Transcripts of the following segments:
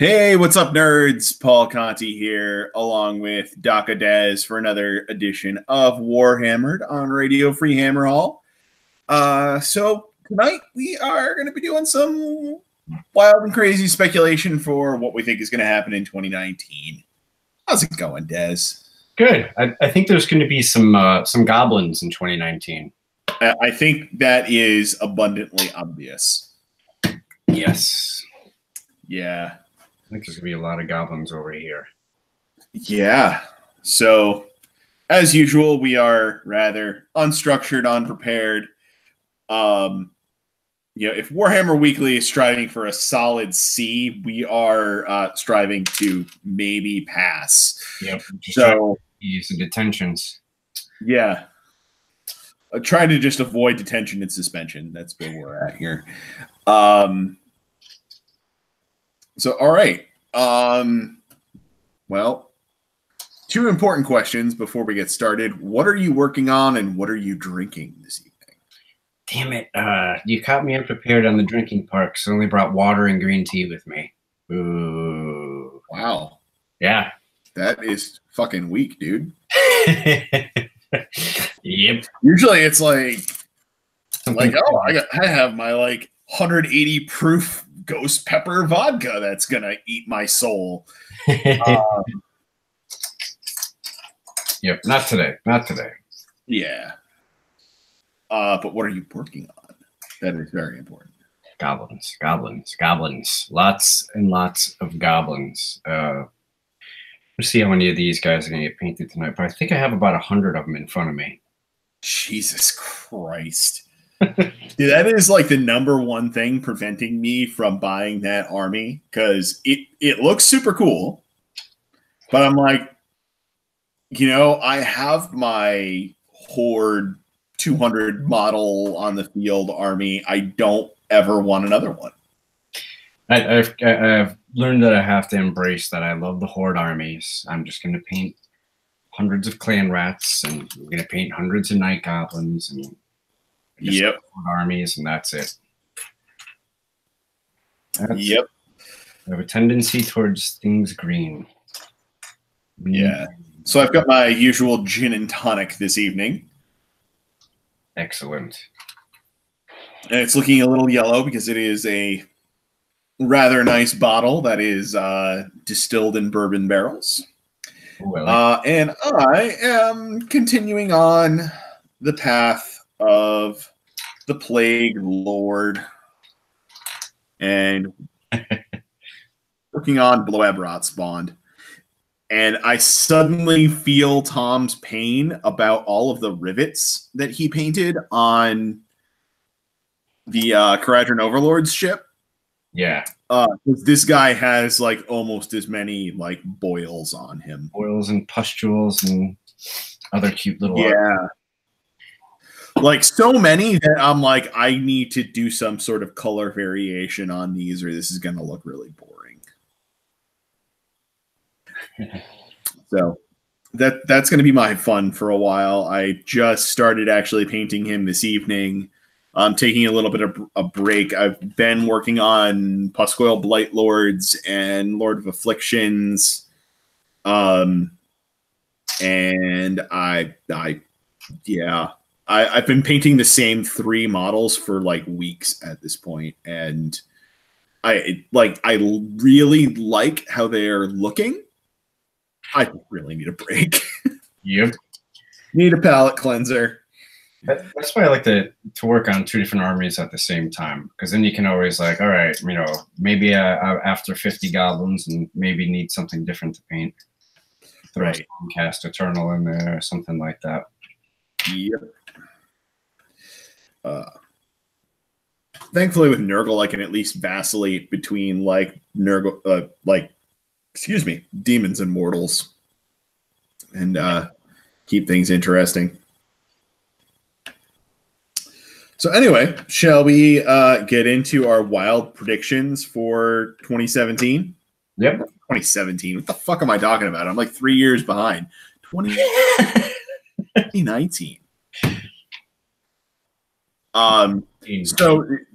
Hey, what's up, nerds? Paul Conti here, along with Daka Dez for another edition of Warhammered on Radio Free Hammer Hall. So tonight we are going to be doing some wild and crazy speculation for what we think is going to happen in 2019. How's it going, Dez? Good. I think there's going to be some goblins in 2019. I think that is abundantly obvious. Yes. Yeah. I think there's going to be a lot of goblins over here. Yeah. So, as usual, we are rather unstructured, unprepared. If Warhammer Weekly is striving for a solid C, we are striving to maybe pass. Yep. So, use the detentions. Yeah. Trying to just avoid detention and suspension. That's where we're at here. So, all right. Well, two important questions before we get started. What are you working on and what are you drinking this evening? Damn it. You caught me unprepared on the drinking part because I only brought water and green tea with me. Ooh. Wow. Yeah. That is fucking weak, dude. Yep. Usually it's like I have my 180 proof ghost pepper vodka that's gonna eat my soul. Yep, not today. Not today. Yeah. But what are you working on? That is very important. Goblins. Lots and lots of goblins. Let's see how many of these guys are gonna get painted tonight. But I think I have about 100 of them in front of me. Jesus Christ. Dude, that is like the number one thing preventing me from buying that army, because it looks super cool, but I'm like, I have my Horde 200 model on the field army. I don't ever want another one. I've learned that I have to embrace that. I love the Horde armies. I'm just going to paint hundreds of clan rats, and I'm going to paint hundreds of night goblins, and yep, armies, and that's it. Yep. I have a tendency towards things green. Yeah. So I've got my usual gin and tonic this evening. Excellent. And it's looking a little yellow because it is a rather nice bottle that is distilled in bourbon barrels. And I am continuing on the path of the Plague Lord and working on Bloebrat's Bond. And I suddenly feel Tom's pain about all of the rivets that he painted on the Caradron Overlord's ship. Yeah. This guy has almost as many boils on him. Boils and pustules and other cute little so many that I'm like, I need to do some sort of color variation on these or this is going to look really boring. So that's going to be my fun for a while. I just started actually painting him this evening. I'm taking a little bit of a break. I've been working on Puscoil Blight Lords and Lord of Afflictions. And I've been painting the same 3 models for weeks at this point, and I really like how they're looking. I really need a break. Yep. Need a palette cleanser. That's why I like to work on 2 different armies at the same time, because then you can always all right, maybe after 50 goblins and maybe need something different to paint. Throw Cast Eternal in there or something like that. Yep. Thankfully with Nurgle I can at least vacillate between Nurgle demons and mortals and keep things interesting. So anyway, shall we get into our wild predictions for 2017? Yep. 2017. What the fuck am I talking about? I'm 3 years behind. 2019. So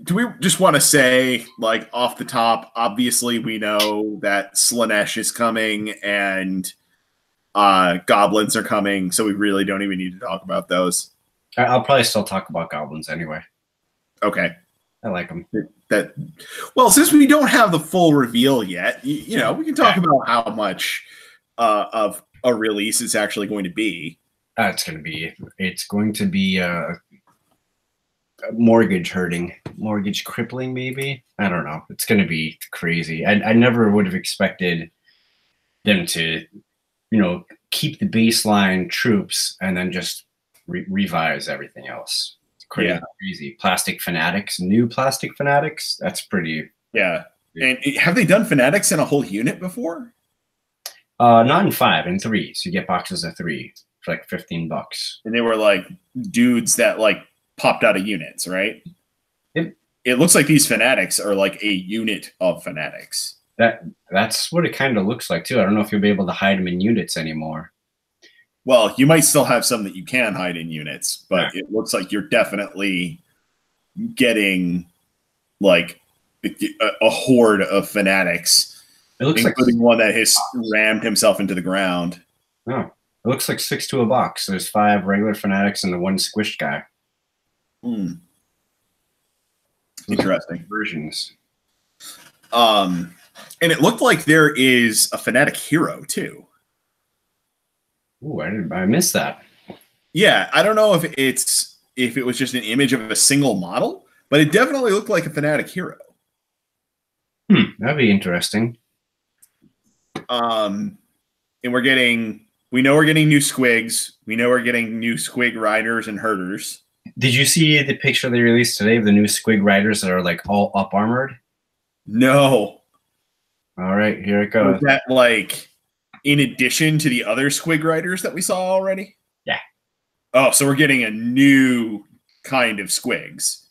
do we just want to say, like, off the top, obviously we know that Slanesh is coming and goblins are coming, so we really don't even need to talk about those. I'll probably still talk about goblins anyway. Okay. I like them. Well, since we don't have the full reveal yet, you know, we can talk about how much of a release it's actually going to be. It's going to be mortgage hurting, mortgage crippling, maybe. I don't know. It's going to be crazy. I never would have expected them to, you know, keep the baseline troops and then just revise everything else. It's crazy. Plastic Fanatics, new Plastic Fanatics. That's pretty. Yeah. And have they done Fanatics in a whole unit before? Not in 5, in 3. So you get boxes of 3 for like $15. And they were like dudes that like popped out of units, right? It looks like these Fanatics are like a unit of Fanatics. That's what it kind of looks like too. I don't know if you'll be able to hide them in units anymore. Well, you might still have some that you can hide in units, but it looks like you're definitely getting like a horde of Fanatics, including one that has rammed himself into the ground. Oh, it looks like 6 to a box. There's 5 regular Fanatics and the 1 squished guy. Interesting versions. And it looked like there is a Fanatic hero too. Ooh, I missed that. Yeah, I don't know if it was just an image of a single model, but it definitely looked like a Fanatic hero. That'd be interesting. And we know we're getting new squigs. We know we're getting new squig riders and herders. Did you see the picture they released today of the new squig riders that are like all up armored? No. All right, here it goes. Was that like in addition to the other squig riders that we saw already? Yeah. Oh, so we're getting a new kind of squigs.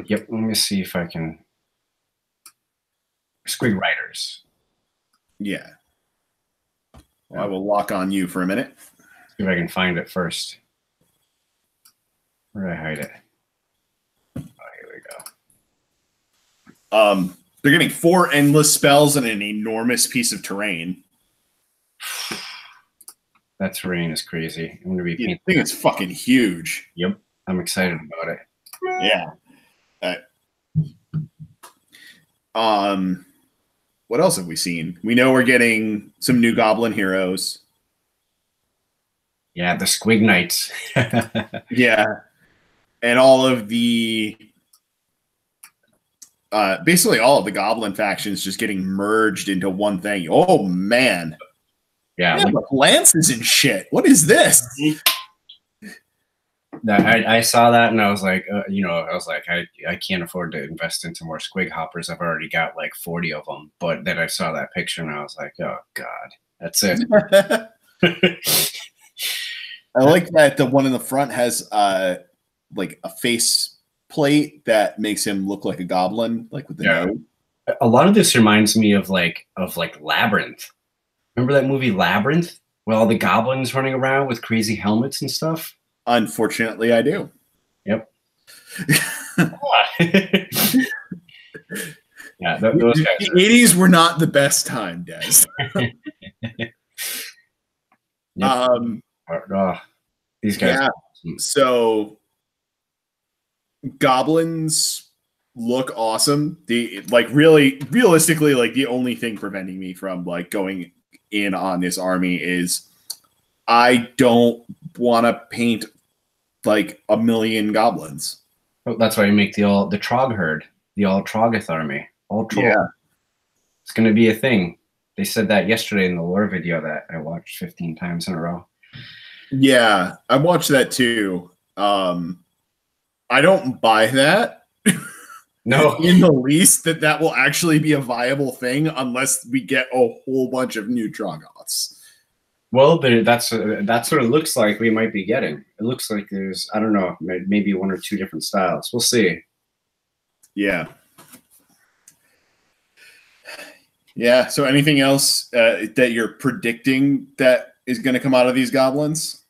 Yep. Let me see if I can. Squig riders. Yeah. Well, I will lock on you for a minute. See if I can find it first. Where did I hide it? Oh, here we go. They're getting 4 endless spells and an enormous piece of terrain. That terrain is crazy. I'm gonna be. I think it's fucking huge. Yep, I'm excited about it. Yeah. What else have we seen? We know we're getting some new Goblin heroes. Yeah, the Squig Knights. Yeah. And all of the basically all of the Goblin factions just getting merged into one thing. Oh man. Yeah, like lances and shit. What is this? I saw that and I was like, I can't afford to invest into more squig hoppers. I've already got like 40 of them. But then I saw that picture and I was like, oh god, that's it. I like that the one in the front has like a face plate that makes him look like a goblin, like with the nose. A lot of this reminds me of like Labyrinth. Remember that movie Labyrinth? With all the goblins running around with crazy helmets and stuff? Unfortunately, I do. Yep. Yeah, those guys. The 80s were not the best time, Des. These guys. Yeah. So goblins look awesome. Realistically, like the only thing preventing me from like going in on this army is I don't want to paint like 1 million goblins. Oh, that's why you make the Trog herd, the all Troggeth army. All Trog. Yeah. It's going to be a thing. They said that yesterday in the lore video that I watched 15 times in a row. Yeah, I watched that too. I don't buy that. No, in the least that will actually be a viable thing unless we get a whole bunch of new Troggoths. Well, that's what it looks like we might be getting. It looks like there's, I don't know, maybe 1 or 2 different styles. We'll see. Yeah. Yeah. So anything else that you're predicting that is going to come out of these goblins?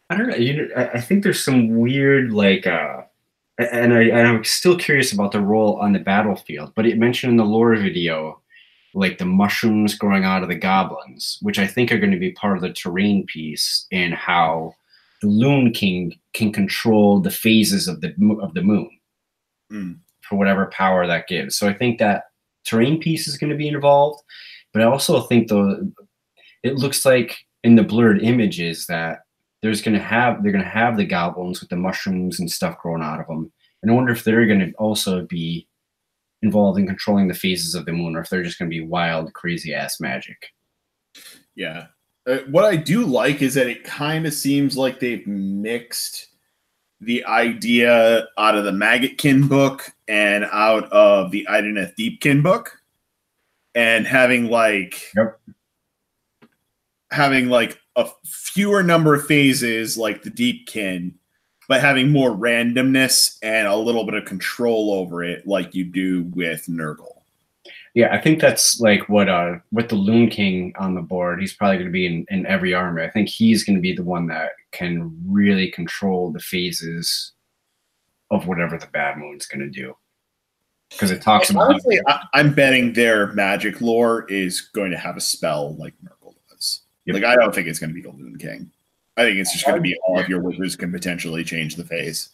I don't know. I think there's some weird like and I'm still curious about the role on the battlefield, but it mentioned in the lore video like the mushrooms growing out of the goblins, which I think are going to be part of the terrain piece, and how the Loon King can control the phases of the moon for whatever power that gives. So I think that terrain piece is going to be involved, but I also think though it looks like in the blurred images that they're going to have the goblins with the mushrooms and stuff growing out of them. And I wonder if they're going to also be involved in controlling the phases of the moon, or if they're just going to be wild, crazy ass magic. Yeah. What I do like is that it kind of seems like they've mixed the idea out of the Maggotkin book and out of the Idoneth Deepkin book, and having like a fewer number of phases like the Deepkin, but having more randomness and a little bit of control over it, like you do with Nurgle. Yeah, I think that's like what with the Loon King on the board, he's probably going to be in every army. I think he's going to be the one that can really control the phases of whatever the Bad Moon's going to do. Because it talks about. Honestly, I'm betting their magic lore is going to have a spell like Nurgle does. Yep. Like, I don't think it's going to be the Loon King. I think it's just going to be all of your wizards can potentially change the phase.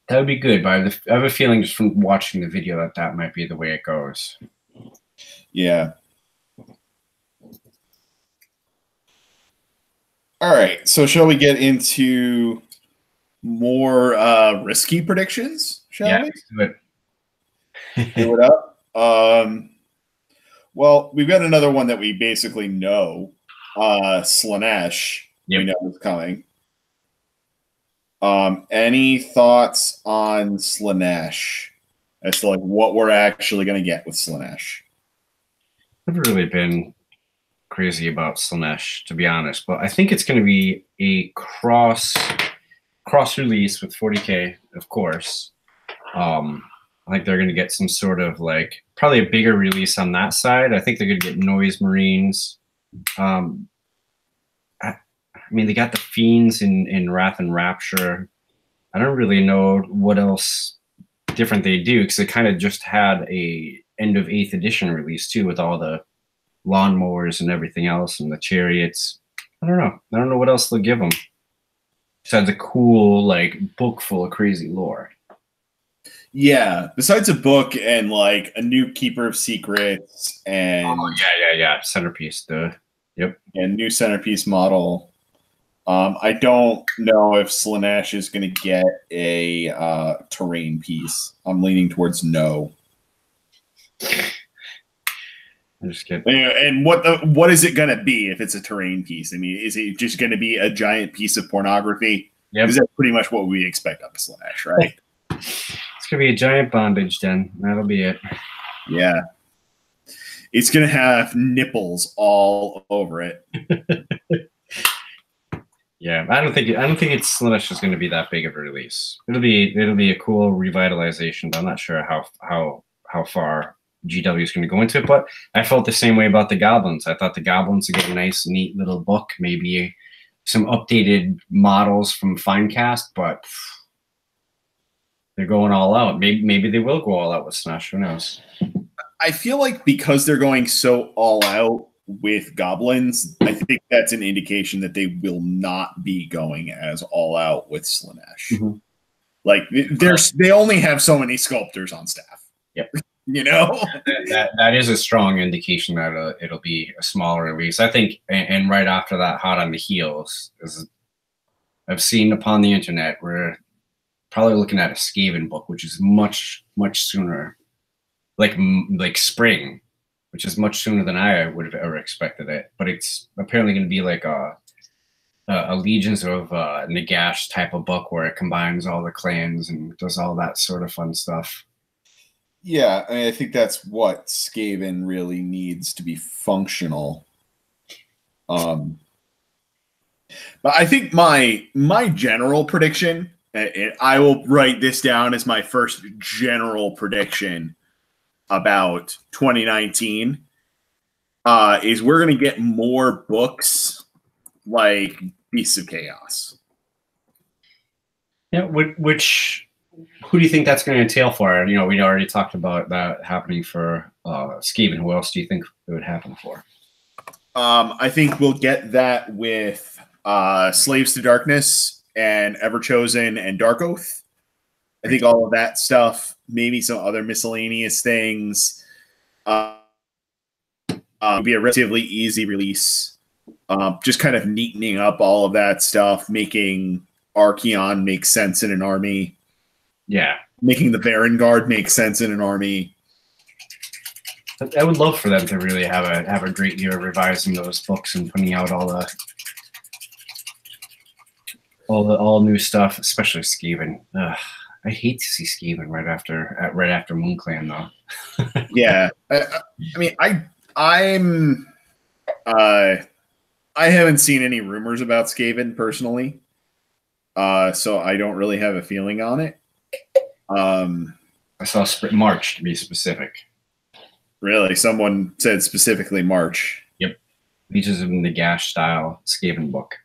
That would be good, but I have a feeling just from watching the video that that might be the way it goes. Yeah. All right. So shall we get into more risky predictions? Shall we? Do it. Do it up. Well, we've got another one that we basically know. Slaanesh. Yep. We know is coming. Any thoughts on Slaanesh as to like what we're actually going to get with Slaanesh? I've never really been crazy about Slaanesh, to be honest, but I think it's going to be a cross release with 40K, of course. I think they're going to get some sort of like probably a bigger release on that side. I think they're going to get Noise Marines. I mean, they got the Fiends in Wrath and Rapture. I don't really know what else different they do, because they kind of just had a end of 8th edition release too, with all the lawnmowers and everything else and the chariots. I don't know. I don't know what else they'll give them besides a cool like book full of crazy lore. Yeah, besides a book and like a new Keeper of Secrets and centerpiece, yep, and new centerpiece model. I don't know if Slaanesh is going to get a terrain piece. I'm leaning towards no. I'm just kidding. And what is it going to be if it's a terrain piece? I mean, is it just going to be a giant piece of pornography? Yep. Because that's pretty much what we expect of a Slaanesh, right? It's going to be a giant bondage den. That'll be it. Yeah. It's going to have nipples all over it. Yeah, I don't think it's Slaanesh is going to be that big of a release. It'll be a cool revitalization, but I'm not sure how far GW is going to go into it. But I felt the same way about the Goblins. I thought the Goblins would get a nice, neat little book, maybe some updated models from Finecast, but they're going all out. Maybe they will go all out with Slaanesh. Who knows? I feel like because they're going so all out with Goblins, I think that's an indication that they will not be going as all out with Slaanesh. Mm-hmm. Like they only have so many sculptors on staff. Yep. You know, that is a strong indication that it'll be a smaller release. I think, and right after that, hot on the heels, as I've seen upon the internet, we're probably looking at a Skaven book, which is much sooner, like spring, which is much sooner than I would have ever expected it. But it's apparently going to be like a Legions of Nagash type of book where it combines all the clans and does all that sort of fun stuff. Yeah, I think that's what Skaven really needs to be functional. But I think my general prediction, and I will write this down as my first general prediction about 2019, is we're going to get more books like Beasts of Chaos. Yeah, who do you think that's going to entail for? You know, we already talked about that happening for Skaven. Who else do you think it would happen for? I think we'll get that with Slaves to Darkness and Everchosen and Dark Oath. I think all of that stuff, maybe some other miscellaneous things, will be a relatively easy release. Just kind of neatening up all of that stuff, making Archeon make sense in an army. Yeah. Making the Baron Guard make sense in an army. I would love for them to really have a great year revising those books and putting out all new stuff, especially Skaven. I hate to see Skaven right after MoonClan though. Yeah, I mean, I haven't seen any rumors about Skaven personally, so I don't really have a feeling on it. I saw March to be specific. Really, someone said specifically March. Yep, features in the Gash style Skaven book.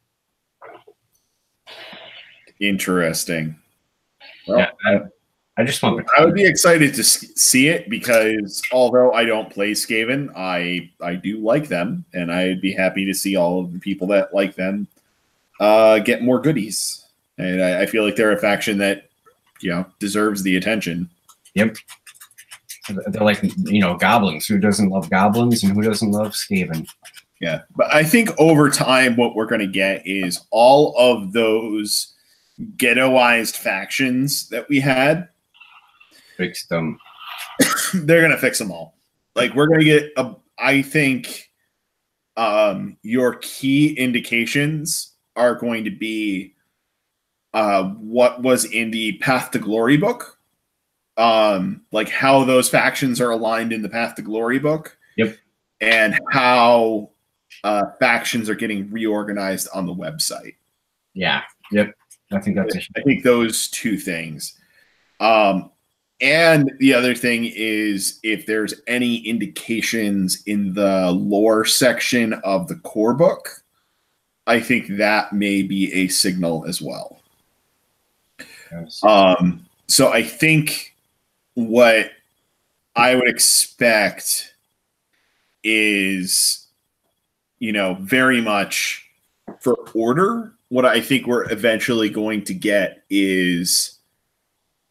Interesting. Well, yeah, I just want. I would be excited to see it because although I don't play Skaven, I do like them, and I'd be happy to see all of the people that like them get more goodies. And I feel like they're a faction that deserves the attention. Yep. They're like, goblins. Who doesn't love goblins and who doesn't love Skaven? Yeah. But I think over time, what we're going to get is all of those ghettoized factions that we had. Fix them. They're going to fix them all. Like, we're going to get, I think your key indications are going to be what was in the Path to Glory book. Like how those factions are aligned in the Path to Glory book. Yep. And how factions are getting reorganized on the website. Yeah. Yep. I think those two things. And the other thing is if there's any indications in the lore section of the core book, I think that may be a signal as well. Yes. So I think what I would expect is, very much for Order, what I think we're eventually going to get is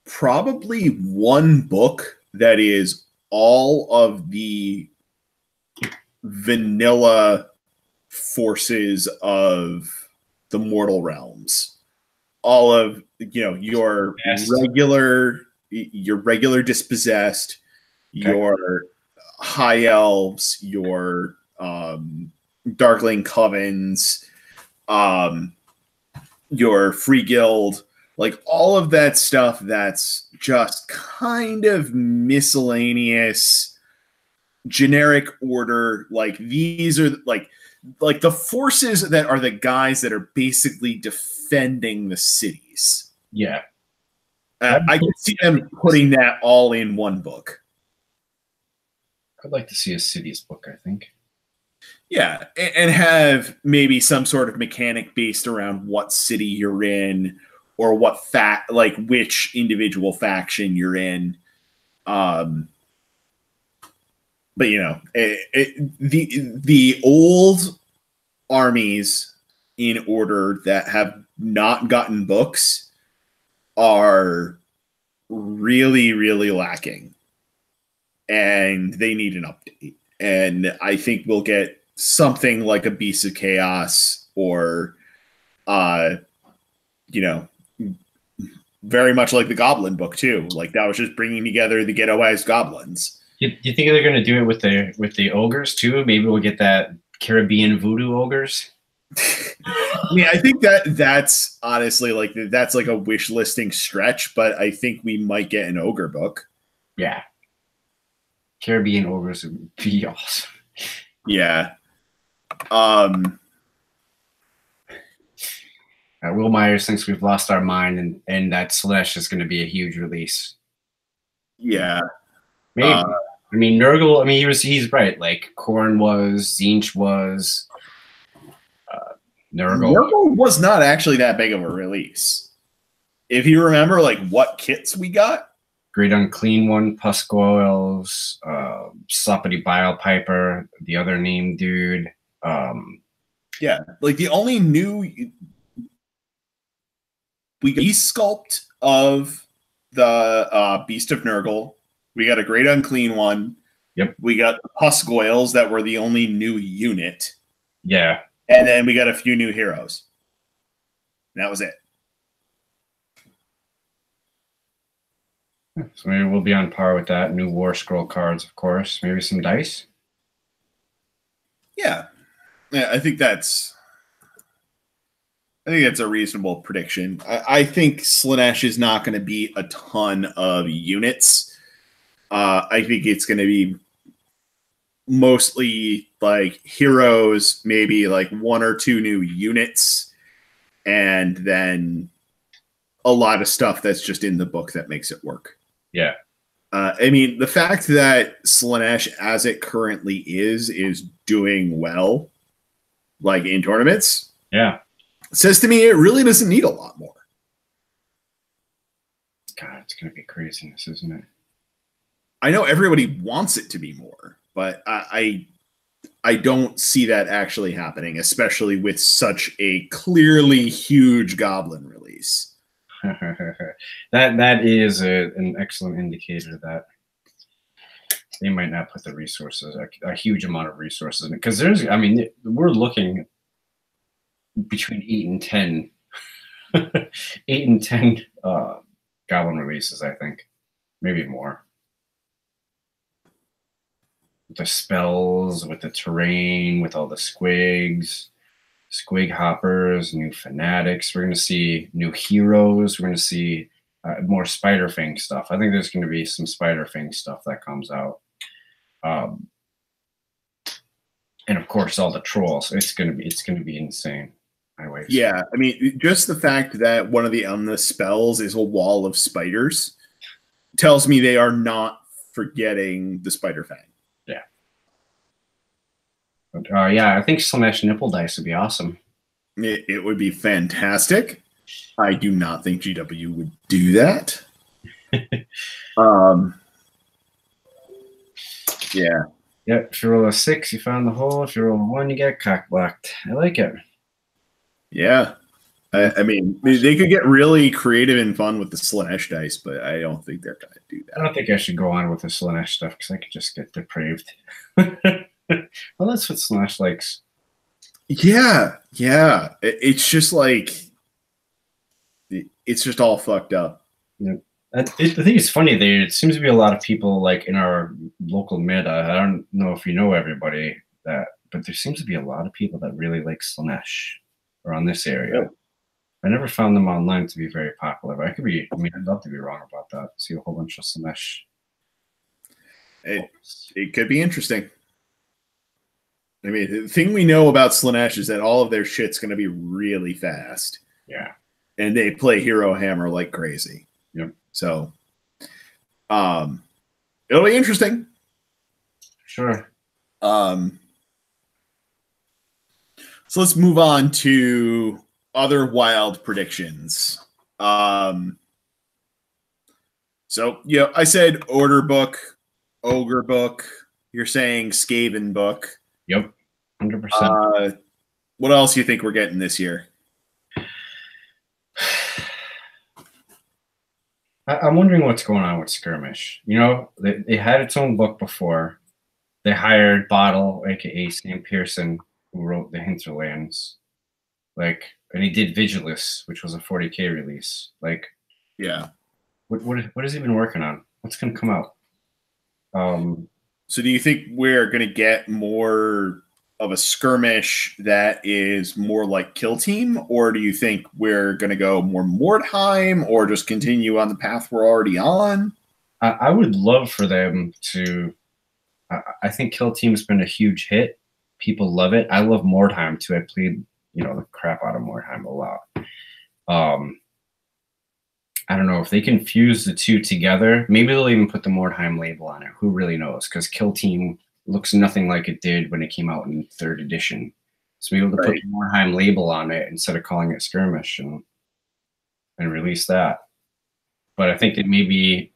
probably one book that is all of the vanilla forces of the mortal realms. All of, your regular dispossessed, your high elves, your darkling covens, your free guild, like all of that stuff that's just kind of miscellaneous, generic Order. Like these are like the forces that are the guys that are basically defending the cities. Yeah. I could see them putting that all in one book. I'd like to see a cities book, I think. Yeah, and have maybe some sort of mechanic based around what city you're in or what which individual faction you're in. But the old armies in Order that have not gotten books are really, really lacking, and they need an update. And I think we'll get something like a Beast of Chaos or, very much like the Goblin book too. Like that was just bringing together the ghettoized goblins. You think they're going to do it with the ogres too? Maybe we'll get that Caribbean voodoo ogres. I mean, I think that's honestly that's like a wish listing stretch, but I think we might get an ogre book. Yeah. Caribbean ogres would be awesome. Yeah. Will Myers thinks we've lost our mind and that Slash is going to be a huge release. Yeah. Maybe. I mean, Nurgle, he's right. Like Korn was, Zinch was. Nurgle was not actually that big of a release. If you remember, like, what kits we got. Great Unclean One, Puscoils, Sloppity Bile Piper, the other name dude. Yeah, like the only new we got Beast Sculpt of the Beast of Nurgle. We got a Great Unclean One. Yep. We got the Puscoils that were the only new unit. Yeah. And then we got a few new heroes. And that was it. So maybe we'll be on par with that. New War Scroll cards, of course. Maybe some dice. Yeah. I think that's a reasonable prediction. I think Slaanesh is not going to be a ton of units. I think it's going to be mostly like heroes, maybe like 1 or 2 new units, and then a lot of stuff that's just in the book that makes it work. Yeah. I mean, the fact that Slaanesh, as it currently is doing well, like in tournaments, yeah, says to me it really doesn't need a lot more. God, it's going to be craziness, isn't it? I know everybody wants it to be more, but I don't see that actually happening, especially with such a clearly huge Goblin release. that is an excellent indicator that they might not put the resources, a huge amount of resources in it. Because we're looking between 8 and 10, 8 and 10 Goblin releases, I think, maybe more. With the spells, with the terrain, with all the squigs. Squig hoppers, new fanatics. We're going to see new heroes. We're going to see more Spider Fang stuff. I think there's going to be some Spider Fang stuff that comes out. And of course, all the trolls. It's going to be insane. Yeah, I mean, just the fact that one of the spells is a wall of spiders tells me they are not forgetting the Spider Fang. Yeah. But, yeah, I think Slaanesh nipple dice would be awesome. It would be fantastic. I do not think GW would do that. Yeah. Yep. If you roll a 6, you found the hole. If you roll a 1, you get cock blocked. I like it. Yeah. I mean, they could get really creative and fun with the Slaanesh dice, but I don't think they're going to do that. I don't think I should go on with the Slaanesh stuff because I could just get depraved. Well, that's what Slaanesh likes. Yeah. It's just like, it's just all fucked up. Yeah. I think it's funny. There seems to be a lot of people like in our local meta. I don't know if you know everybody but there seems to be a lot of people that really like Slaanesh around this area. Yeah. I never found them online to be very popular, but I'd love to be wrong about that. See a whole bunch of Slaanesh. It could be interesting. I mean, the thing we know about Slaanesh is that all of their shit's going to be really fast. Yeah. And they play Hero Hammer like crazy. Yep. So, it'll be interesting. Sure. So let's move on to other wild predictions. So, I said Order Book, Ogre Book. You're saying Skaven Book. Yep, 100%. What else do you think we're getting this year? I'm wondering what's going on with Skirmish. They had its own book before. They hired Bottle, aka Sam Pearson, who wrote the Hinterlands. And he did Vigilus, which was a 40K release. Yeah. What has he been working on? What's going to come out? So do you think we're going to get more of a skirmish that is more like Kill Team, or do you think we're going to go more Mordheim, or just continue on the path we're already on? I would love for them to. I think Kill Team's been a huge hit. People love it. I love Mordheim too. I played the crap out of Mordheim a lot. I don't know if they can fuse the two together. Maybe they'll even put the Mordheim label on it. Who really knows? Because Kill Team looks nothing like it did when it came out in 3rd edition. So be able to put the Warheim label on it instead of calling it skirmish and release that. But I think that maybe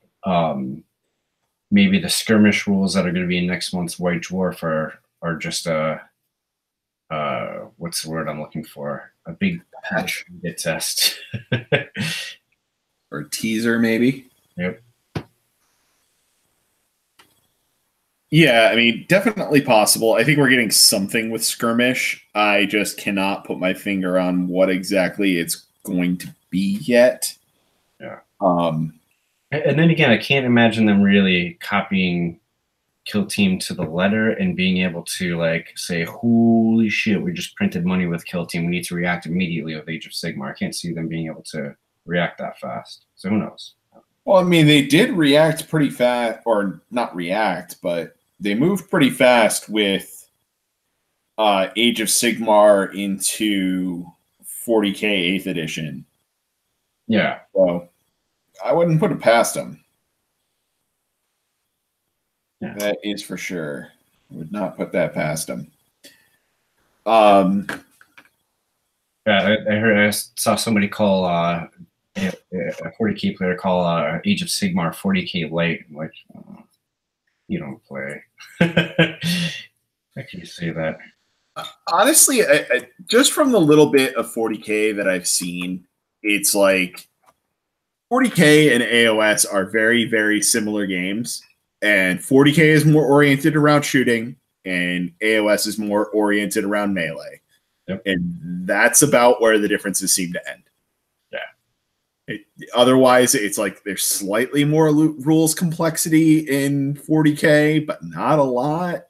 the skirmish rules that are going to be in next month's White Dwarf are just what's the word I'm looking for? A big patch test. Or a teaser, maybe. Yep. Yeah, I mean, definitely possible. I think we're getting something with skirmish. I just cannot put my finger on what exactly it's going to be yet. Yeah. And then again, I can't imagine them really copying Kill Team to the letter and being able to like say, "Holy shit, we just printed money with Kill Team. We need to react immediately with Age of Sigmar." I can't see them being able to react that fast. So who knows? Well, I mean, they did react pretty fast, or not react, but they moved pretty fast with Age of Sigmar into 40K 8th edition. Yeah. So I wouldn't put it past them. Yeah. That is for sure. I would not put that past them. Yeah, I saw somebody call a 40K player call Age of Sigmar 40K light. I'm like, oh, you don't play. How can you say that? Honestly, just from the little bit of 40K that I've seen, it's like 40K and AOS are very, very similar games. And 40K is more oriented around shooting, and AOS is more oriented around melee. Yep. And that's about where the differences seem to end. Yeah. Otherwise, it's like there's slightly more rules complexity in 40K, but not a lot.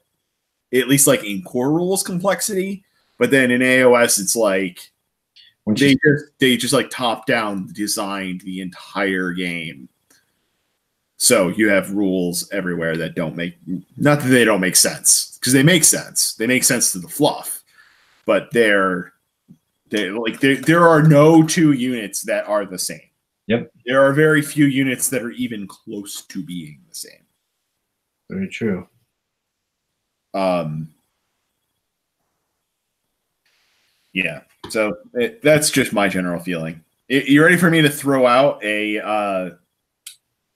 At least like in core rules complexity. But then in AOS, it's like they just like top down designed the entire game. So you have rules everywhere that don't make, not that they don't make sense, because they make sense. They make sense to the fluff, but there are no two units that are the same. Yep. There are very few units that are even close to being the same. Very true. Yeah. So that's just my general feeling. You ready for me to throw out a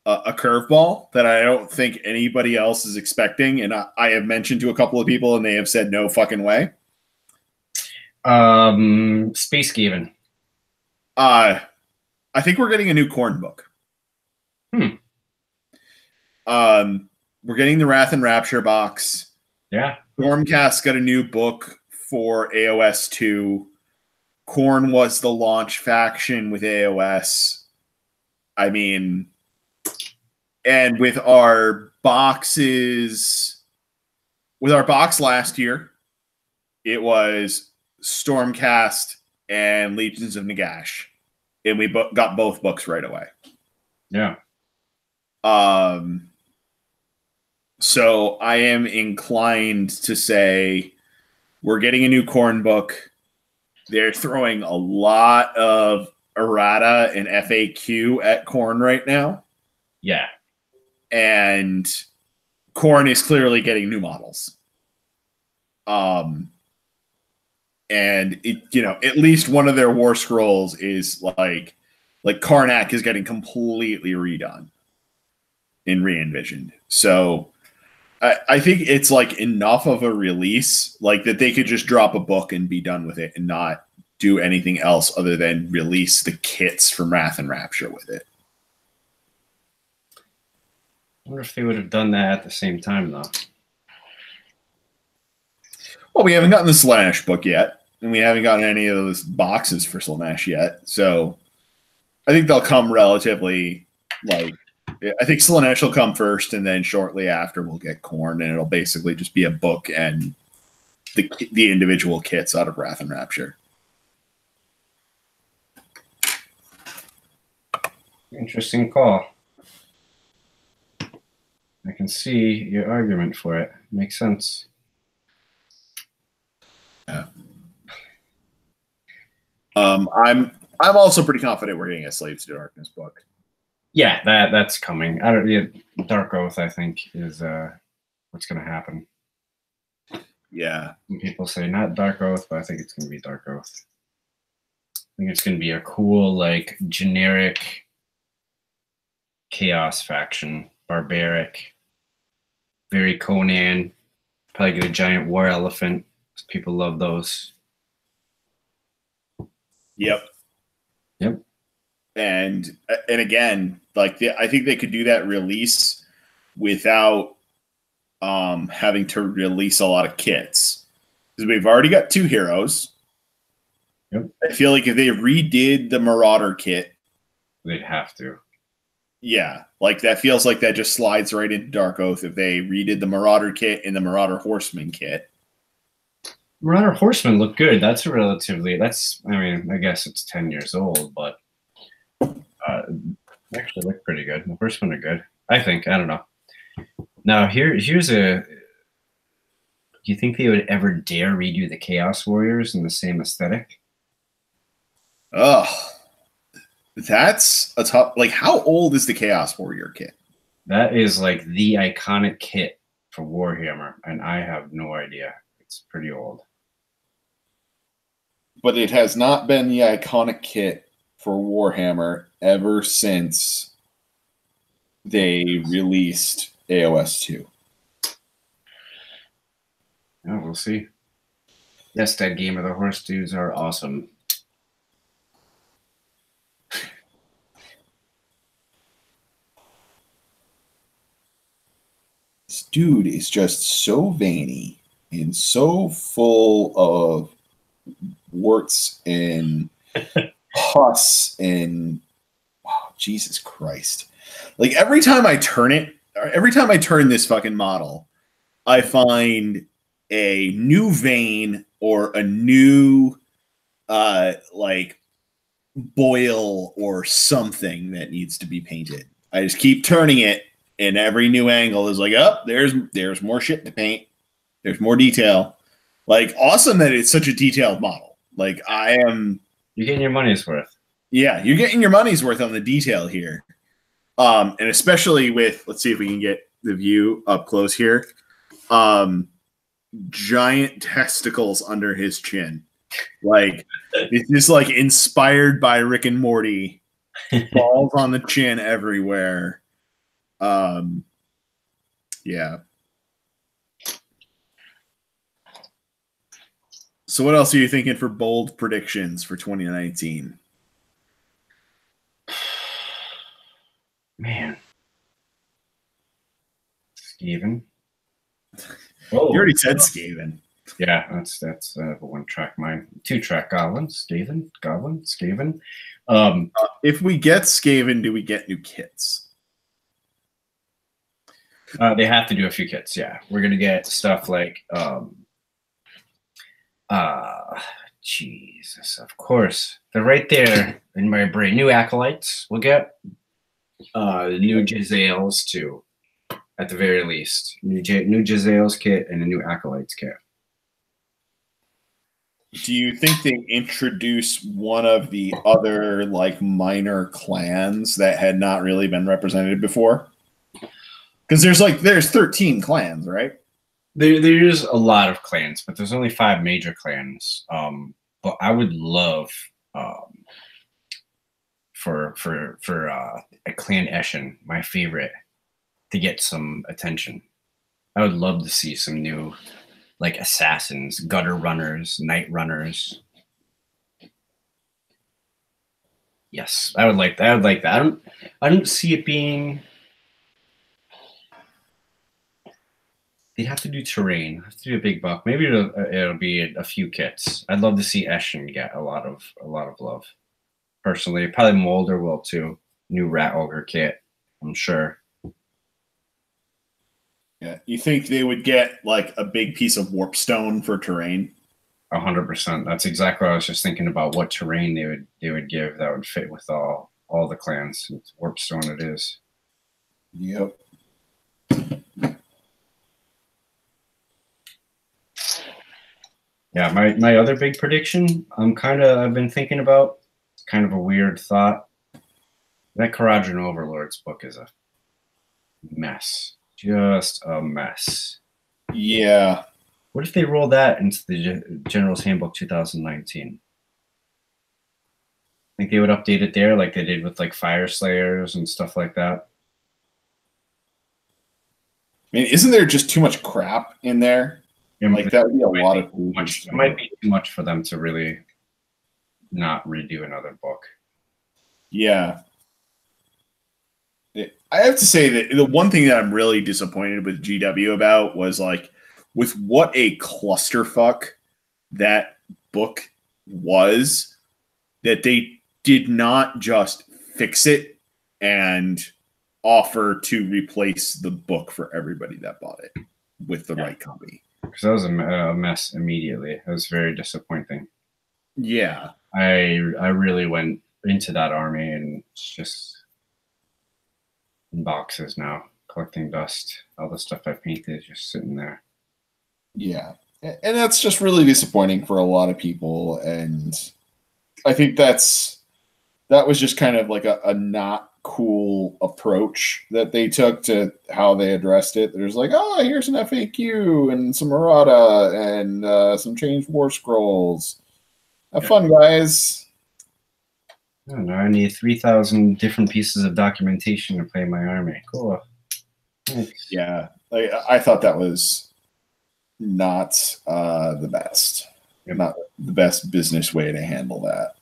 curveball that I don't think anybody else is expecting, and I have mentioned to a couple of people, and they have said no fucking way? Space Gaven. I think we're getting a new Khorne book. We're getting the Wrath and Rapture box. Yeah. Stormcast got a new book for AOS 2. Khorne was the launch faction with AOS. I mean, and with our boxes, with our box last year, it was Stormcast and Legions of Nagash. And we got both books right away. Yeah. So I am inclined to say we're getting a new Khorne book. They're throwing a lot of errata and FAQ at Khorne right now. Yeah. And Khorne is clearly getting new models. And it, you know, at least one of their war scrolls is like Karnak is getting completely redone and re-envisioned. So I think it's like enough of a release, like that they could just drop a book and be done with it and not do anything else other than release the kits from Wrath and Rapture with it. I wonder if they would have done that at the same time, though. Well, we haven't gotten the Slanesh book yet, and we haven't gotten any of those boxes for Slanesh yet. So I think they'll come relatively, like, I think Slanesh will come first, and then shortly after we'll get Khorne, and it'll basically just be a book and the individual kits out of Wrath and Rapture. Interesting call. I can see your argument for it. Makes sense. Yeah. I'm also pretty confident we're getting a Slaves to Darkness book. Yeah, that's coming. Dark Oath, I think, is what's going to happen. Yeah. Some people say not Dark Oath, but I think it's going to be Dark Oath. I think it's going to be a cool, like, generic chaos faction, barbaric, very Conan. Probably get a giant war elephant. People love those. Yep. Yep. And again, like I think they could do that release without having to release a lot of kits, because we've already got 2 heroes. Yep. I feel like if they redid the Marauder kit, they'd have to. Yeah, like that feels like that just slides right into Dark Oath if they redid the Marauder kit and the Marauder Horseman kit. Marauder Horseman look good. That's a relatively, that's, I mean, I guess it's 10 years old, but actually look pretty good. The Horsemen are good, I think. I don't know. Now, here's a, do you think they would ever dare redo the Chaos Warriors in the same aesthetic? Ugh. That's a tough, like, how old is the Chaos Warrior kit? That is like the iconic kit for Warhammer, and I have no idea. It's pretty old. But it has not been the iconic kit for Warhammer ever since they released AOS 2. Yeah, we'll see. Yes, that Game of the Horse dudes are awesome. This dude is just so veiny and so full of warts and pus and Jesus Christ. Like every time I turn this fucking model, I find a new vein or a new like boil or something that needs to be painted. I just keep turning it, and every new angle is like, oh, there's more shit to paint. There's more detail. Like, awesome that it's such a detailed model. Like, you're getting your money's worth. Yeah, you're getting your money's worth on the detail here. And especially with, let's see if we can get the view up close here. Giant testicles under his chin. Like, it's just like inspired by Rick and Morty. Balls on the chin everywhere. Yeah. So what else are you thinking for bold predictions for 2019? Man. Skaven. Oh, you already said Skaven. Yeah, that's a 1-track mind. 2-track Goblin, Skaven, Goblin, Skaven. If we get Skaven, do we get new kits? They have to do a few kits, yeah. We're gonna get stuff like Jesus, of course. They're right there in my brain. New Acolytes. We'll get new Jezzails too, at the very least. New Jezzails kit and a new Acolytes kit. Do you think they introduce one of the other like minor clans that had not really been represented before? Because there's 13 clans, right? There's a lot of clans, but there's only 5 major clans. But I would love for a clan Eshin, my favorite, to get some attention. I would love to see some new, like, assassins, gutter runners, night runners. Yes, I would like that. I would like that. I don't see it being. They'd have to do terrain. Have to do a big buck. Maybe it'll be a few kits. I'd love to see Eshin get a lot of love. Personally, probably Molder will too. New Rat Ogre kit, I'm sure. Yeah, you think they would get like a big piece of warpstone for terrain? 100%. That's exactly what I was just thinking about. What terrain they would give that would fit with all the clans. It's warpstone it is. Yep. Yeah, my other big prediction, I've been thinking about, kind of a weird thought. That Kharadron Overlords book is a mess. Just a mess. Yeah. What if they roll that into the General's Handbook 2019? Think they would update it there like they did with like Fire Slayers and stuff like that? I mean, isn't there just too much crap in there? Like that would be a lot of much. It might be too much for them to really not redo another book. Yeah. I have to say that the one thing that I'm really disappointed with GW about was like with what a clusterfuck that book was, that they did not just fix it and offer to replace the book for everybody that bought it with the right copy. Because that was a mess immediately. It was very disappointing. Yeah. I really went into that army and it's just in boxes now, collecting dust. All the stuff I painted is just sitting there. Yeah. And that's just really disappointing for a lot of people. And I think that was just kind of like a not cool approach that they took to how they addressed it. There's like, oh, here's an FAQ and some errata and some changed war scrolls. Have fun, guys. I don't know. I need 3,000 different pieces of documentation to play my army. Cool. Thanks. Yeah, I thought that was not the best. Not the best business way to handle that.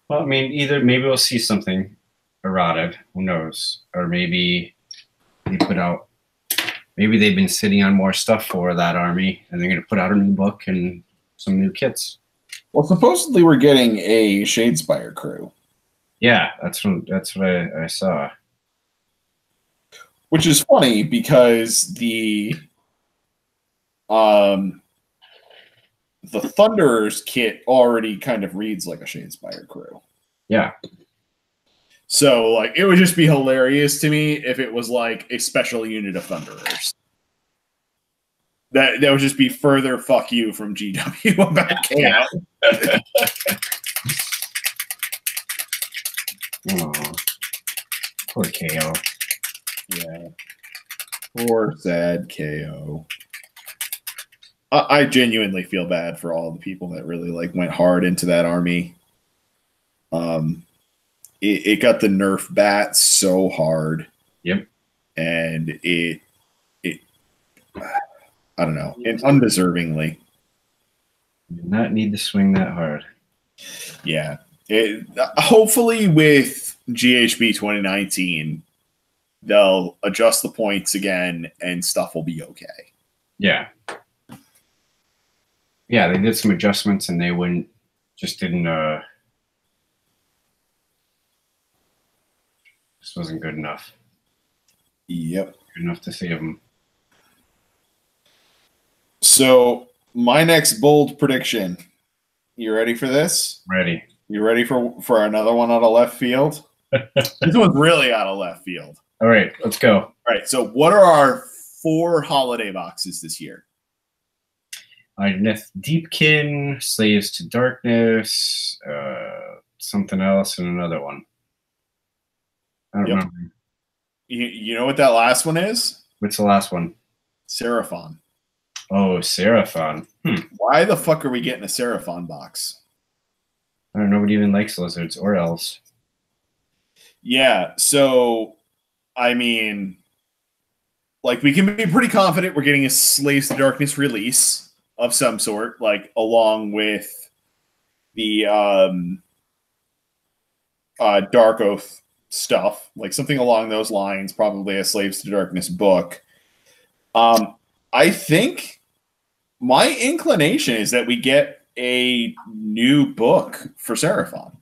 Well, I mean, either maybe we'll see something eroded, who knows, or maybe they put out. Maybe they've been sitting on more stuff for that army, and they're going to put out a new book and some new kits. Well, supposedly we're getting a Shadespire crew. Yeah, that's what I saw. Which is funny because the Thunderers kit already kind of reads like a Shadespire crew. Yeah. So like it would just be hilarious to me if it was like a special unit of Thunderers. That would just be further fuck you from GW about KO. Oh, poor KO. Yeah. Poor sad KO. I genuinely feel bad for all the people that really like went hard into that army. It got the nerf bat so hard. Yep. And it I don't know, and undeservingly. Did not need to swing that hard. Yeah. Hopefully with GHB 2019, they'll adjust the points again and stuff will be okay. Yeah. Yeah, they did some adjustments and they didn't this wasn't good enough. Yep. Good enough to save them. So my next bold prediction. You ready for this? Ready. You ready for another one out of left field? This one's really out of left field. All right, let's go. All right, so what are our 4 holiday boxes this year? Idoneth Deepkin, Slaves to Darkness, something else, and another one. I don't remember. You know what that last one is? What's the last one? Seraphon. Oh, Seraphon. Why the fuck are we getting a Seraphon box? I don't know. Nobody even likes lizards or elves. Yeah, so, I mean, like, we can be pretty confident we're getting a Slaves to Darkness release of some sort, like, along with the Dark Oath stuff, like something along those lines, probably a Slaves to Darkness book. I think my inclination is that we get a new book for Seraphon.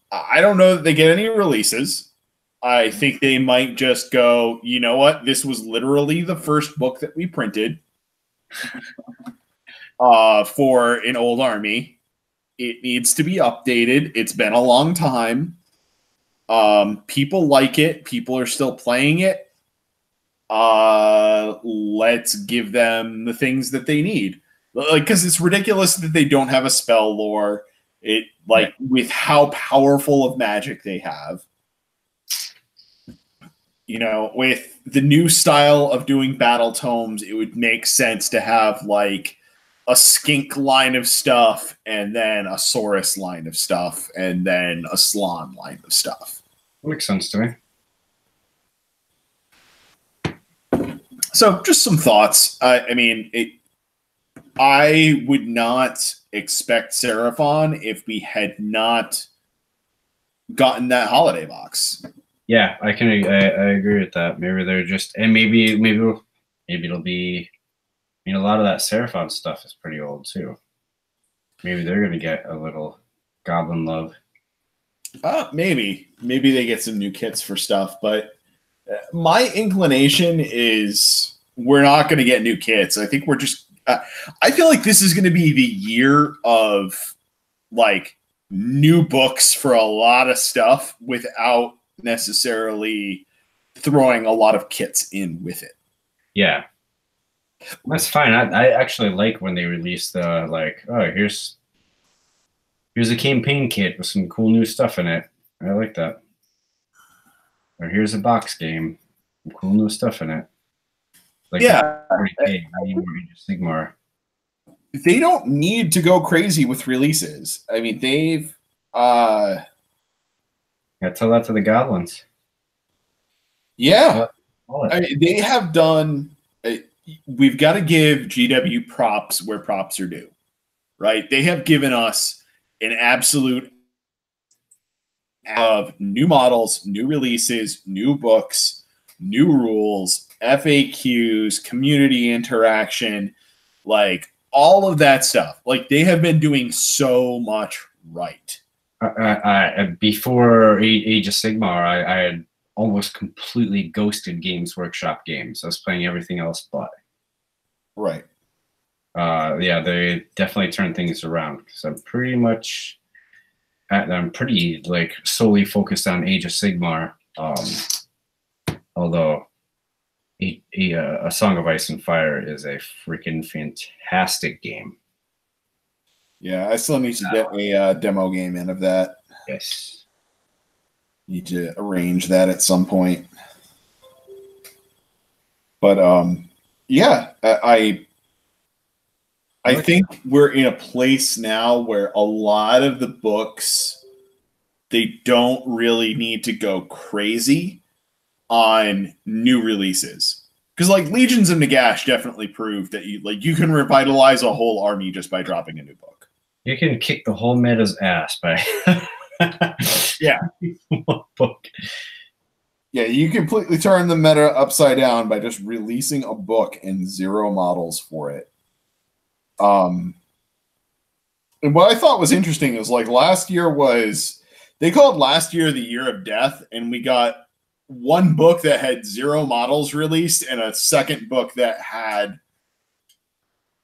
I don't know that they get any releases. I think they might just go, you know what? This was literally the first book that we printed for an old army. It needs to be updated. It's been a long time. People like it. People are still playing it. Let's give them the things that they need. Like, because it's ridiculous that they don't have a spell lore. With how powerful of magic they have. you know, with the new style of doing battle tomes, it would make sense to have like a skink line of stuff and then a Saurus line of stuff and then a Slan line of stuff. That makes sense to me. So just some thoughts. I mean, I would not expect Seraphon if we had not gotten that holiday box. Yeah, I agree with that. Maybe they're just, and maybe it'll be. I mean, a lot of that Seraphon stuff is pretty old too. Maybe they're gonna get a little goblin love. Maybe they get some new kits for stuff, but my inclination is we're not going to get new kits. I think we're just. I feel like this is going to be the year of like new books for a lot of stuff without necessarily throwing a lot of kits in with it. Yeah, that's fine. I actually like when they release the like, oh, here's a campaign kit with some cool new stuff in it. I like that. Or here's a box game, some cool new stuff in it. Like, yeah, Sigmar. They don't need to go crazy with releases. I mean, they've yeah, tell that to the goblins. Yeah, I mean, they have done. We've got to give GW props where props are due, right? They have given us an absolute of new models, new releases, new books, new rules, FAQs, community interaction, like all of that stuff. Like they have been doing so much right. Before Age of Sigmar, I had almost completely ghosted Games Workshop games. I was playing everything else but. Right. Yeah, they definitely turned things around because I'm pretty like solely focused on Age of Sigmar. Although A Song of Ice and Fire is a freaking fantastic game. Yeah, I still need to get a demo game in of that. Yes. Need to arrange that at some point. But yeah, I think we're in a place now where a lot of the books, they don't really need to go crazy on new releases. Because like Legions of Nagash definitely proved that you can revitalize a whole army just by dropping a new book. You can kick the whole meta's ass by yeah. one book. Yeah, you completely turn the meta upside down by just releasing a book and 0 models for it. And what I thought was interesting is like last year they called last year the year of death, and we got one book that had 0 models released and a second book that had,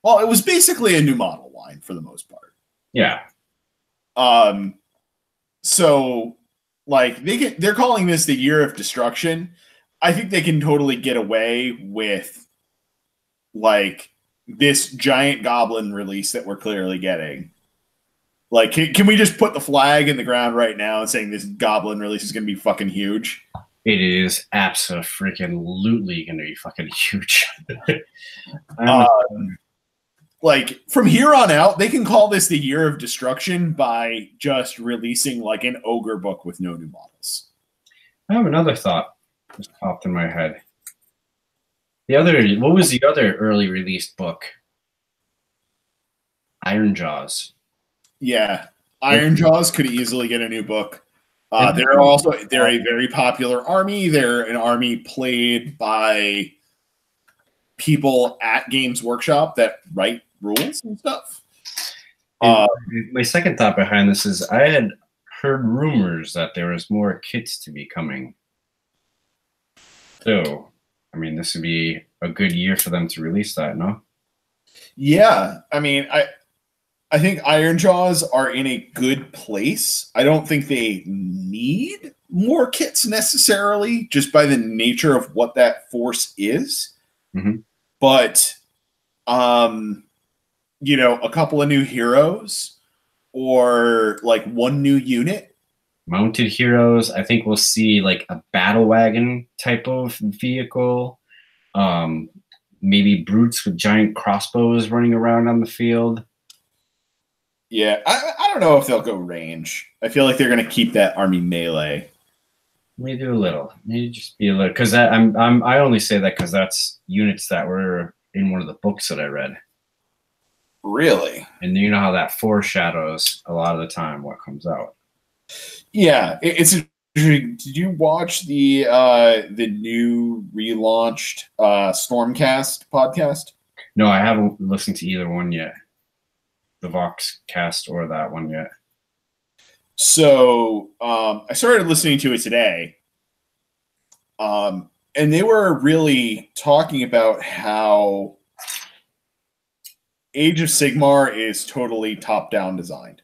well, it was basically a new model line for the most part. Yeah. So like they're calling this the year of destruction. I think they can totally get away with like this giant goblin release that we're clearly getting. Like, can we just put the flag in the ground right now and saying this goblin release is going to be fucking huge? It is absolutely going to be fucking huge. Like, from here on out, they can call this the year of destruction by just releasing, like, an ogre book with no new models. I have another thought just popped in my head. What was the other early released book? Ironjaws. Yeah. Ironjaws could easily get a new book. They're a very popular army. They're an army played by people at Games Workshop that write rules and stuff. My second thought behind this is I had heard rumors that there was more kits to be coming. So, I mean, this would be a good year for them to release that, no? Yeah. I mean, I think Ironjaws are in a good place. I don't think they need more kits necessarily, just by the nature of what that force is. Mm-hmm. But, you know, a couple of new heroes or like one new unit Mounted heroes. I think we'll see like a battle wagon type of vehicle. Maybe brutes with giant crossbows running around on the field. Yeah, I don't know if they'll go range. I feel like they're going to keep that army melee. Maybe a little. Maybe just be a little. Because I only say that because that's units that were in one of the books that I read. Really? And you know how that foreshadows a lot of the time what comes out. Yeah, it's. Did you watch the new relaunched Stormcast podcast? No, I haven't listened to either one yet. The Vox cast or that one yet. So I started listening to it today, and they were really talking about how Age of Sigmar is totally top-down designed.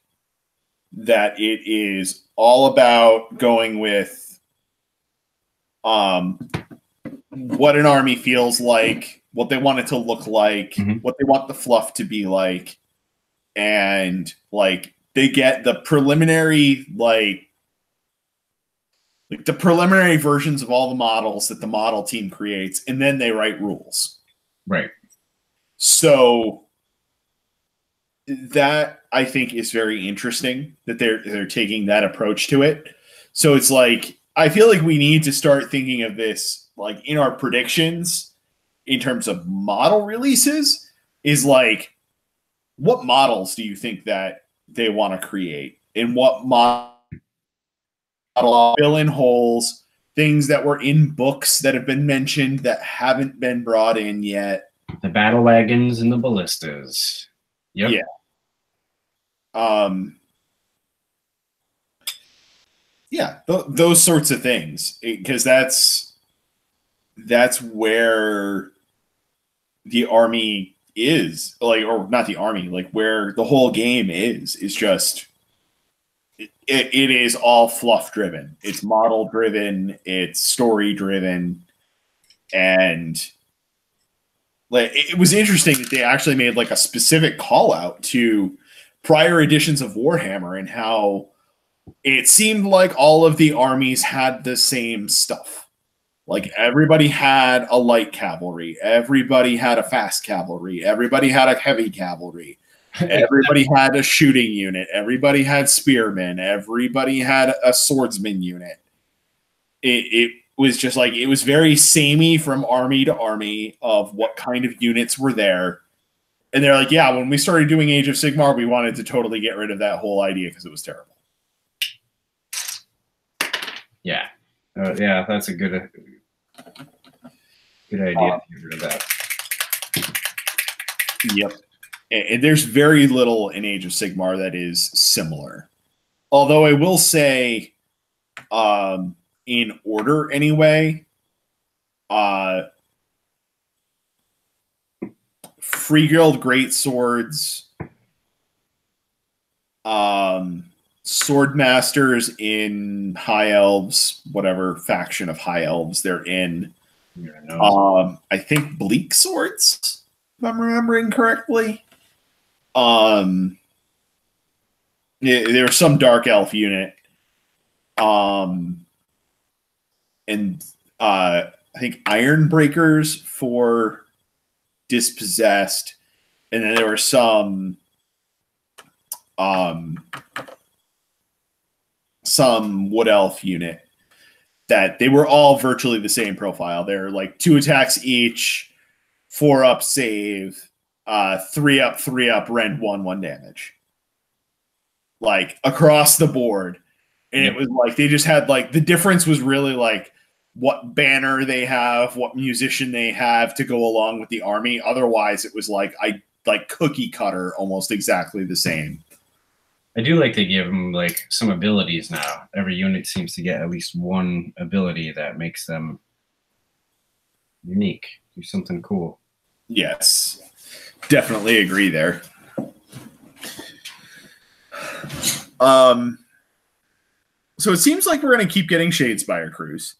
That it is all about going with what an army feels like, what they want it to look like, what they want the fluff to be like, and like they get the preliminary like the preliminary versions of all the models that the model team creates, and then they write rules. Right. So that I think is very interesting that they're taking that approach to it. So it's like I feel like we need to start thinking of this like in our predictions in terms of model releases is like what models do you think that they want to create and what model fill in holes, things that were in books that have been mentioned that haven't been brought in yet. The battle wagons and the ballistas. Yep. Yeah. Those sorts of things, because that's where the army is, like, or not the army, like where the whole game is just it is all fluff driven. It's model driven. It's story driven, and like it was interesting that they actually made like a specific call out to prior editions of Warhammer and how it seemed like all of the armies had the same stuff. Like everybody had a light cavalry, everybody had a fast cavalry, everybody had a heavy cavalry, everybody had a shooting unit, everybody had spearmen, everybody had a swordsman unit. It was just like it was very samey from army to army of what kind of units were there. And they're like, yeah, when we started doing Age of Sigmar, we wanted to totally get rid of that whole idea because it was terrible. Yeah. Yeah, that's a good idea to get rid of that. Yep. And there's very little in Age of Sigmar that is similar. Although I will say, in order anyway, Free Guild Great Swords, Swordmasters in High Elves, whatever faction of High Elves they're in. I think Bleak Swords, if I'm remembering correctly. There's some Dark Elf unit. And I think Iron Breakers for Dispossessed, and then there were some Wood Elf unit that they were all virtually the same profile. They're like 2 attacks each, 4-up save, 3-up, rend 1 damage. Like across the board. And it was like they just had like the difference was really like what banner they have, what musician they have to go along with the army. Otherwise, it was like cookie cutter, almost exactly the same. I do like to give them like some abilities now. Every unit seems to get at least one ability that makes them unique. Do something cool. Yes, definitely agree there. So it seems like we're going to keep getting Shadespire crews.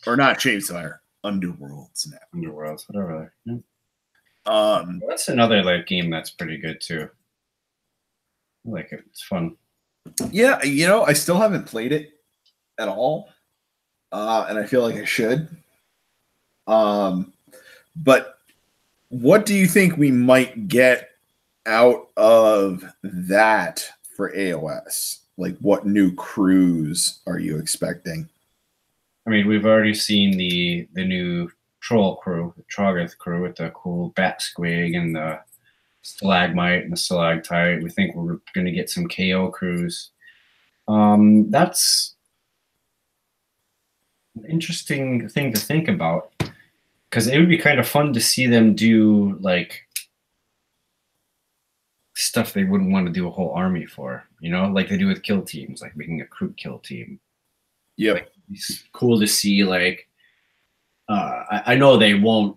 Or not Shadespire, Underworlds now. Underworlds, whatever. Yeah. That's another like game that's pretty good too. I like it. It's fun. Yeah, I still haven't played it. at all, and I feel like I should. But what do you think we might get out of that for AOS? Like, what new crews are you expecting? I mean, we've already seen the new troll crew, the Trogoth crew with the cool bat squig and the stalagmite and the stalactite. We think we're going to get some KO crews. That's an interesting thing to think about, because it would be kind of fun to see them do like stuff they wouldn't want to do a whole army for, you know, like they do with kill teams, like making a crew kill team. Yep. Like, it's cool to see, like, I know they won't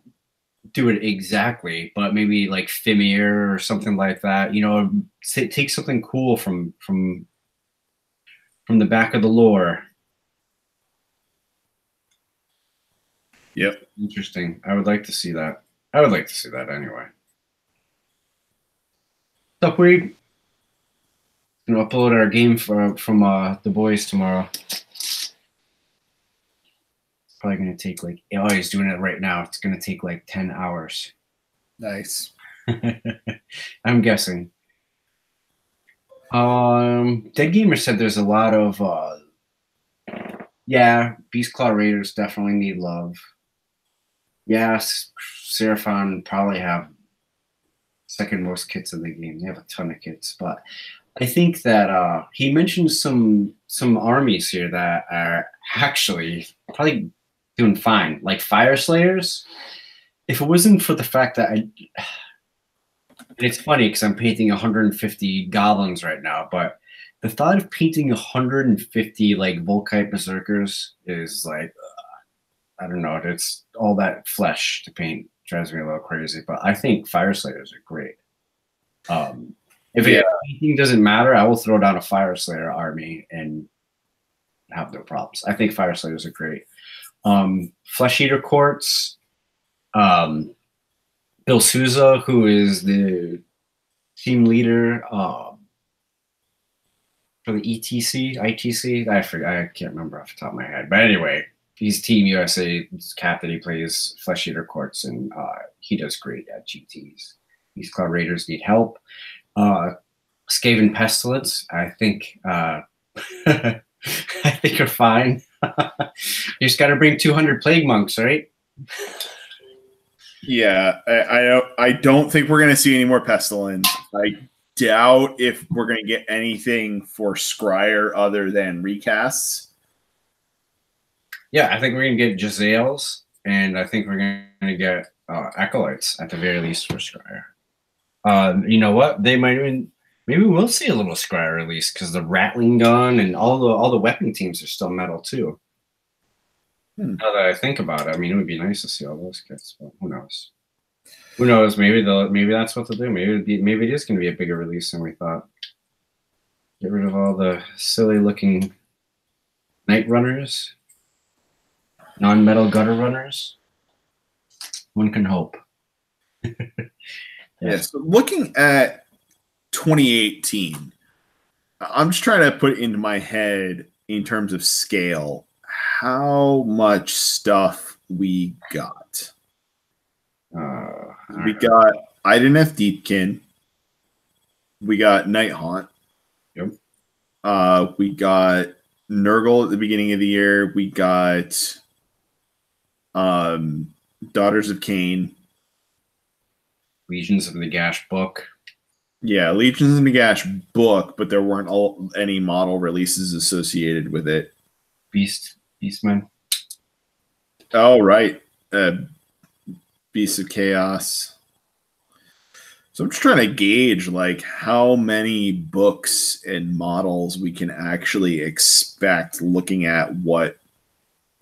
do it exactly, but maybe like Fimir or something like that, you know, take something cool from the back of the lore. Yep. Interesting. I would like to see that. I would like to see that anyway. What's up, Reed? Gonna upload our game from the boys tomorrow. Probably gonna take like, oh, he's doing it right now. It's gonna take like 10 hours. Nice. I'm guessing. Dead Gamer said there's a lot of yeah, Beastclaw Raiders definitely need love. Yes, Seraphon probably have second most kits in the game. They have a ton of kits, but I think that he mentioned some armies here that are actually probably doing fine, like Fire Slayers. If it wasn't for the fact that and it's funny because I'm painting 150 goblins right now, but the thought of painting 150 like Volkite Berserkers is like, I don't know, it's all that flesh to paint drives me a little crazy. But I think Fire Slayers are great. If anything doesn't matter, I will throw down a Fire Slayer army and have no problems. I think Fire Slayers are great. Flesh Eater Courts, Bill Souza, who is the team leader for the ITC, I forget, I can't remember off the top of my head. But anyway, he's Team USA's captain. He plays Flesh Eater Courts, and he does great at GTs. These Cloud Raiders need help. Skaven Pestilence, I think I think you're fine. You just got to bring 200 Plague Monks, right? Yeah, I don't think we're going to see any more Pestilence. I doubt if we're going to get anything for Scryer other than recasts. Yeah, I think we're going to get Jazales, and I think we're going to get Acolytes at the very least for Scryer. You know what? They might even, maybe we'll see a little Scryer release because the Rattling Gun and all the weapon teams are still metal too. Now that I think about it, I mean, it would be nice to see all those kits, but who knows? Who knows? Maybe that's what they'll do. Maybe it is going to be a bigger release than we thought. Get rid of all the silly looking Night Runners, non-metal gutter runners. One can hope. Yeah. So looking at 2018, I'm just trying to put it into my head in terms of scale how much stuff we got. We got Ideneth Deepkin. We got Night Haunt. Yep. We got Nurgle at the beginning of the year. We got Daughters of Cain. Legions of Nagash book. Yeah, Legions of Nagash book, but there weren't any model releases associated with it. Beastmen. Oh, right. Beasts of Chaos. So I'm just trying to gauge like how many books and models we can actually expect looking at what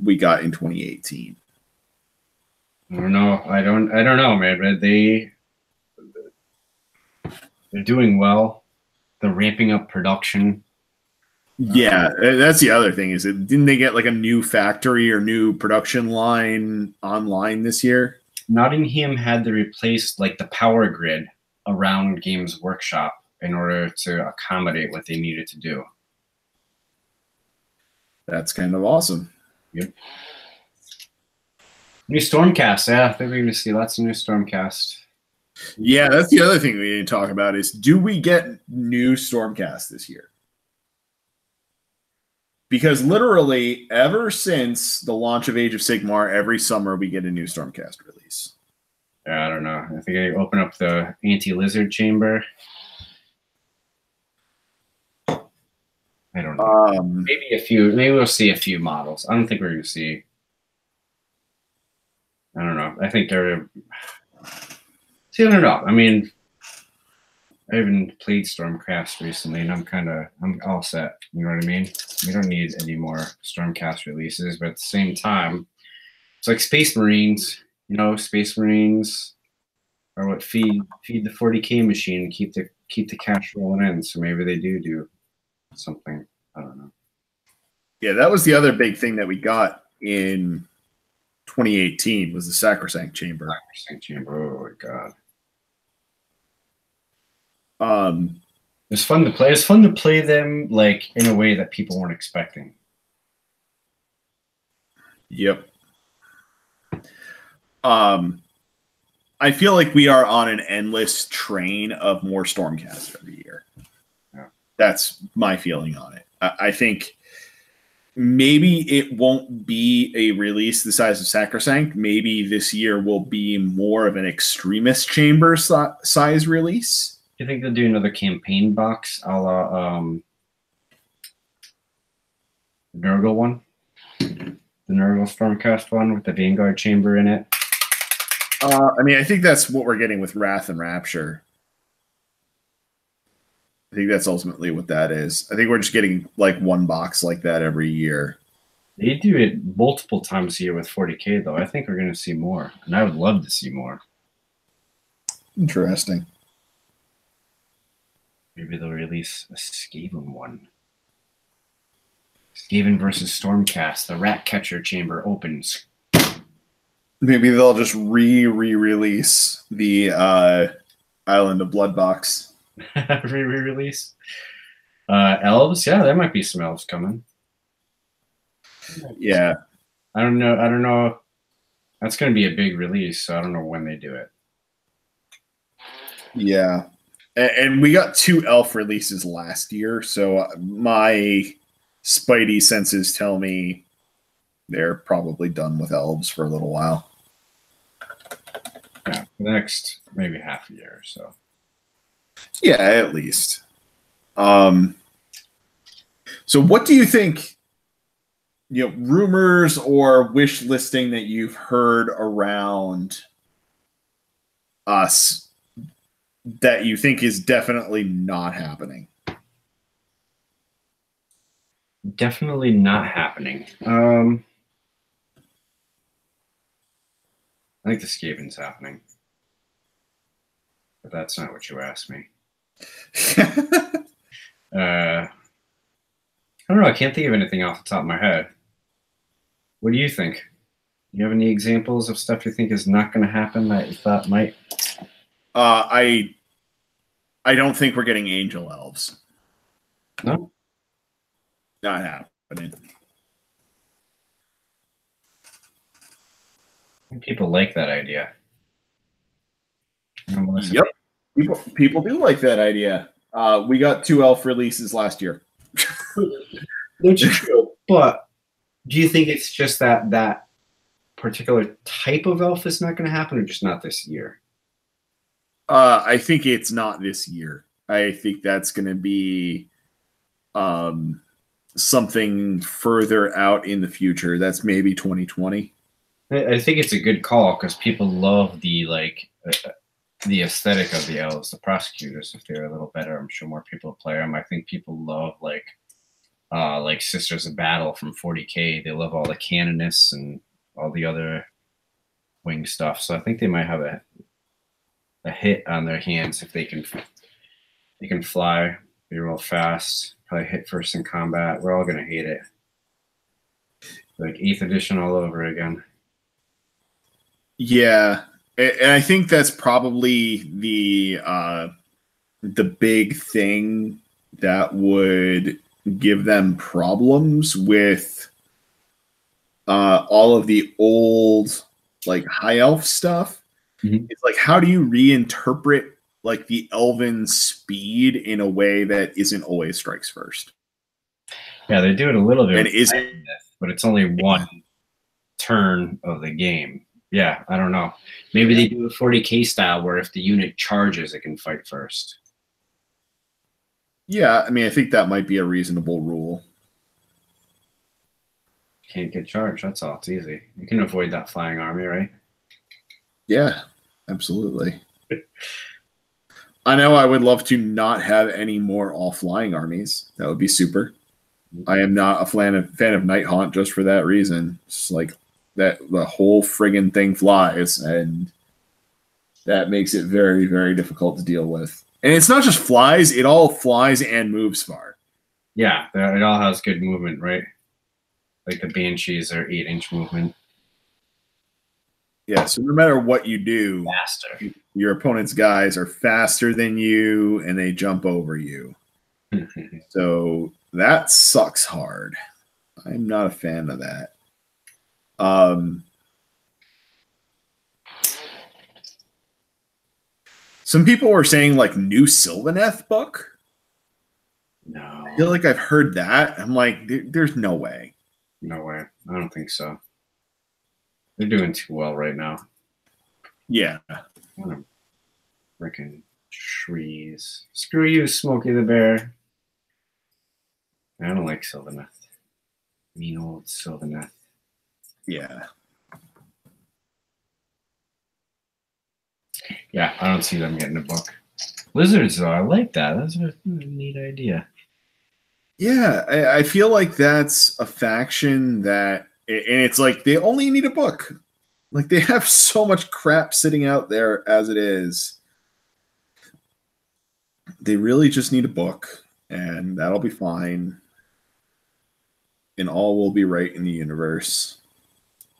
we got in 2018. I don't know. I don't know, man. But they're doing well. They're ramping up production. Yeah, that's the other thing. Is it didn't they get like a new factory or new production line online this year? Nottingham had to replace like the power grid around Games Workshop in order to accommodate what they needed to do. That's kind of awesome. Yep. New Stormcast, yeah. I think we're going to see lots of new Stormcast. Yeah, that's the other thing we need to talk about is, do we get new Stormcast this year? Because literally, ever since the launch of Age of Sigmar, every summer we get a new Stormcast release. Yeah, I don't know. I think I open up the anti-lizard chamber. I don't know. Maybe a few. Maybe we'll see a few models. I don't think we're going to see. I don't know. I think they're. See, I don't know. I mean, I haven't played Stormcast recently, and I'm all set. You know what I mean? We don't need any more Stormcast releases, but at the same time, it's like Space Marines. You know, Space Marines are what feed the 40K machine and keep the cash rolling in. So maybe they do something. I don't know. Yeah, that was the other big thing that we got in 2018 was the Sacrosanct Chamber. Sacrosanct Chamber. Oh my god. It's fun to play. It's fun to play them like in a way that people weren't expecting. Yep. I feel like we are on an endless train of more Stormcast every year. Yeah. That's my feeling on it. I think maybe it won't be a release the size of Sacrosanct. Maybe this year will be more of an Extremist Chamber size release. Do you think they'll do another campaign box a la Nurgle one? The Nurgle Stormcast one with the Vanguard Chamber in it? I mean, I think that's what we're getting with Wrath and Rapture. I think that's ultimately what that is. I think we're just getting like one box like that every year. They do it multiple times a year with 40K, though. I think we're going to see more, and I would love to see more. Interesting. Maybe they'll release a Skaven one. Skaven versus Stormcast. The Rat Catcher Chamber opens. Maybe they'll just re-release the Island of Blood box. Re-release. Elves, yeah, there might be some elves coming. Yeah. I don't know. That's going to be a big release, so I don't know when they do it. Yeah. And we got 2 elf releases last year, so my spidey senses tell me they're probably done with elves for a little while. Yeah, for the next maybe half a year or so. Yeah, at least. So what do you think, rumors or wish listing that you've heard around us that you think is definitely not happening? Definitely not happening. I think the Skaven's happening. But that's not what you asked me. I don't know. I can't think of anything off the top of my head. What do you think? Do you have any examples of stuff you think is not going to happen that you thought might? I don't think we're getting angel elves. No? Not happening. People like that idea. Yep. People do like that idea. We got 2 elf releases last year. That's true. But do you think it's just that particular type of elf is not going to happen, or just not this year? I think it's not this year. I think that's going to be something further out in the future. That's maybe 2020. I think it's a good call because people love the aesthetic of the elves, the prosecutors. If they're a little better, I'm sure more people play them. I think people love like Sisters of Battle from 40K. They love all the canonists and all the other wing stuff. So I think they might have a hit on their hands if they can fly, be real fast, probably hit first in combat. We're all gonna hate it. Like 8th edition all over again. Yeah, and I think that's probably the big thing that would give them problems with all of the old like high elf stuff. It's like, how do you reinterpret like the elven speed in a way that isn't always strikes first? Yeah, they do it a little bit, and isn't, but it's only one turn of the game. Yeah, I don't know. Maybe they do a 40k style where if the unit charges, it can fight first. Yeah, I mean, I think that might be a reasonable rule. Can't get charged. That's all. It's easy. You can avoid that flying army, right? Yeah, absolutely. I know I would love to not have any more all-flying armies. That would be super. I am not a fan of Night Haunt just for that reason. It's like that the whole friggin' thing flies, and that makes it very, very difficult to deal with. And it's not just flies, it all flies and moves far. Yeah, it all has good movement, right? Like the Banshees are 8-inch movement. Yeah, so no matter what you do, faster. Your opponent's guys are faster than you, and they jump over you. So that sucks hard. I'm not a fan of that. Some people were saying like new Sylvaneth book. No. I feel like I've heard that. I'm like, there's no way. No way. I don't think so. They're doing too well right now. Yeah. What a freaking trees. Screw you, Smokey the Bear. I don't like Sylvaneth. Mean old Sylvaneth. Yeah. Yeah, I don't see them getting a book. Lizards, though, I like that. That's a neat idea. Yeah, I feel like that's a faction that, and it's like they only need a book. Like they have so much crap sitting out there as it is. They really just need a book, and that'll be fine. And all will be right in the universe.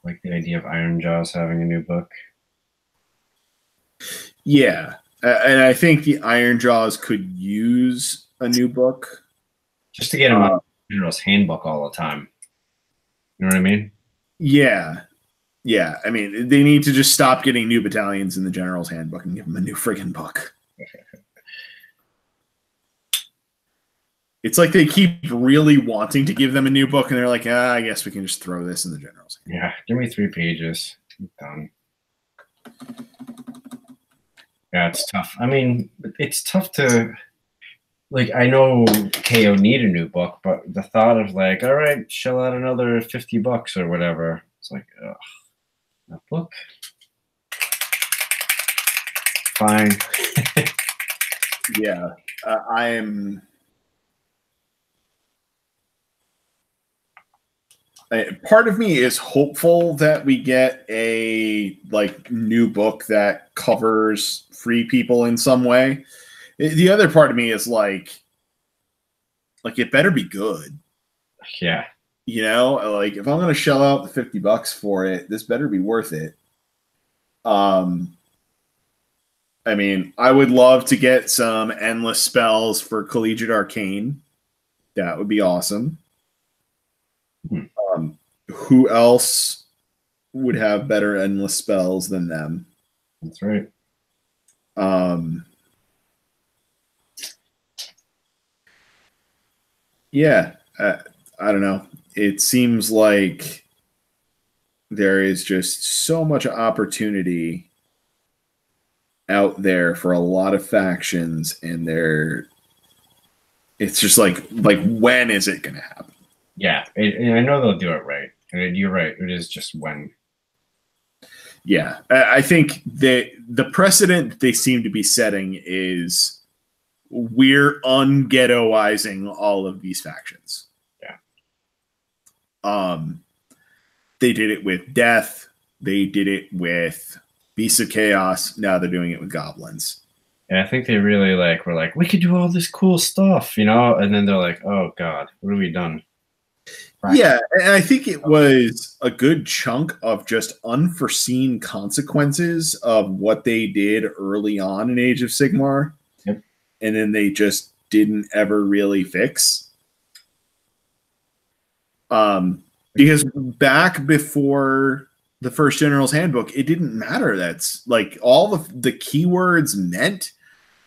Like the idea of Ironjawz having a new book. Yeah, and I think the Ironjawz could use a new book. Just to get him out of General's Handbook all the time. You know what I mean? Yeah. Yeah, I mean, they need to just stop getting new battalions in the General's Handbook and give them a new friggin' book. It's like they keep really wanting to give them a new book, and they're like, I guess we can just throw this in the General's Handbook. Yeah, give me 3 pages. I'm done. Yeah, it's tough. I mean, it's tough to... Like, I know KO need a new book, but the thought of like, all right, shell out another $50 or whatever. It's like, ugh, that book? Fine. Yeah, I'm... Part of me is hopeful that we get a like new book that covers free people in some way. The other part of me is like it better be good. Yeah. You know, like if I'm going to shell out the $50 for it, this better be worth it. I mean, I would love to get some endless spells for Collegiate Arcane. That would be awesome. Who else would have better endless spells than them? That's right. Yeah, I don't know. It seems like there is just so much opportunity out there for a lot of factions, and it's just like when is it going to happen? Yeah, I know they'll do it right. And you're right. It is just when. Yeah, I think that the precedent they seem to be setting is we're unghettoizing all of these factions. Yeah. They did it with Death. They did it with Beasts of Chaos. Now they're doing it with Goblins. And I think they really were like, we could do all this cool stuff, you know? And then they're like, oh, God, what have we done? Right. Yeah, and I think it was a good chunk of just unforeseen consequences of what they did early on in Age of Sigmar. Yep. And then they just didn't ever really fix. Because back before the first General's Handbook, it didn't matter. That's like all the keywords meant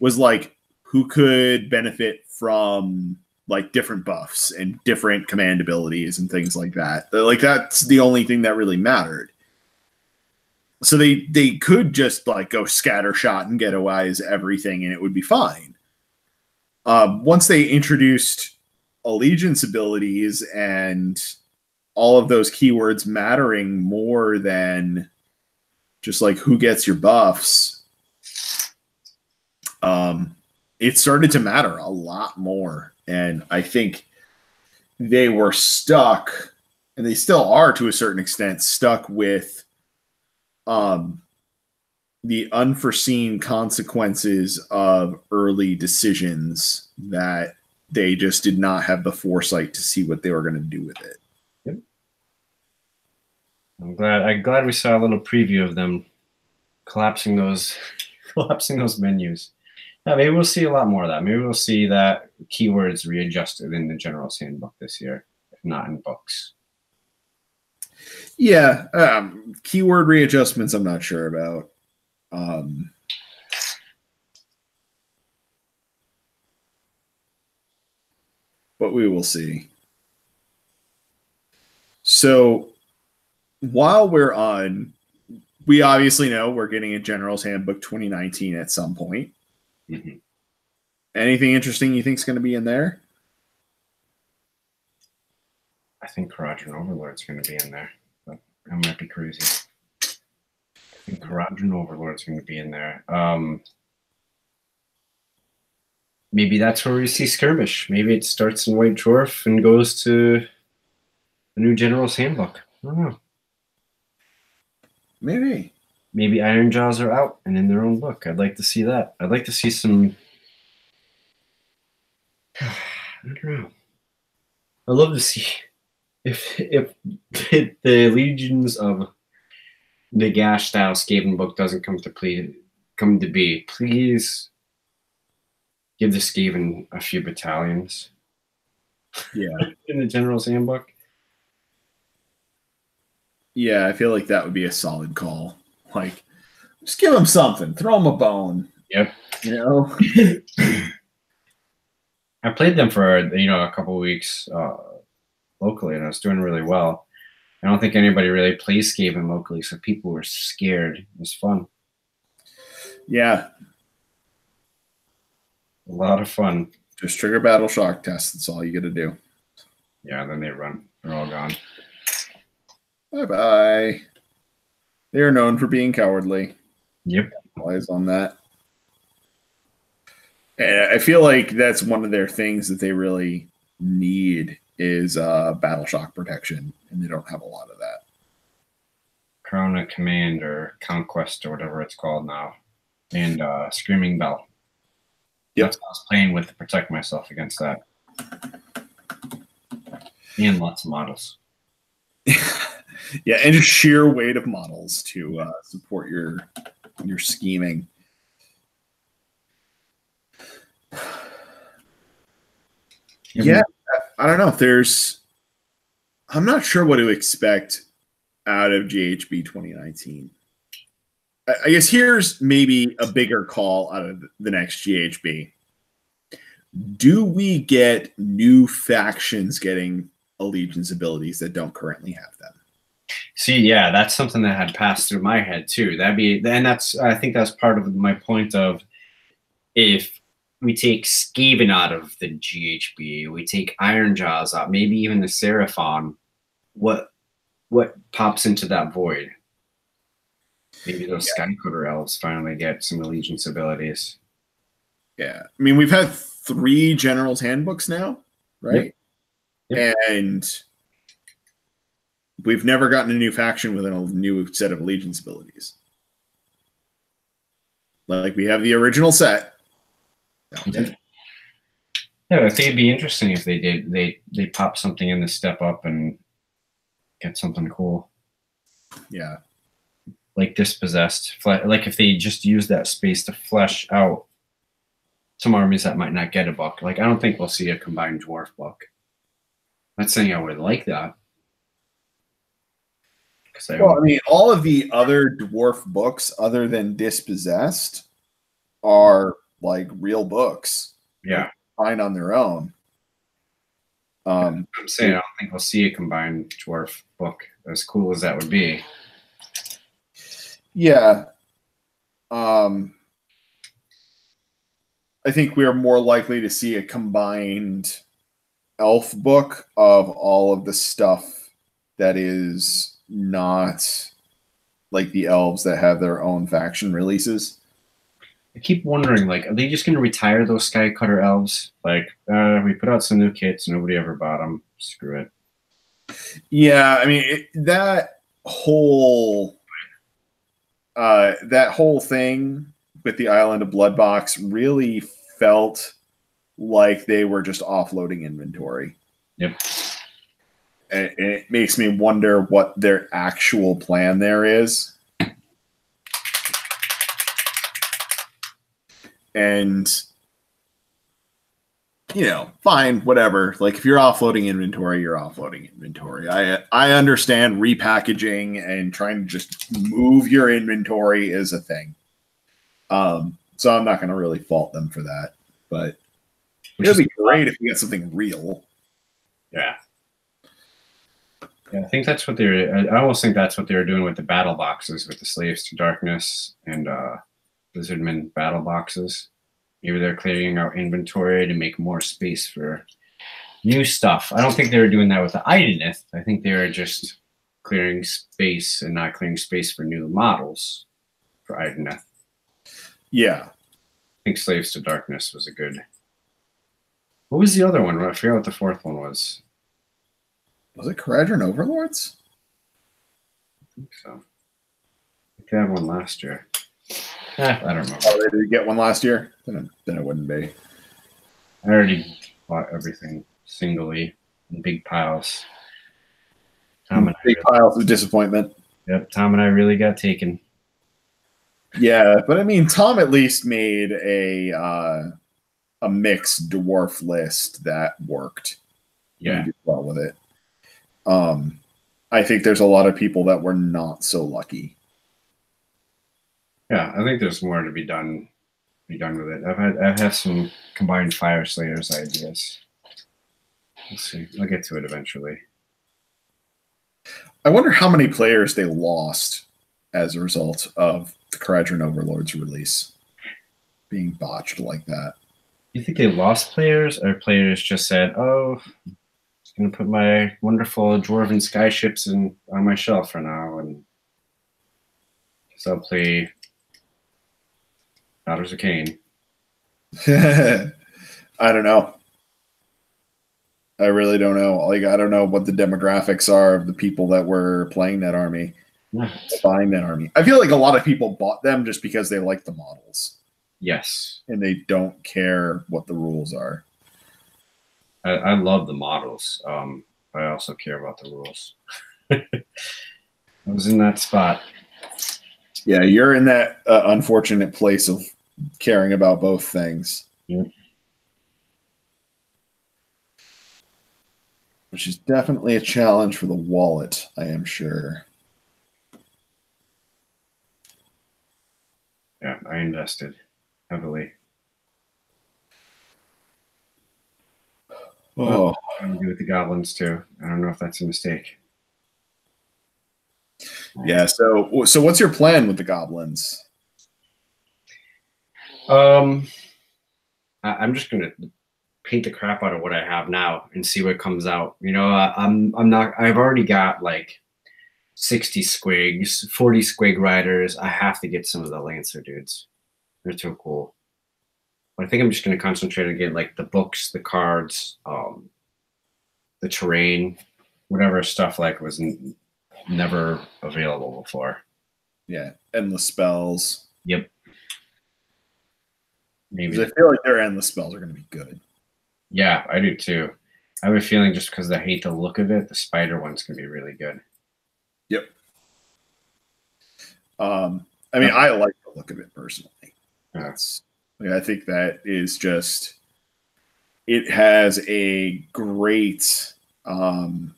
was like who could benefit from like different buffs and different command abilities and things like that. Like that's the only thing that really mattered. So they could just like go scattershot and get away as everything and it would be fine. Once they introduced allegiance abilities and all of those keywords mattering more than just like who gets your buffs, it started to matter a lot more. And I think they were stuck, and they still are to a certain extent, stuck with the unforeseen consequences of early decisions that they just did not have the foresight to see what they were going to do with it. Yep. I'm glad we saw a little preview of them collapsing those menus. Yeah, maybe we'll see a lot more of that. Maybe we'll see that keywords readjusted in the General's Handbook this year, if not in books. Yeah, keyword readjustments I'm not sure about. But we will see. So while we're on, we obviously know we're getting a General's Handbook 2019 at some point. Mm-hmm. Anything interesting you think is going to be in there? I think Quadrant Overlord's going to be in there, but I might be crazy. I think Quadrant Overlord's going to be in there. Maybe that's where we see Skirmish. Maybe it starts in White Dwarf and goes to the new General's Handbook. I don't know. Maybe Iron Jaws are out and in their own book. I'd like to see that. I'd like to see some. I don't know. I'd love to see if the Legions of Nagash style Skaven book doesn't come to be. Please give the Skaven a few battalions. Yeah. In the General's Handbook. Yeah, I feel like that would be a solid call. Like, just give them something. Throw them a bone. Yep. You know? I played them for, a couple of weeks locally, and I was doing really well. I don't think anybody really plays Skaven locally, so people were scared. It was fun. Yeah. A lot of fun. Just trigger battle shock test. That's all you got to do. Yeah, then they run. They're all gone. Bye-bye. They are known for being cowardly. Yep. Lies on that. And I feel like that's one of their things that they really need is battle shock protection, and they don't have a lot of that. Corona Command or Conquest or whatever it's called now. And Screaming Bell. Yep. That's what I was playing with to protect myself against that. And lots of models. Yeah, and just sheer weight of models to support your scheming. Yeah, I don't know. I'm not sure what to expect out of GHB 2019. I guess here's maybe a bigger call out of the next GHB. Do we get new factions getting allegiance abilities that don't currently have them? See, yeah, that's something that had passed through my head too. I think that's part of my point of if we take Skaven out of the GHB, we take Iron Jaws out, maybe even the Seraphon, what pops into that void? Maybe those Skycutter elves finally get some allegiance abilities. Yeah. I mean, we've had 3 General's Handbooks now, right? Yep. And we've never gotten a new faction with a new set of allegiance abilities. Like, we have the original set. Yeah, I think it'd be interesting if they did. They pop something in to step up and get something cool. Yeah. Like Dispossessed. Like if they just use that space to flesh out some armies that might not get a book. Like, I don't think we'll see a combined dwarf book. Not saying I would like that. Well, I mean, all of the other dwarf books, other than Dispossessed, are like real books. Yeah, like, fine on their own. I'm saying I don't think we'll see a combined dwarf book, as cool as that would be. Yeah. I think we are more likely to see a combined elf book of all of the stuff that is not like the elves that have their own faction releases. I keep wondering, like, are they just going to retire those Skycutter elves? Like, we put out some new kits, nobody ever bought them. Screw it. Yeah, I mean that whole thing with the Island of Bloodbox really felt like they were just offloading inventory. Yep. And it makes me wonder what their actual plan there is. And, you know, fine, whatever. Like, if you're offloading inventory, you're offloading inventory. I understand repackaging and trying to just move your inventory is a thing. So I'm not going to really fault them for that. But it would be great if we get something real. Yeah. Yeah, I think that's what I almost think that's what they were doing with the battle boxes, with the Slaves to Darkness and Lizardmen battle boxes. Maybe they're clearing out inventory to make more space for new stuff. I don't think they were doing that with the Idenith. I think they were just clearing space and not clearing space for new models for Idenith. Yeah. I think Slaves to Darkness was a good... What was the other one? I forgot what the fourth one was. Was it Kharadron Overlords? I think so. I think they had one last year. I don't know. Oh, they did get one last year? Then it wouldn't be. I already bought everything singly in big piles. Big piles of disappointment. Yep, Tom and I really got taken. Yeah, but I mean, Tom at least made a mixed dwarf list that worked. Yeah, he did well with it. I think there's a lot of people that were not so lucky. Yeah, I think there's more to be done with it. I've had some combined Fire Slayers ideas. We'll see. I'll get to it eventually. I wonder how many players they lost as a result of the Kharadron Overlords release being botched like that. You think they lost players, or players just said, "Oh, I'm going to put my wonderful dwarven skyships on my shelf for now, and so I'll play Daughters of Cain." I don't know. I really don't know. Like, I don't know what the demographics are of the people that were playing that army, buying that army. I feel like a lot of people bought them just because they like the models. Yes. And they don't care what the rules are. I love the models. But I also care about the rules. I was in that spot. Yeah, you're in that unfortunate place of caring about both things. Yep. Which is definitely a challenge for the wallet, I am sure. Yeah, I invested heavily. Oh, I'm going to do with the goblins too. I don't know if that's a mistake. Yeah, so what's your plan with the goblins? I'm just going to paint the crap out of what I have now and see what comes out. You know, I've already got like 60 squigs, 40 squig riders. I have to get some of the Lancer dudes. They're too cool. But I think I'm just going to concentrate on getting like the books, the cards, the terrain, whatever stuff like was never available before. Yeah, endless spells. Yep. Maybe. I feel like their endless spells are going to be good. Yeah, I do too. I have a feeling just because I hate the look of it, the spider one's going to be really good. Yep. I mean, I like the look of it personally. I think that is just, it has a great Like,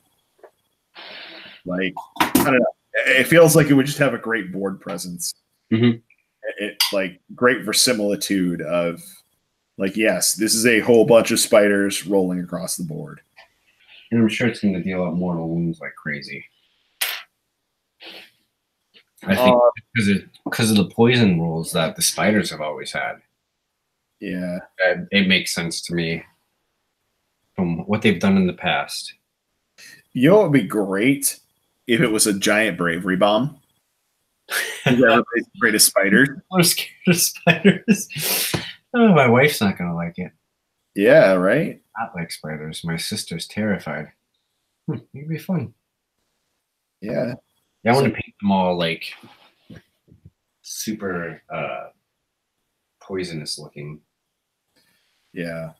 I don't know. It feels like it would just have a great board presence. Mm-hmm. It like great verisimilitude of like, yes, this is a whole bunch of spiders rolling across the board. And I'm sure it's going to deal out mortal wounds like crazy. I think because of the poison rules that the spiders have always had. Yeah. It makes sense to me from what they've done in the past. You know what would be great if it was a giant bravery bomb? Everybody's afraid of spiders. I'm scared of spiders. Oh, my wife's not going to like it. Yeah, right? I like spiders. My sister's terrified. It'd be fun. Yeah. Yeah, I want to paint them all like super poisonous looking. Yeah.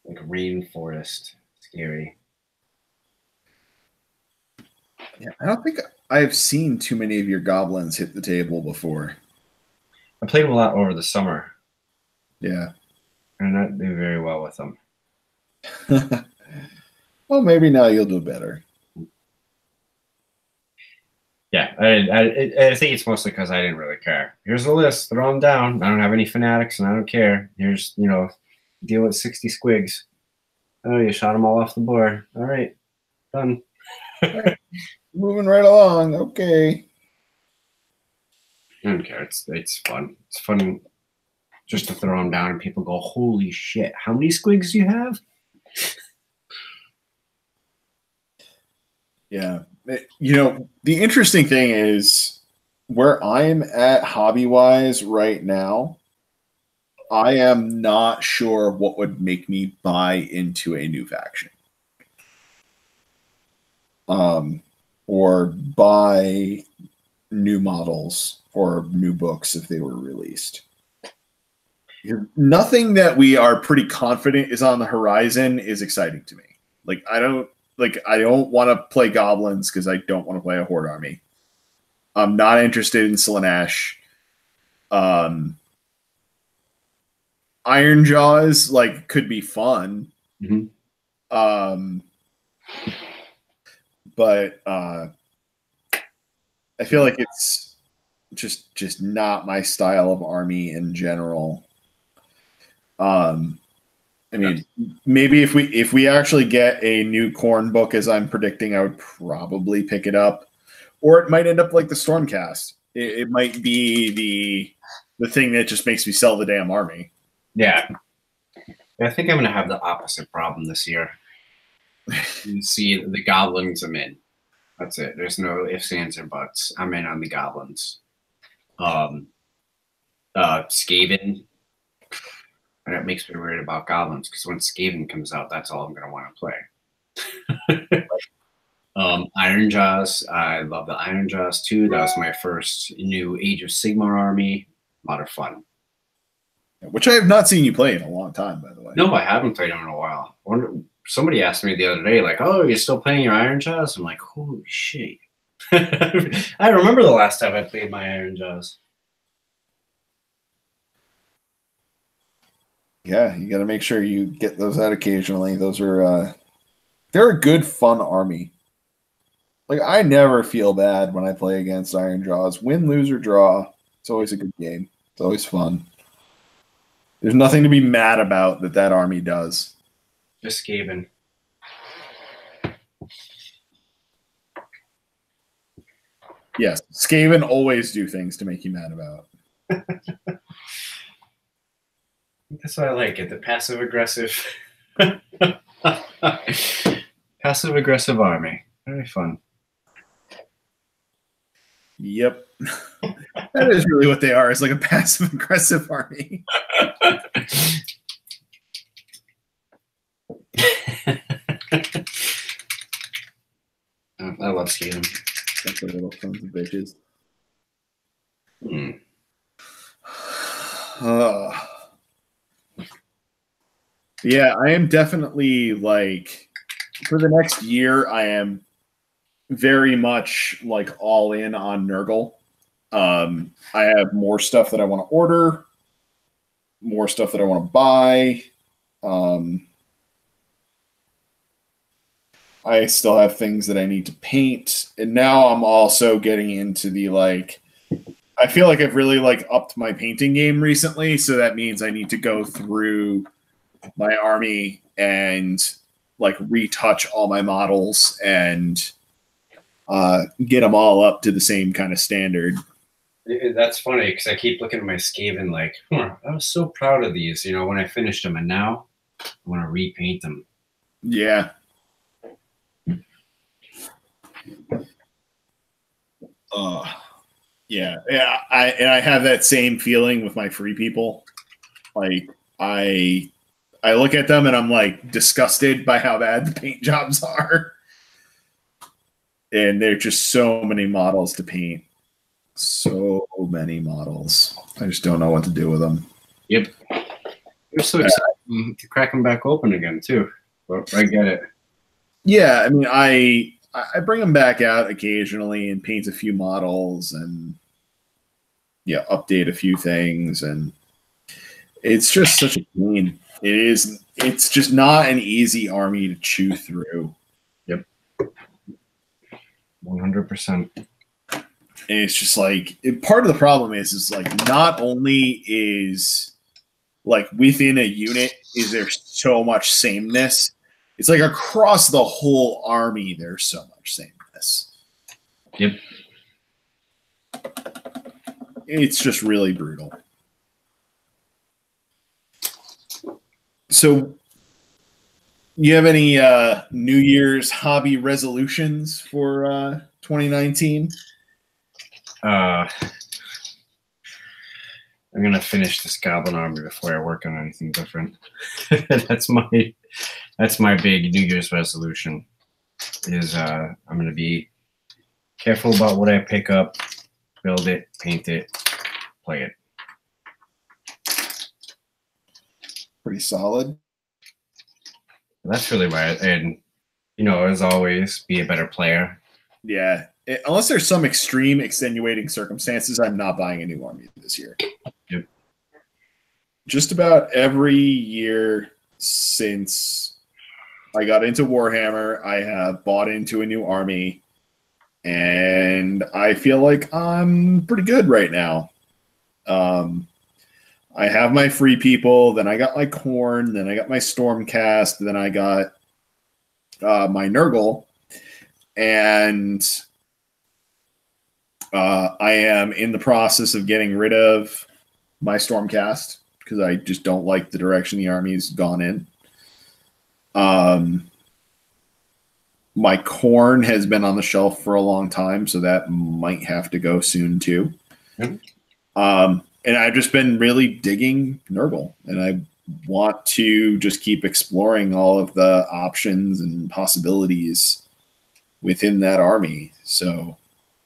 Like rainforest. Scary. Yeah. I don't think I've seen too many of your goblins hit the table before. I played them a lot over the summer. Yeah. And I do very well with them. Well, maybe now you'll do better. Yeah, I think it's mostly because I didn't really care. Here's a list, throw them down. I don't have any fanatics, and I don't care. Here's, deal with 60 squigs. Oh, you shot them all off the board. All right, done. Moving right along. Okay. I don't care. It's fun. It's fun just to throw them down and people go, holy shit, how many squigs do you have? Yeah. The interesting thing is where I'm at hobby-wise right now, I am not sure what would make me buy into a new faction. Or buy new models or new books if they were released. Nothing that we are pretty confident is on the horizon is exciting to me. I don't want to play goblins because I don't want to play a horde army. I'm not interested in Slaanesh. Iron Jaws could be fun. Mm-hmm. But I feel like it's just not my style of army in general. I mean, maybe if we actually get a new Khorne book, as I'm predicting, I would probably pick it up, or it might end up like the Stormcast. It might be the thing that just makes me sell the damn army. Yeah, I think I'm gonna have the opposite problem this year. You see, the goblins I'm in. That's it. There's no ifs, ands, or buts. I'm in on the goblins. Skaven. And that makes me worried about goblins because when Skaven comes out, that's all I'm going to want to play. Iron Jaws. I love the Iron Jaws too. That was my first new Age of Sigmar army. A lot of fun. Which I have not seen you play in a long time, by the way. No, I haven't played them in a while. Somebody asked me the other day, like, oh, you're still playing your Iron Jaws? I'm like, holy shit. I remember the last time I played my Iron Jaws. Yeah, you got to make sure you get those out occasionally. Those are they're a good, fun army. I never feel bad when I play against Iron Jaws. Win, lose, or draw. It's always a good game. It's always fun. There's nothing to be mad about that army does. Just Skaven. Yes, Skaven always do things to make you mad about. That's why I like it. The passive aggressive, passive aggressive army. Very fun. Yep, that is really what they are. It's like a passive aggressive army. I love Skaven. That's a little sons of bitches. Yeah, I am definitely for the next year, I am very much all in on Nurgle. I have more stuff that I want to order, more stuff that I want to buy. I still have things that I need to paint, and now I'm also getting into the like. I feel like I've really like upped my painting game recently, so that means I need to go through my army and like retouch all my models and get them all up to the same kind of standard. That's funny because I keep looking at my Skaven like, I was so proud of these, when I finished them, and now I want to repaint them. Yeah. Yeah. I have that same feeling with my free people. Like I look at them and I'm like disgusted by how bad the paint jobs are. And there're just so many models to paint. So many models. I just don't know what to do with them. Yep. You're so excited to crack them back open again too. But I get it. Yeah, I mean, I bring them back out occasionally and paint a few models and update a few things, and it's just such a pain. It's just not an easy army to chew through. Yep. 100%. And it's just like part of the problem is like not only is like within a unit is there so much sameness, it's like across the whole army there's so much sameness. Yep. It's just really brutal. So you have any New Year's hobby resolutions for 2019? I'm gonna finish this goblin army before I work on anything different. That's my big New Year's resolution. Is I'm gonna be careful about what I pick up, build it, paint it, play it. Pretty solid. That's really right. And as always, be a better player. Yeah. Unless there's some extreme extenuating circumstances, I'm not buying a new army this year. Yep. Just about every year since I got into Warhammer, I have bought into a new army, and I feel like I'm pretty good right now. I have my free people, then I got my Khorne, then I got my Stormcast, then I got my Nurgle, and I am in the process of getting rid of my Stormcast because I just don't like the direction the army's gone in. My Khorne has been on the shelf for a long time, so that might have to go soon too. Mm-hmm. And I've just been really digging Nurgle, and I want to just keep exploring all of the options and possibilities within that army. So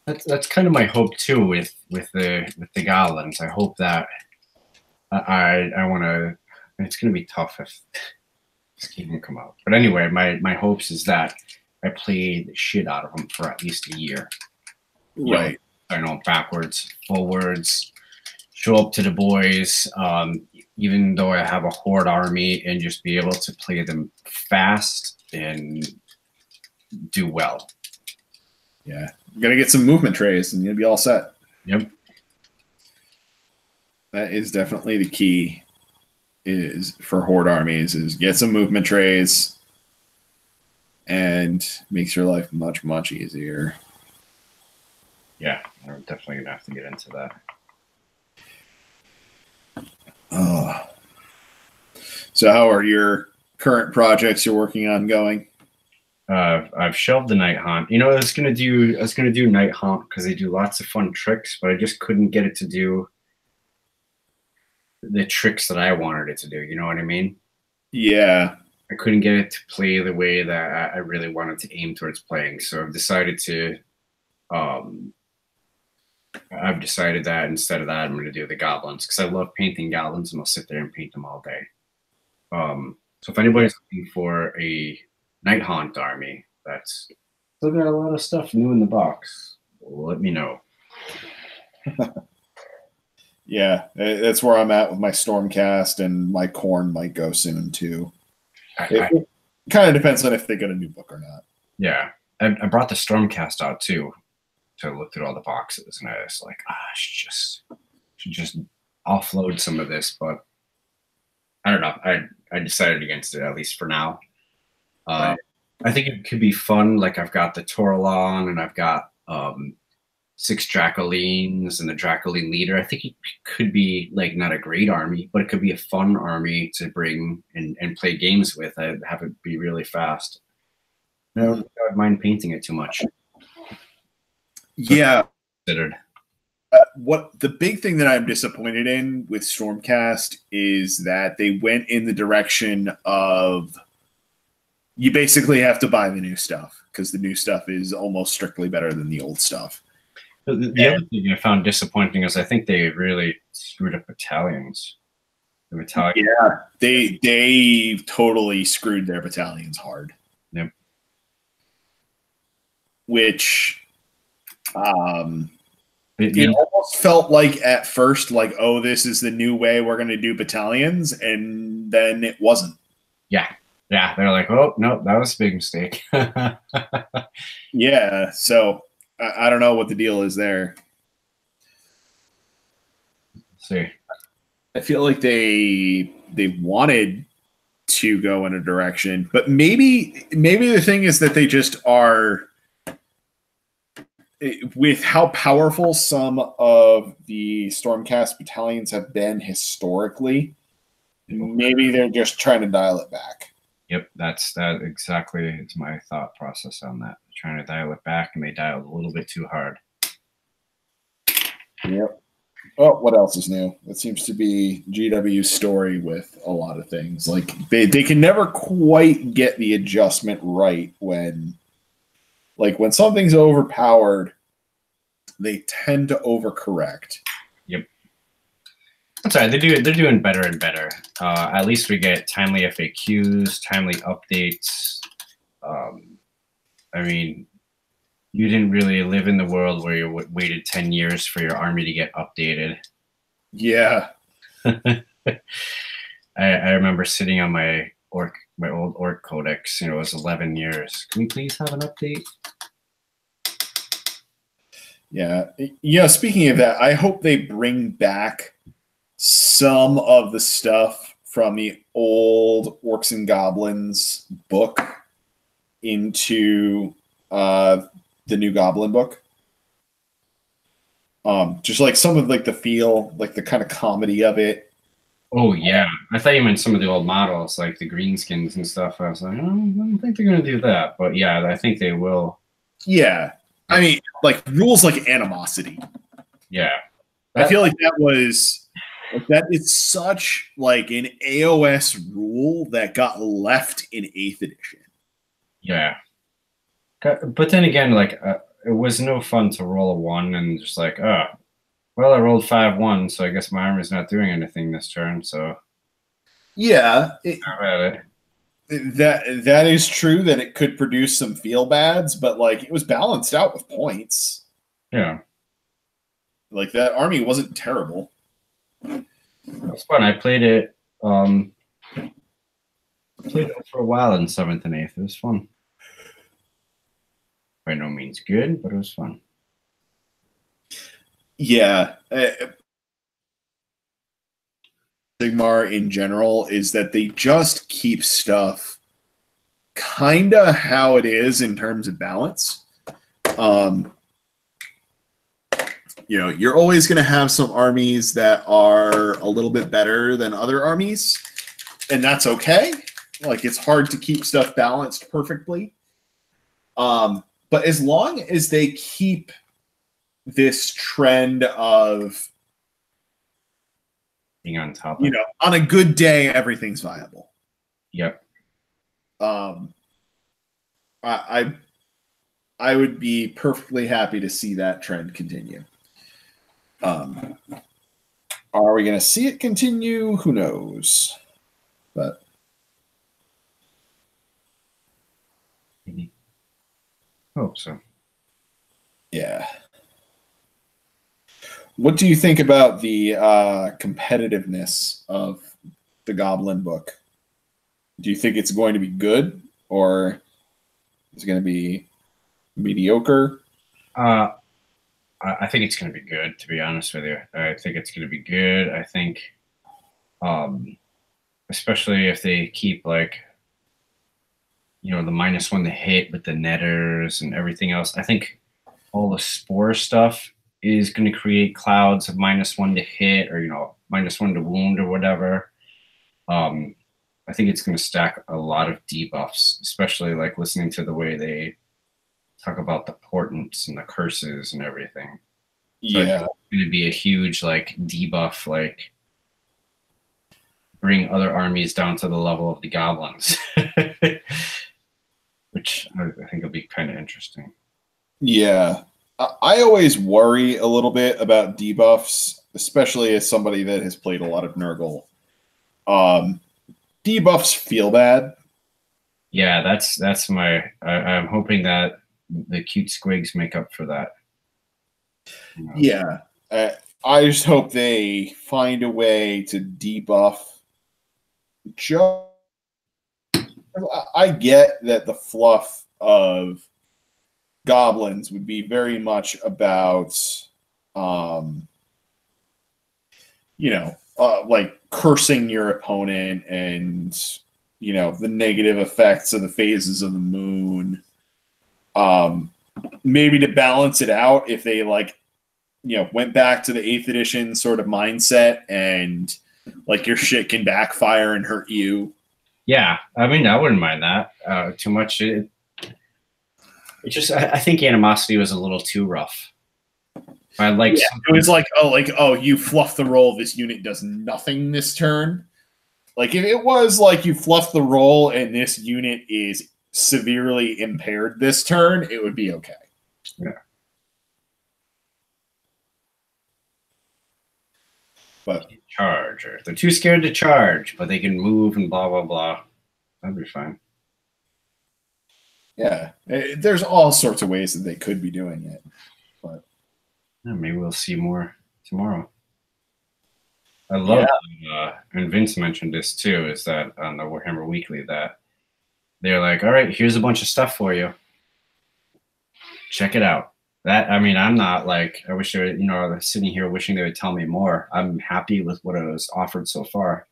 that's kind of my hope too with the goblins. I hope that I want to. It's going to be tough if this game will come out. But anyway, my hopes is that I play the shit out of them for at least a year. Right. I know backwards, forwards, show up to the boys. Even though I have a horde army, and just be able to play them fast and do well. Yeah, you're gonna get some movement trays, and you'll be all set. Yep. That is definitely the key. Is for horde armies is get some movement trays, and makes your life much easier. Yeah, I'm definitely gonna have to get into that. So how are your current projects you're working on going? I've shelved the Night Haunt. I was gonna do Night Haunt because they do lots of fun tricks, but I just couldn't get it to do the tricks that I wanted it to do. You know what I mean? Yeah. I couldn't get it to play the way that I really wanted to aim towards playing. So I've decided that instead of that, I'm going to do the goblins because I love painting goblins, and I'll sit there and paint them all day. So if anybody's looking for a Night Haunt army that's still got a lot of stuff new in the box, let me know. Yeah, that's where I'm at with my Stormcast, and my Khorne might go soon too. It kind of depends on if they get a new book or not. Yeah, I brought the Stormcast out too to look through all the boxes, and I was like, I should just offload some of this, but I don't know. I decided against it, at least for now. Right. I think it could be fun. Like I've got the Toralon, and I've got 6 Dracolines and the Dracoline leader. I think it could be like not a great army, but it could be a fun army to bring and play games with. I'd have it be really fast. I don't mind painting it too much. Yeah. Considered. What the big thing that I'm disappointed in with Stormcast is that they went in the direction of you basically have to buy the new stuff because the new stuff is almost strictly better than the old stuff. The other thing I found disappointing is I think they really screwed up battalions. The battalion. Yeah, they totally screwed their battalions hard. Yep. Which it almost felt like at first, like, oh, this is the new way we're going to do battalions, and then it wasn't. Yeah. Yeah, they're like, oh, no, that was a big mistake. Yeah, so I don't know what the deal is there. Let's see. I feel like they wanted to go in a direction, but maybe the thing is that they just are, with how powerful some of the Stormcast battalions have been historically, maybe they're just trying to dial it back. Yep, that exactly is my thought process on that. Trying to dial it back, and they dialed a little bit too hard. Yep. Well, what else is new? That seems to be GW's story with a lot of things. Like they can never quite get the adjustment right when something's overpowered, they tend to overcorrect. Yep. That's right. They're doing better and better. At least we get timely FAQs, timely updates. I mean, you didn't really live in the world where you waited 10 years for your army to get updated. Yeah. I remember sitting on my old orc codex, it was 11 years. Can we please have an update? Yeah. Yeah, speaking of that, I hope they bring back some of the stuff from the old Orcs and Goblins book into the new Goblin book. Just like some of like the feel, like the kind of comedy of it. Oh yeah, I thought you meant some of the old models, like the greenskins and stuff. I was like, I don't think they're gonna do that, but yeah, I think they will. Yeah, I mean, like rules like animosity. Yeah, I feel like that is such like an AOS rule that got left in 8th edition. Yeah, but then again, like it was no fun to roll a 1 and just like, oh, well, I rolled 5-1, so I guess my armor's not doing anything this turn. So yeah, that is true that it could produce some feel bads, but like it was balanced out with points. Yeah, like that army wasn't terrible. It was fun. I played it. For a while in 7th and 8th. It was fun. By no means good, but it was fun. Yeah. Sigmar in general is that they just keep stuff kind of how it is in terms of balance. You're always going to have some armies that are a little bit better than other armies, and that's okay. Like, it's hard to keep stuff balanced perfectly. But as long as they keep this trend of being on top, on a good day, everything's viable. Yep. I would be perfectly happy to see that trend continue. Are we going to see it continue? Who knows? But hope so. Yeah. What do you think about the competitiveness of the Goblin book? Do you think it's going to be good, or Is it going to be mediocre? I think it's going to be good, to be honest with you. I think it's going to be good. I think, especially if they keep like, the -1 to hit with the netters and everything else. I think all the spore stuff is going to create clouds of -1 to hit or, -1 to wound or whatever. I think it's going to stack a lot of debuffs, especially like listening to the way they talk about the portents and the curses and everything. So Yeah. it's going to be a huge like debuff, like bring other armies down to the level of the goblins, which I think will be kind of interesting. Yeah. I always worry a little bit about debuffs, especially as somebody that has played a lot of Nurgle. Debuffs feel bad. Yeah, that's my. I'm hoping that the cute squigs make up for that. Yeah. I just hope they find a way to debuff. I get that the fluff of goblins would be very much about, like cursing your opponent and, the negative effects of the phases of the moon. Maybe to balance it out, if they went back to the 8th edition sort of mindset and like your shit can backfire and hurt you. Yeah, I mean, I wouldn't mind that too much. It just, I think animosity was a little too rough. It was like, oh, you fluff the roll. This unit does nothing this turn. Like if it was like you fluff the roll and this unit is severely impaired this turn, it would be okay. Yeah. But charge, or they're too scared to charge, but they can move and blah blah blah. That'd be fine. Yeah, there's all sorts of ways that they could be doing it, but maybe we'll see more tomorrow. I love and Vince mentioned this too, is that on the Warhammer Weekly that they're like, all right, here's a bunch of stuff for you. Check it out. That, I mean, I'm not like, I wish I was sitting here wishing they would tell me more. I'm happy with what was offered so far.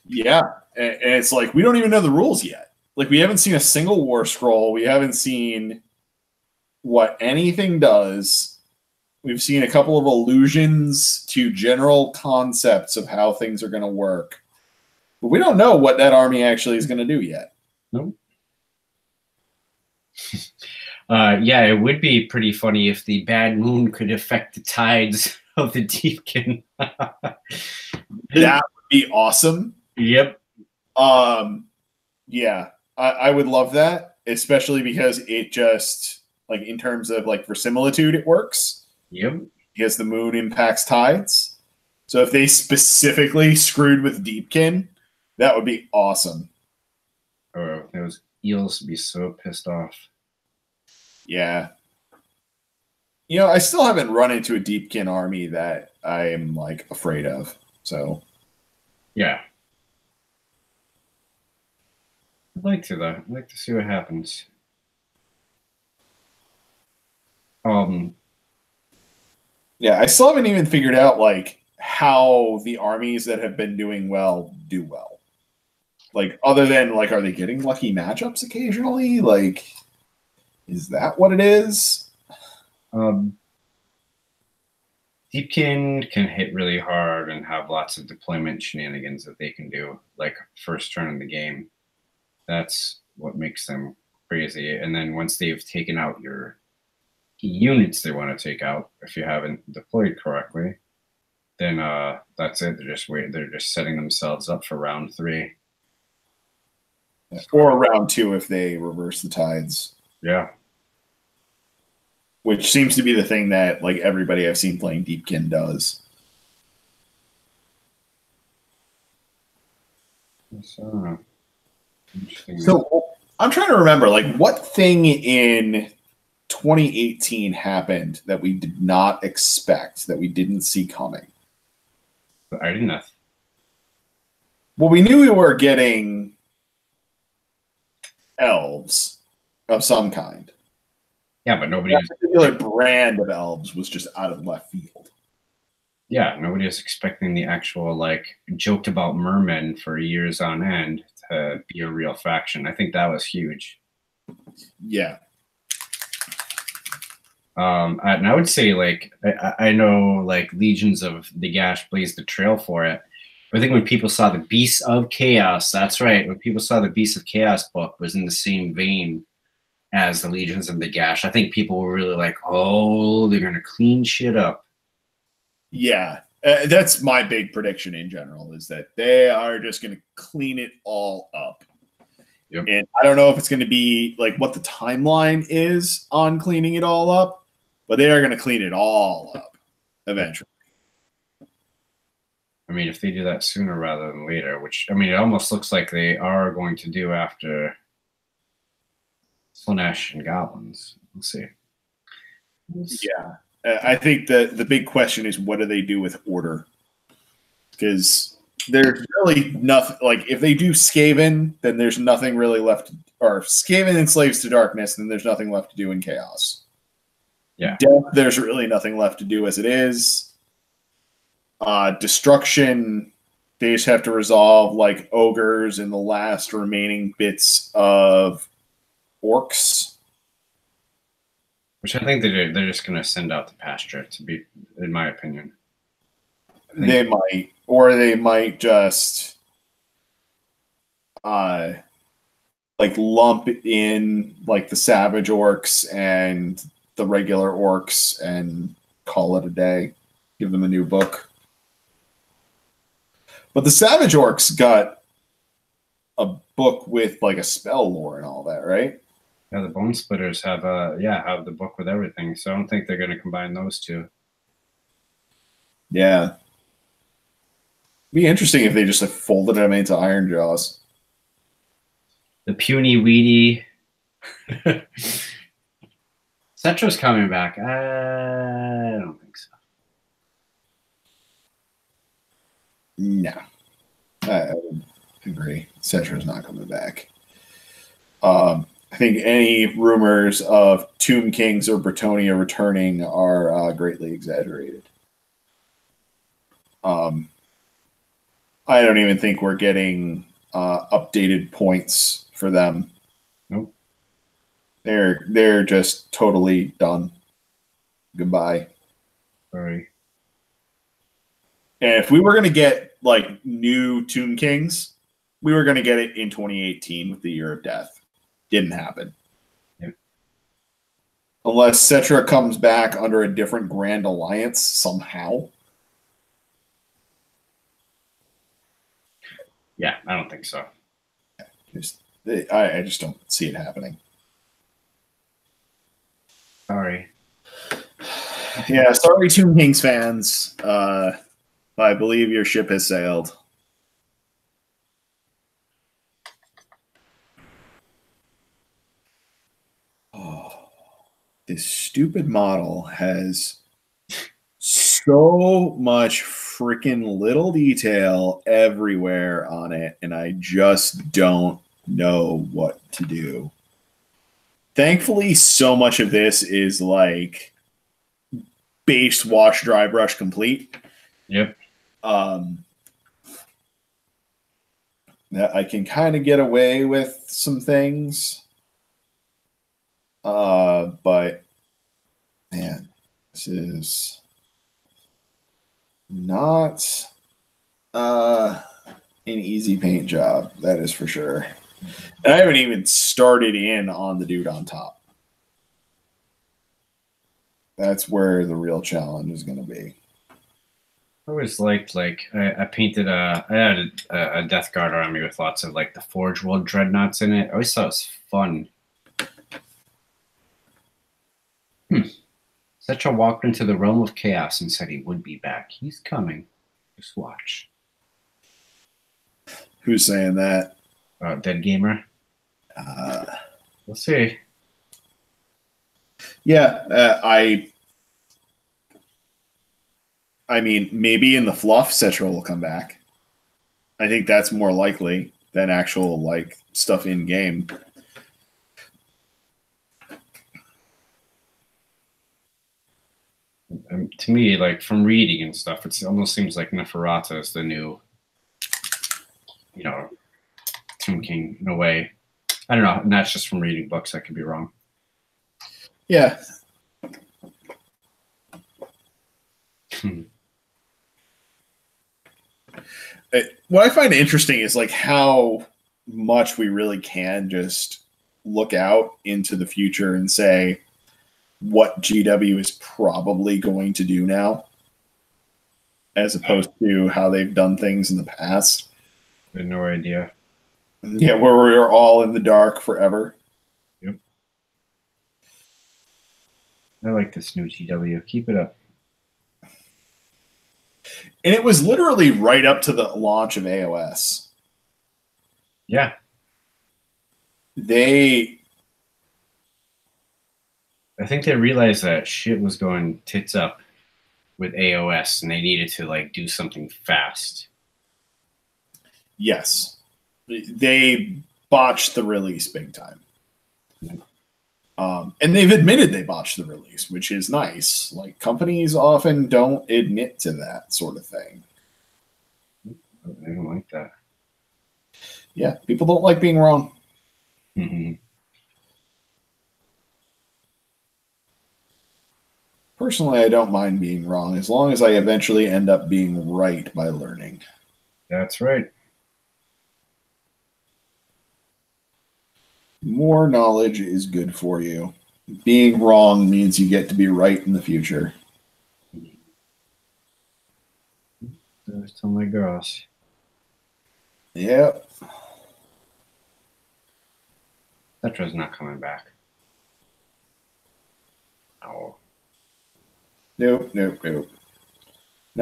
Yeah, and it's like, we don't even know the rules yet. Like, we haven't seen a single war scroll. We haven't seen what anything does. We've seen a couple of allusions to general concepts of how things are going to work. But we don't know what that army actually is going to do yet. Nope. Yeah, it would be pretty funny if the bad moon could affect the tides of the Deepkin. That would be awesome. Yep. Yeah, I would love that, especially because it just, like, in terms of, like, verisimilitude, it works. Yep. Because the moon impacts tides. So if they specifically screwed with Deepkin, that would be awesome. Oh, those eels would be so pissed off. Yeah. I still haven't run into a Deepkin army that I'm, like, afraid of. So. Yeah. I'd like to, though. I'd like to see what happens. Yeah, I still haven't even figured out, like, how the armies that have been doing well do well. Like, other than, like, are they getting lucky matchups occasionally? Like, is that what it is? Deepkin can hit really hard and have lots of deployment shenanigans that they can do, like first turn in the game. That's what makes them crazy. And then once they've taken out your units they want to take out, if you haven't deployed correctly, then that's it. They're just setting themselves up for round 3. Or round 2 if they reverse the tides. Yeah. Which seems to be the thing that, like, everybody I've seen playing Deepkin does. So I'm trying to remember, like, what thing in 2018 happened that we did not expect, that we didn't see coming? I didn't know. Well, we knew we were getting elves. of some kind. Yeah, but nobody That was particular brand of elves was just out of left field. yeah, nobody was expecting the actual like joked about mermen for years on end to be a real faction. I think that was huge. Yeah. And I would say like I know like Legions of the Gash blazed the trail for it. I think when people saw the Beasts of Chaos, that's right. When people saw the Beasts of Chaos book was in the same vein as the Legions of the Gash, I think people were really like, oh, they're gonna clean shit up. Yeah. That's my big prediction in general, is that they are just going to clean it all up. Yep. And I don't know if it's going to be like what the timeline is on cleaning it all up, but they are going to clean it all up eventually. I mean, if they do that sooner rather than later, which I mean, it almost looks like they are going to do after Slaanesh and Goblins. We'll see. Yeah. I think the big question is, what do they do with Order? Because there's really nothing, like if they do Skaven, then there's nothing really left, or Skaven enslaves to darkness, then there's nothing left to do in Chaos. Yeah. Death, there's really nothing left to do as it is. Destruction, they just have to resolve like ogres and the last remaining bits of orcs. Which I think they're just going to send out to pasture, to be, in my opinion. They might, or they might just like lump in like the savage orcs and the regular orcs and call it a day. Give them a new book. But the savage orcs got a book with like a spell lore and all that, right? Yeah, the Bone Splitters have have the book with everything, so I don't think they're going to combine those two. Yeah. Be interesting if they just like folded them into Iron Jaws. The puny weedy Cetra's coming back. I don't think so. No. I would agree. Cetra's not coming back. I think any rumors of Tomb Kings or Bretonia returning are greatly exaggerated. I don't even think we're getting updated points for them. Nope. They're just totally done. Goodbye. Sorry. And if we were going to get like new Tomb Kings, we were going to get it in 2018 with the Year of Death. Didn't happen. Yep. Unless Cetra comes back under a different Grand Alliance somehow. Yeah, I don't think so. I just don't see it happening. Sorry. Yeah, sorry, Tomb Kings fans. I believe your ship has sailed. Oh, this stupid model has so much freaking little detail everywhere on it, and I just don't know what to do. Thankfully, so much of this is like base wash dry brush complete. Yep. That I can kind of get away with some things. But man, this is not an easy paint job, that is for sure. And I haven't even started in on the dude on top. That's where the real challenge is going to be. I always liked, like, I painted I had a Death Guard army with lots of, like, the Forge World Dreadnoughts in it. I always thought it was fun. Cetra walked into the realm of chaos and said he would be back. He's coming. Just watch. Who's saying that? Dead Gamer. We'll see. Yeah, I mean, maybe in the fluff, Cetra will come back. I think that's more likely than actual like stuff in game. To me, like from reading and stuff, it almost seems like Neferata is the new, Tomb King in a way. I don't know. And that's just from reading books. I could be wrong. Yeah. What I find interesting is like how much we really can just look out into the future and say what GW is probably going to do now, as opposed to how they've done things in the past. I had no idea. Yeah, where we're all in the dark forever. Yep. I like this new GW. Keep it up. And it was literally right up to the launch of AOS. Yeah. I think they realized that shit was going tits up with AOS and they needed to like do something fast. Yes. They botched the release big time. And they've admitted they botched the release, which is nice. Like, companies often don't admit to that sort of thing. I don't like that. Yeah, people don't like being wrong. Mm-hmm. Personally, I don't mind being wrong as long as I eventually end up being right by learning. That's right. More knowledge is good for you. Being wrong means you get to be right in the future. There's tell my girls. Yep. Cetra's not coming back. Oh. Nope. No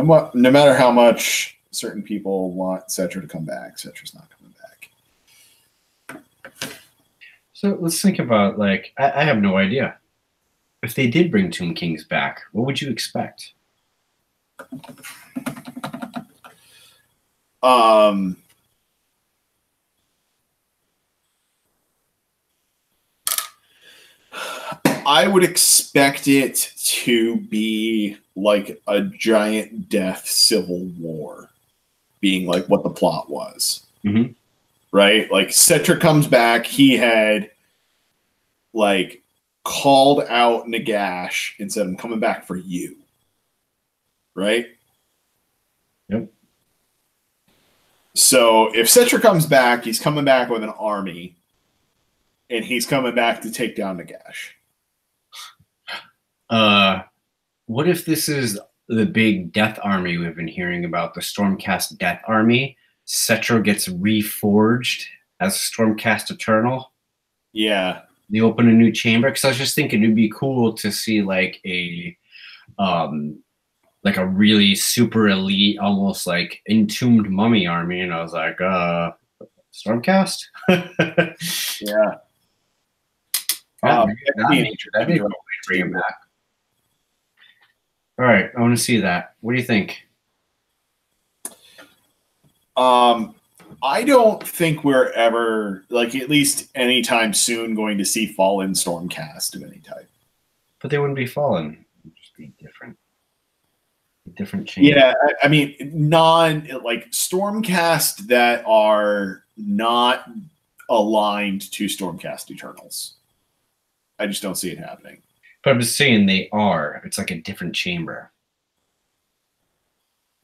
matter how much certain people want Cetra to come back, Cetra's not coming back. So let's think about, like, I have no idea. If they did bring Tomb Kings back, what would you expect? I would expect it to be like a giant death civil war, being like what the plot was. Mm-hmm. Right? Like, Cetra comes back. He had, like, called out Nagash and said, I'm coming back for you. Right? Yep. So if Cetra comes back, he's coming back with an army, and he's coming back to take down Nagash. What if this is the big death army we've been hearing about, the Stormcast Death Army? Cetra gets reforged as Stormcast Eternal. Yeah. They open a new chamber, because I was just thinking it'd be cool to see like a really super elite, almost like entombed mummy army, and I was like, Stormcast? Yeah. That'd be a way to bring him back. All right, I want to see that. What do you think? I don't think we're ever, like, at least anytime soon, going to see Fallen Stormcast of any type. But they wouldn't be Fallen. It'd just be different. A different change. Yeah, I mean, like, Stormcast that are not aligned to Stormcast Eternals. I just don't see it happening. But I'm just saying they are. It's like a different chamber.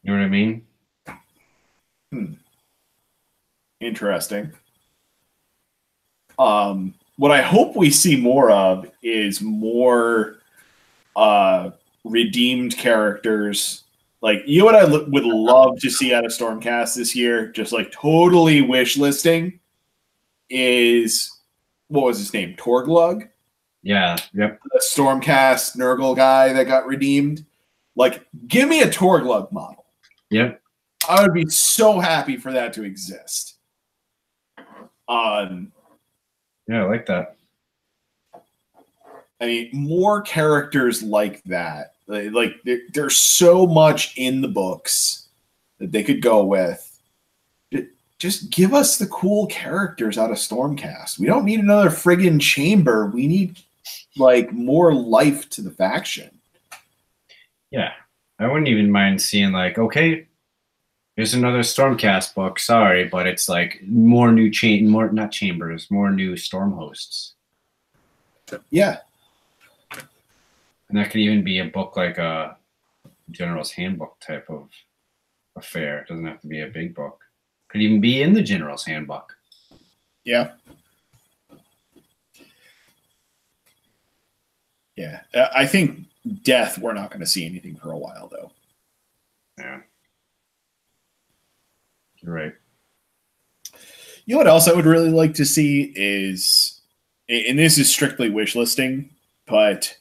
You know what I mean? Interesting. What I hope we see more of is more redeemed characters. Like, you know what I would love to see out of Stormcast this year, just like totally wish listing, is, what was his name? Torglug? Yeah, yep. The Stormcast Nurgle guy that got redeemed. Like, give me a Torglug model. Yep. I would be so happy for that to exist. Yeah, I like that. I mean, more characters like that. Like, there's so much in the books that they could go with. Just give us the cool characters out of Stormcast. We don't need another friggin' chamber. We need, like, more life to the faction. Yeah, I wouldn't even mind seeing like, okay, here's another Stormcast book. Sorry, but it's like more new more not chambers, more new storm hosts. Yeah, and that could even be a book like a General's Handbook type of affair. It doesn't have to be a big book. Could even be in the General's Handbook. Yeah. Yeah. I think Death, we're not going to see anything for a while, though. Yeah. You're right. You know what else I would really like to see is, and this is strictly wish listing, but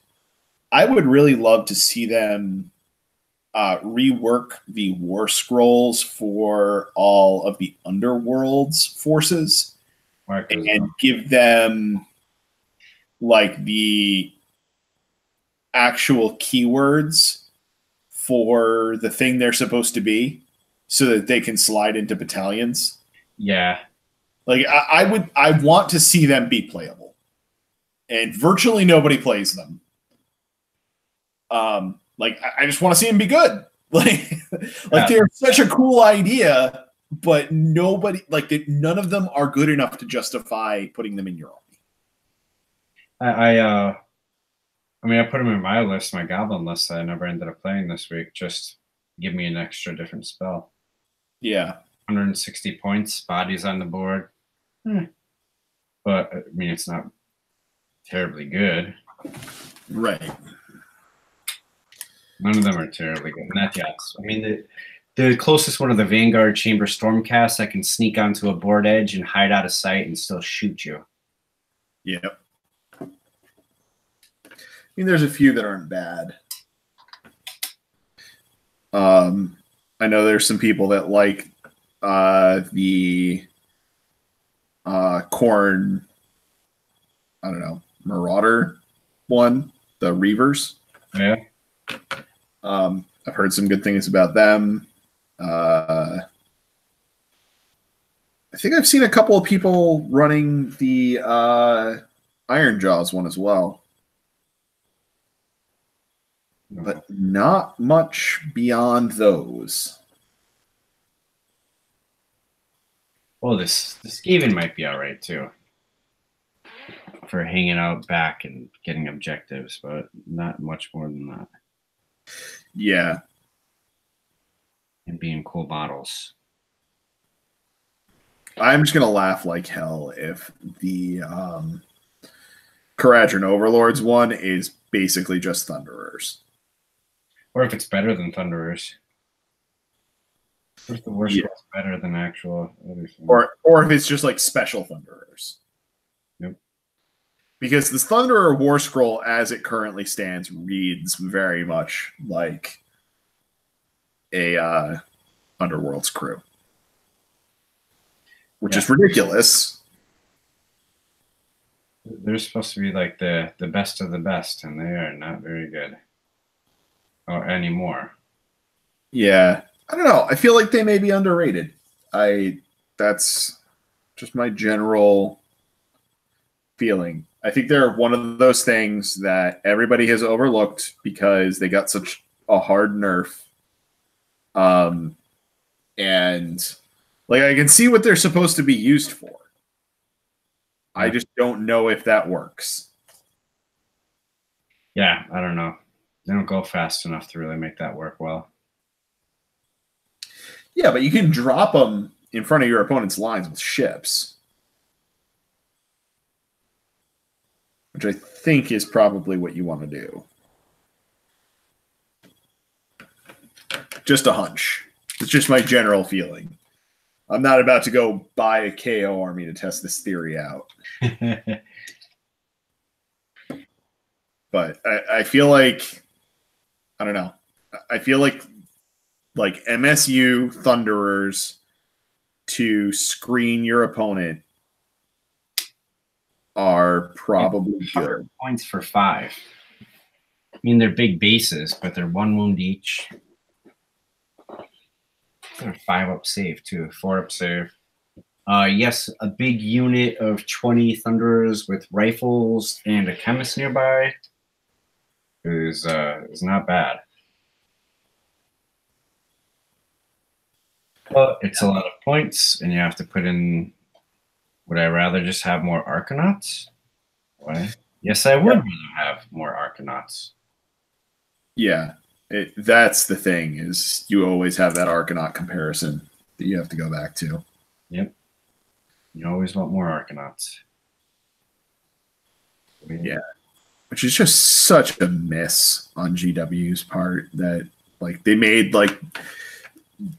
I would really love to see them rework the war scrolls for all of the Underworld's forces and give them like the actual keywords for the thing they're supposed to be so that they can slide into battalions. Yeah. Like I want to see them be playable, and virtually nobody plays them. Like I just want to see them be good. Like they're such a cool idea, but nobody none of them are good enough to justify putting them in your army. I mean, I put them in my list, my goblin list that I never ended up playing this week. Just give me an extra different spell. Yeah. 160 points, bodies on the board. But, I mean, it's not terribly good. Right. None of them are terribly good. Not yet. I mean, the closest one of the Vanguard Chamber Stormcast that can sneak onto a board edge and hide out of sight and still shoot you. Yep. I mean, there's a few that aren't bad. I know there's some people that like the Corn, I don't know, Marauder one, the Reavers. Yeah. I've heard some good things about them. I think I've seen a couple of people running the Iron Jaws one as well. But not much beyond those. Well, this Skaven might be all right too for hanging out back and getting objectives, but not much more than that. Yeah. And being cool models. I'm just going to laugh like hell if the Caradron Overlords one is basically just Thunderers. Or if it's better than Thunderers. What's the worst one's better than actual other things? Or if it's just like special Thunderers. Yep. Because the Thunderer War Scroll, as it currently stands, reads very much like a Underworld's crew. Which is ridiculous. They're supposed to be like the best of the best, and they are not very good. Or anymore. Yeah. I don't know. I feel like they may be underrated. That's just my general feeling. I think they're one of those things that everybody has overlooked because they got such a hard nerf. And like I can see what they're supposed to be used for. I just don't know if that works. Yeah, I don't know. They don't go fast enough to really make that work well. Yeah, but you can drop them in front of your opponent's lines with ships. Which I think is probably what you want to do. Just a hunch. It's just my general feeling. I'm not about to go buy a KO army to test this theory out. But I feel like, I don't know. I feel like MSU Thunderers to screen your opponent are probably good. Points for 5. I mean, they're big bases, but they're 1 wound each. They're 5 up save too, 4 up save. Yes, a big unit of 20 Thunderers with rifles and a chemist nearby is not bad. Well, it's a lot of points, and you have to put in. Would I rather just have more Arcanauts? Why? Yes, I would rather have more Arcanauts. Yeah, that's the thing, is you always have that Arcanaut comparison that you have to go back to. Yep. You always want more Arcanauts. Yeah. Which is just such a miss on GW's part, that like they made like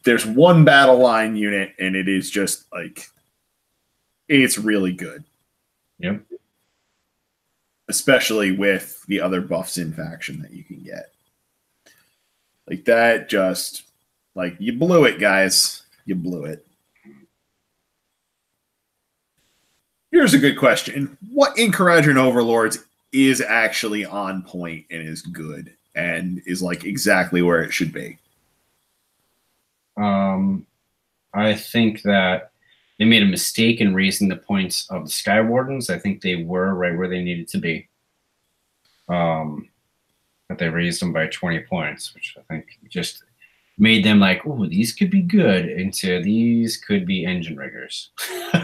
there's one battle line unit and it is just like it's really good. Yep. Especially with the other buffs in faction that you can get. Like that just like you blew it, guys. You blew it. Here's a good question. What in Kharadron Overlords is actually on point and is good and is like exactly where it should be? I think that they made a mistake in raising the points of the Sky Wardens. I think they were right where they needed to be. But they raised them by 20 points, which I think just made them like, oh, these could be good, into these could be engine riggers.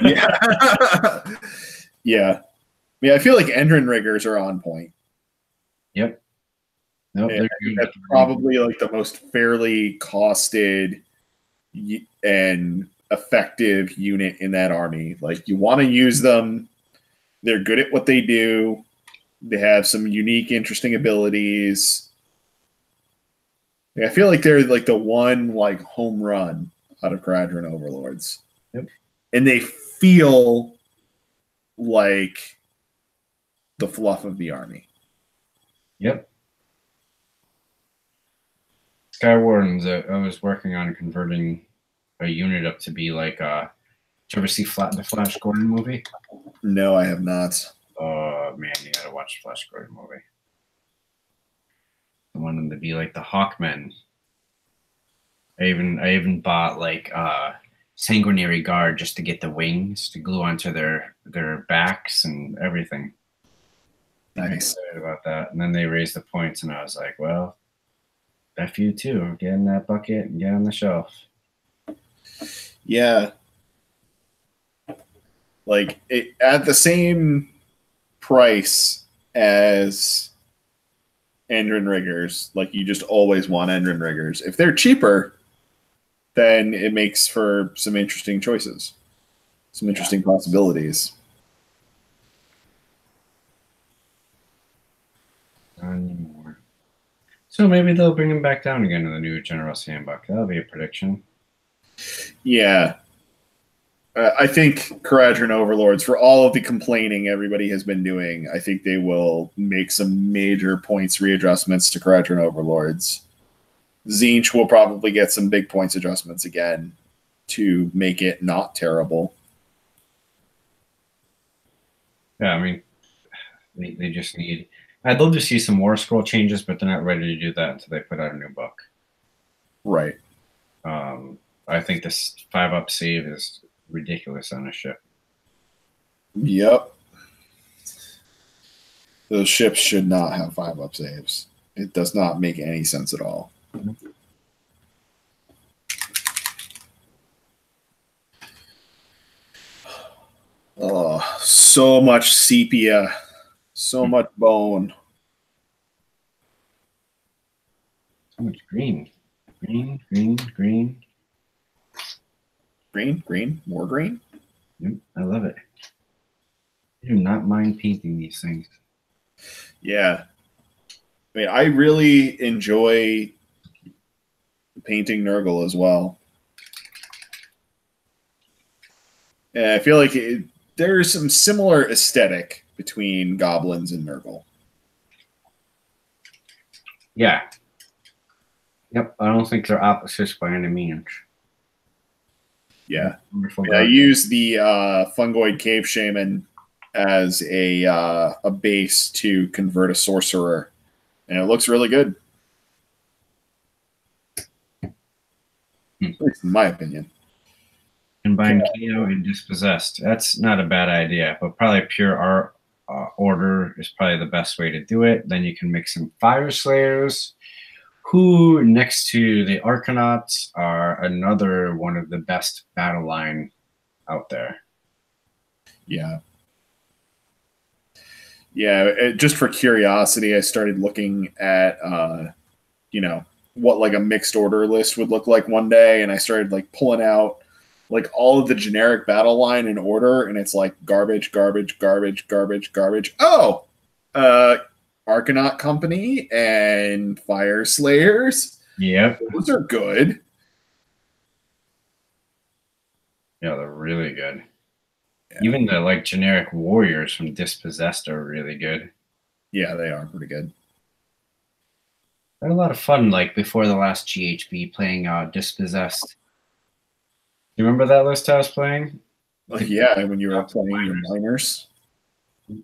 Yeah. Yeah. Yeah, I feel like engine riggers are on point. Yep. Nope, Yeah, that's probably like the most fairly costed and effective unit in that army. Like you want to use them. They're good at what they do. They have some unique, interesting abilities. Yeah, I feel like they're like the one like home run out of Kharadron Overlords. Yep. And they feel like the fluff of the army. Yep. Sky Wardens, I was working on converting a unit up to be like, did you ever see the Flash Gordon movie? No, I have not. Oh, man, you gotta watch the Flash Gordon movie. I want them to be like the Hawkmen. I even bought like Sanguinary Guard just to get the wings to glue onto their backs and everything. Nice. I'm excited about that. And then they raised the points, and I was like, well, F you too. Get in that bucket and get on the shelf. Yeah. Like at the same price as Endrin Riggers, like you just always want Endrin Riggers. If they're cheaper, then it makes for some interesting choices, some interesting possibilities. Not anymore. So maybe they'll bring him back down again in the new General's Handbook. That'll be a prediction. Yeah. I think Kharadron Overlords, for all of the complaining everybody has been doing, I think they will make some major points readjustments to Kharadron Overlords. Tzeentch will probably get some big points adjustments again to make it not terrible. Yeah, I mean, they just need... I'd love to see some more scroll changes, but they're not ready to do that until they put out a new book. Right. I think this 5-up save is ridiculous on a ship. Yep. Those ships should not have 5-up saves. It does not make any sense at all. Mm-hmm. Oh, so much sepia. So much bone. So much green. Green, green, green. Green, green, more green. Yep, I love it. I do not mind painting these things. Yeah. I mean, I really enjoy painting Nurgle as well. And I feel like there's some similar aesthetic between goblins and Nurgle. Yeah. Yep, I don't think they're opposites by any means. Yeah. I use the Fungoid Cave Shaman as a base to convert a sorcerer, and it looks really good. At least in my opinion. Combine KO and Dispossessed. That's not a bad idea, but probably pure order is probably the best way to do it. Then you can mix some Fire Slayers. who next to the Arcanauts are another one of the best battle line out there. Yeah. Yeah, just for curiosity, I started looking at, you know, what like a mixed order list would look like one day, and I started like pulling out like all of the generic battle line in order, and it's like garbage, garbage, garbage, garbage, garbage. Oh, Arcanaut Company and Fire Slayers. Yep. Those are good. Yeah, they're really good. Yeah. Even the like generic warriors from Dispossessed are really good. Yeah, they are pretty good. I had a lot of fun like before the last GHB playing Dispossessed. You remember that list I was playing? Yeah, when you were playing your miners. A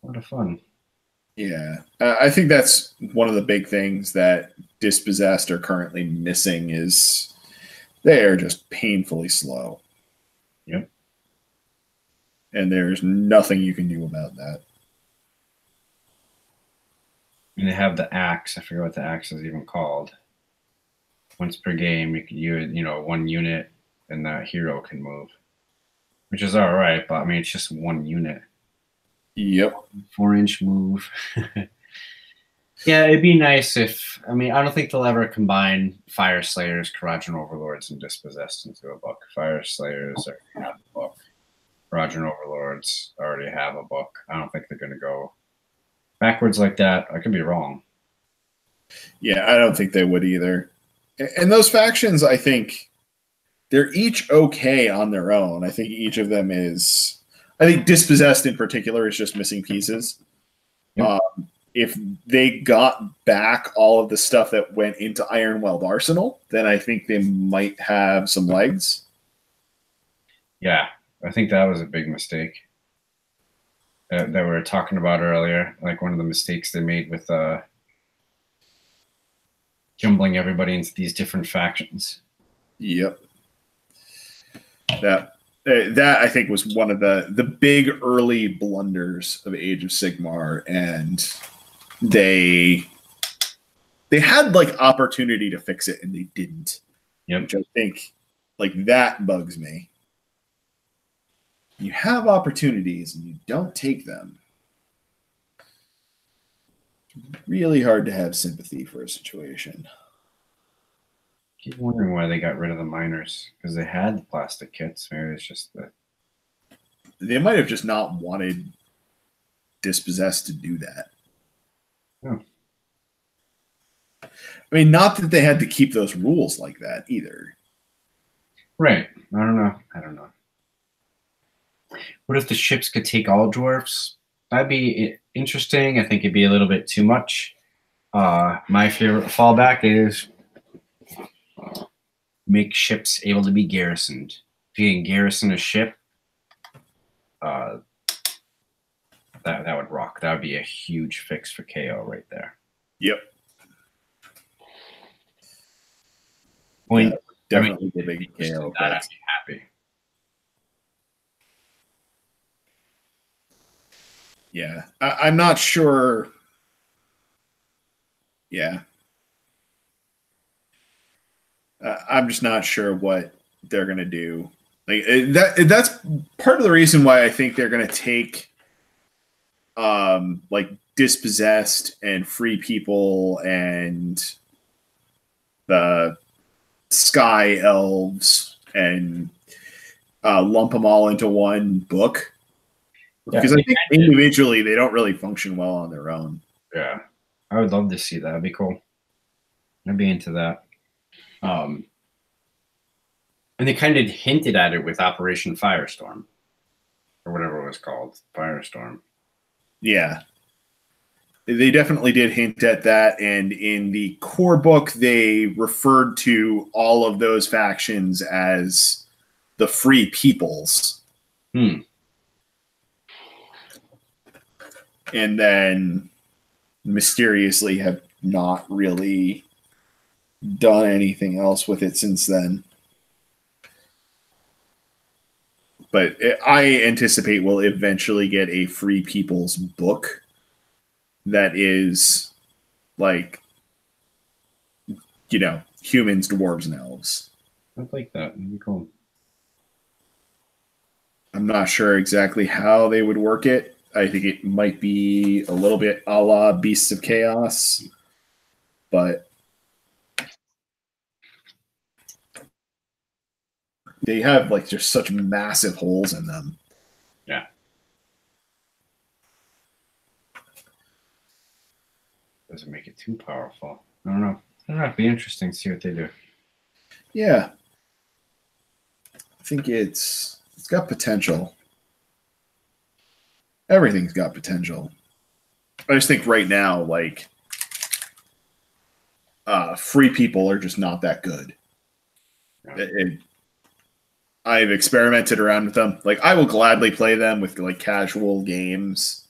lot of fun. Yeah, I think that's one of the big things that Dispossessed are currently missing is they are just painfully slow. Yep. And there's nothing you can do about that. And they have the axe. I forget what the axe is even called. Once per game, you can use, you know, one unit, and that hero can move, which is all right. But I mean, it's just one unit. Yep. 4-inch move. Yeah, it'd be nice if, I mean, I don't think they'll ever combine Fire Slayers, Karajan Overlords, and Dispossessed into a book. Fire Slayers already have a book. Karajan Overlords already have a book. I don't think they're going to go backwards like that. I could be wrong. Yeah, I don't think they would either. And those factions, I think, they're each okay on their own. I think each of them is, I think Dispossessed in particular is just missing pieces. Yep. If they got back all of the stuff that went into Ironweld Arsenal, then I think they might have some legs. Yeah, I think that was a big mistake that we were talking about earlier. Like one of the mistakes they made with jumbling everybody into these different factions. Yep. That I think was one of the big early blunders of Age of Sigmar, and they had like opportunity to fix it and they didn't. Yep. Which I think like that bugs me. You have opportunities and you don't take them. It's really hard to have sympathy for a situation. I keep wondering why they got rid of the miners, because they had the plastic kits. Maybe it's just that they might have just not wanted Dispossessed to do that. Oh. I mean, not that they had to keep those rules like that either. Right. I don't know. What if the ships could take all dwarfs? That'd be interesting. I think it'd be a little bit too much. My favorite fallback is make ships able to be garrisoned. If you can garrison a ship, that would rock. That would be a huge fix for KO right there. Yep. Point. Yeah, definitely the big KO. I'd be happy. Yeah, I'm not sure. Yeah. I'm just not sure what they're going to do. Like that's part of the reason why I think they're going to take like Dispossessed and Free People and the Sky Elves and lump them all into one book. Because I think individually they don't really function well on their own. Yeah. I would love to see that. That'd be cool. I'd be into that. And they kind of hinted at it with Operation Firestorm, or whatever it was called, Firestorm. Yeah. They definitely did hint at that, and in the core book, they referred to all of those factions as the Free Peoples. Hmm. And then mysteriously have not really done anything else with it since then. But I anticipate we'll eventually get a Free People's book that is like, humans, dwarves, and elves. I like that. That'd be cool. I'm not sure exactly how they would work it. I think it might be a little bit a la Beasts of Chaos, but they have like just such massive holes in them. Yeah. Doesn't make it too powerful. I don't know. It'd be interesting to see what they do. Yeah. I think it's got potential. Everything's got potential. I just think right now, like, free people are just not that good. Yeah. I've experimented around with them. Like, I will gladly play them with like casual games.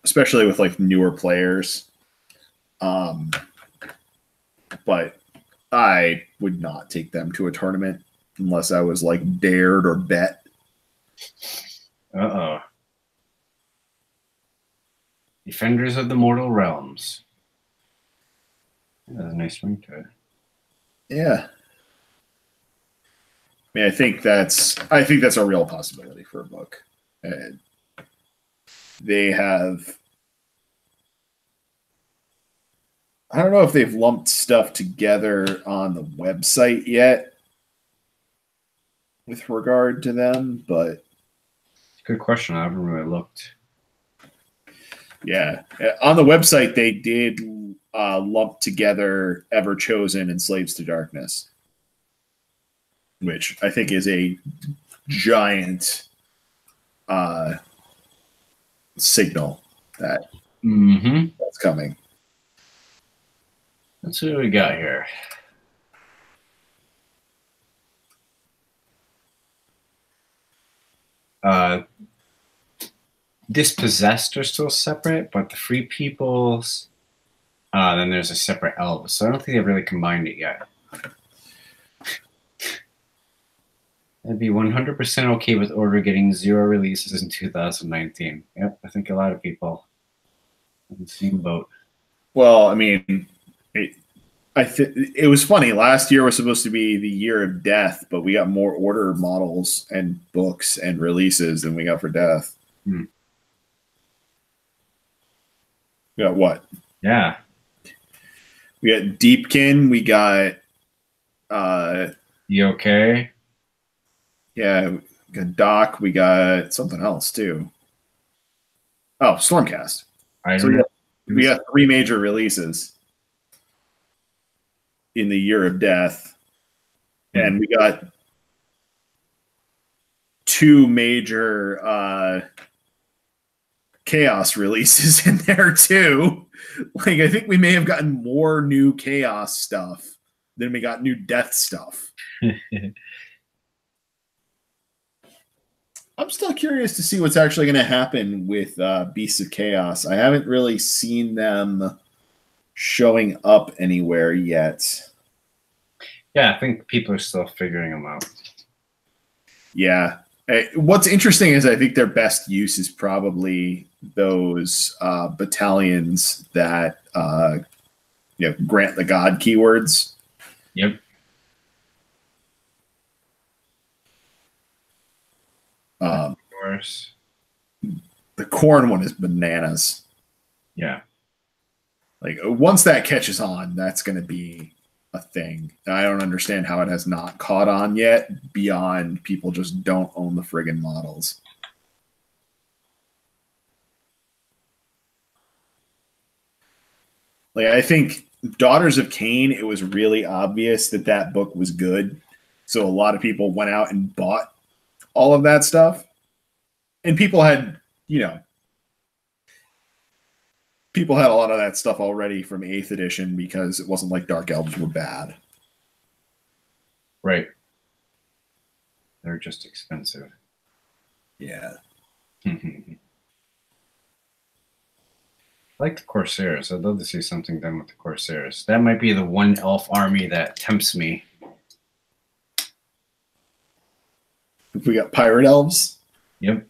Especially with like newer players. But I would not take them to a tournament unless I was like dared or bet. Uh-oh. Defenders of the Mortal Realms. That's a nice ring to it. Yeah. I mean, I think that's a real possibility for a book. And they have, I don't know if they've lumped stuff together on the website yet with regard to them, but good question. I haven't really looked. Yeah. On the website, they did lump together Everchosen and Slaves to Darkness, which I think is a giant signal that that's coming. Let's see what we got here. Dispossessed are still separate, but the Free Peoples, then there's a separate Elves. So I don't think they've really combined it yet. I'd be 100% okay with Order getting 0 releases in 2019. Yep, I think a lot of people in the same boat. Well, I mean, it was funny. Last year was supposed to be the year of death, but we got more Order models and books and releases than we got for death. We got what? Yeah. We got Deepkin. We got You okay? Yeah, we got Doc. We got something else too. Oh, Stormcast. We got 3 major releases in the year of death, and we got 2 major Chaos releases in there too. Like, I think we may have gotten more new Chaos stuff than we got new Death stuff. I'm still curious to see what's actually going to happen with Beasts of Chaos. I haven't really seen them showing up anywhere yet. Yeah, I think people are still figuring them out. Yeah. What's interesting is I think their best use is probably those battalions that grant the god keywords. Yep. Of course. The corn one is bananas. Yeah. Like, once that catches on, that's going to be a thing. I don't understand how it has not caught on yet, beyond people just don't own the friggin' models. Like, I think Daughters of Cain, it was really obvious that that book was good. So a lot of people went out and bought all of that stuff. And people had, people had a lot of that stuff already from 8th edition because it wasn't like Dark Elves were bad. Right. They're just expensive. Yeah. I like the Corsairs. I'd love to see something done with the Corsairs. That might be the one elf army that tempts me. We got Pirate Elves. Yep.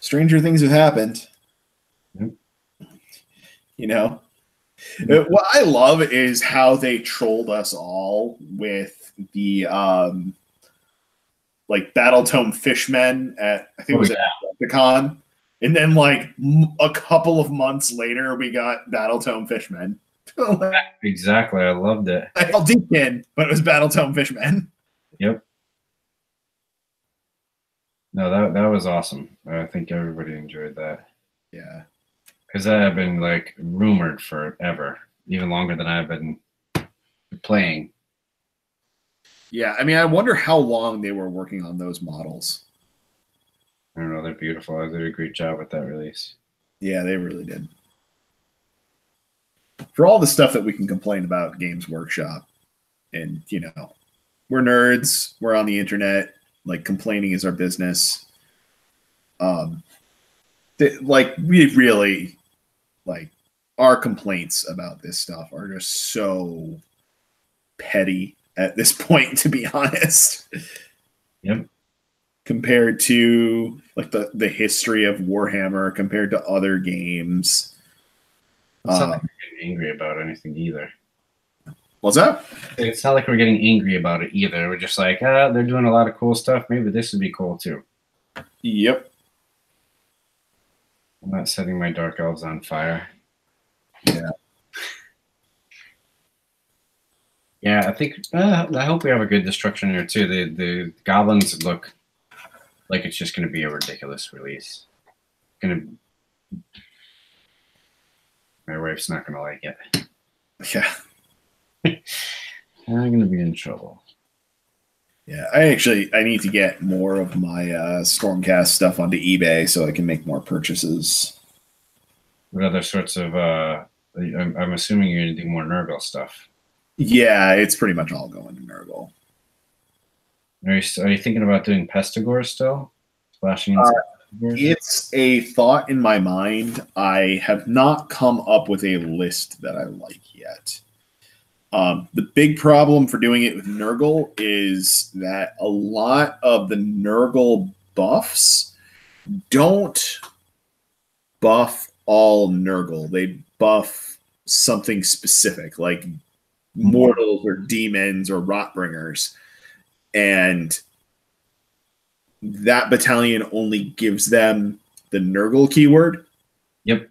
Stranger things have happened. You know, what I love is how they trolled us all with the like Battletome Fishmen at, I think it was at the con, and then like a couple of months later we got Battletome Fishmen. Exactly, I loved it. I felt Deepkin, but it was Battletome Fishmen. Yep. No, that was awesome. I think everybody enjoyed that. Yeah, because that had been like rumored forever, even longer than I've been playing. Yeah, I mean, I wonder how long they were working on those models. I don't know, they're beautiful. They did a great job with that release. Yeah, they really did. For all the stuff that we can complain about Games Workshop, and you know, we're nerds, we're on the internet, like complaining is our business. Like we really, like, our complaints about this stuff are just so petty at this point, to be honest. Yep. Compared to like the history of Warhammer, compared to other games. It's not like we're getting angry about anything either. What's that? It's not like we're getting angry about it either. We're just like, they're doing a lot of cool stuff. Maybe this would be cool too. Yep. I'm not setting my Dark Elves on fire. Yeah. Yeah, I think I hope we have a good destruction here too. The goblins look like it's just going to be a ridiculous release. My wife's not going to like it. Yeah. I'm going to be in trouble. Yeah, I need to get more of my Stormcast stuff onto eBay so I can make more purchases. What other sorts of? I'm assuming you're going to do more Nurgle stuff. Yeah, it's pretty much all going to Nurgle. Are you thinking about doing Pestigore still? Splashing into it's a thought in my mind. I have not come up with a list that I like yet. The big problem for doing it with Nurgle is that a lot of the Nurgle buffs don't buff all Nurgle. They buff something specific, like mortals or demons or rotbringers. And that battalion only gives them the Nurgle keyword. Yep.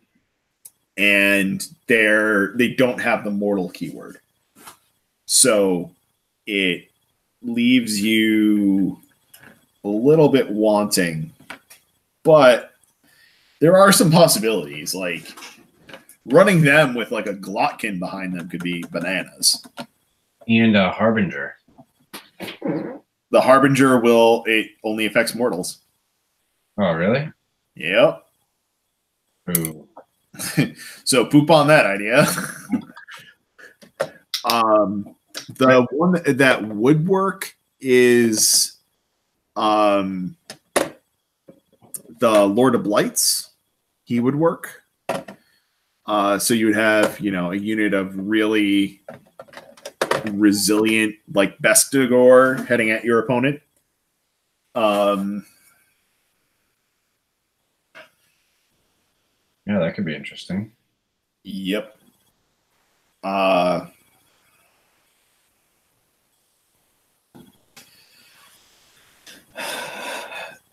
And they don't have the mortal keyword. So it leaves you a little bit wanting. But there are some possibilities. Like running them with like a Glotkin behind them could be bananas. And a Harbinger. The Harbinger it only affects mortals. Oh, really? Yep. Ooh. So poop on that idea. The one that would work is the Lord of Blights. He would work. So you would have, a unit of really resilient, like Bestigor, heading at your opponent. Yeah, that could be interesting. Yep.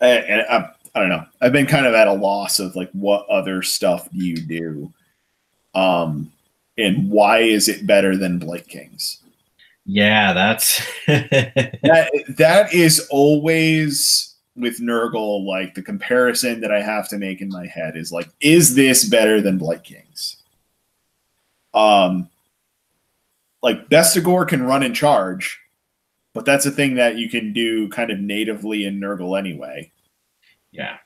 And I don't know. I've been kind of at a loss of like what other stuff do you do, and why is it better than Blight Kings? Yeah, that's that is always with Nurgle. Like the comparison that I have to make in my head is like, is this better than Blight Kings? Like Bestigor can run and charge, but that's a thing that you can do kind of natively in Nurgle anyway. Yeah.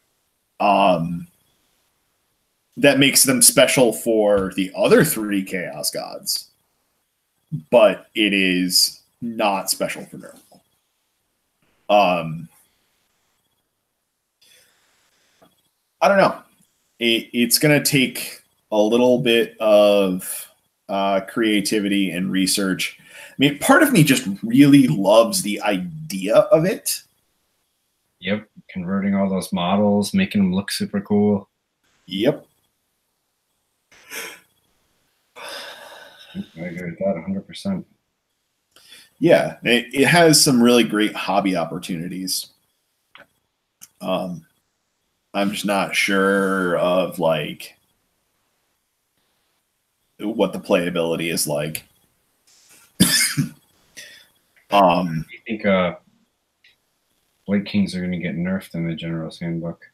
That makes them special for the other 3 Chaos Gods, but it is not special for Nurgle. I don't know. It's going to take a little bit of creativity and research. I mean, part of me just really loves the idea of it. Yep. Converting all those models, making them look super cool. Yep. I agree with that 100%. Yeah, it has some really great hobby opportunities. I'm just not sure of like what the playability is like. I think Blight Kings are going to get nerfed in the General's Handbook.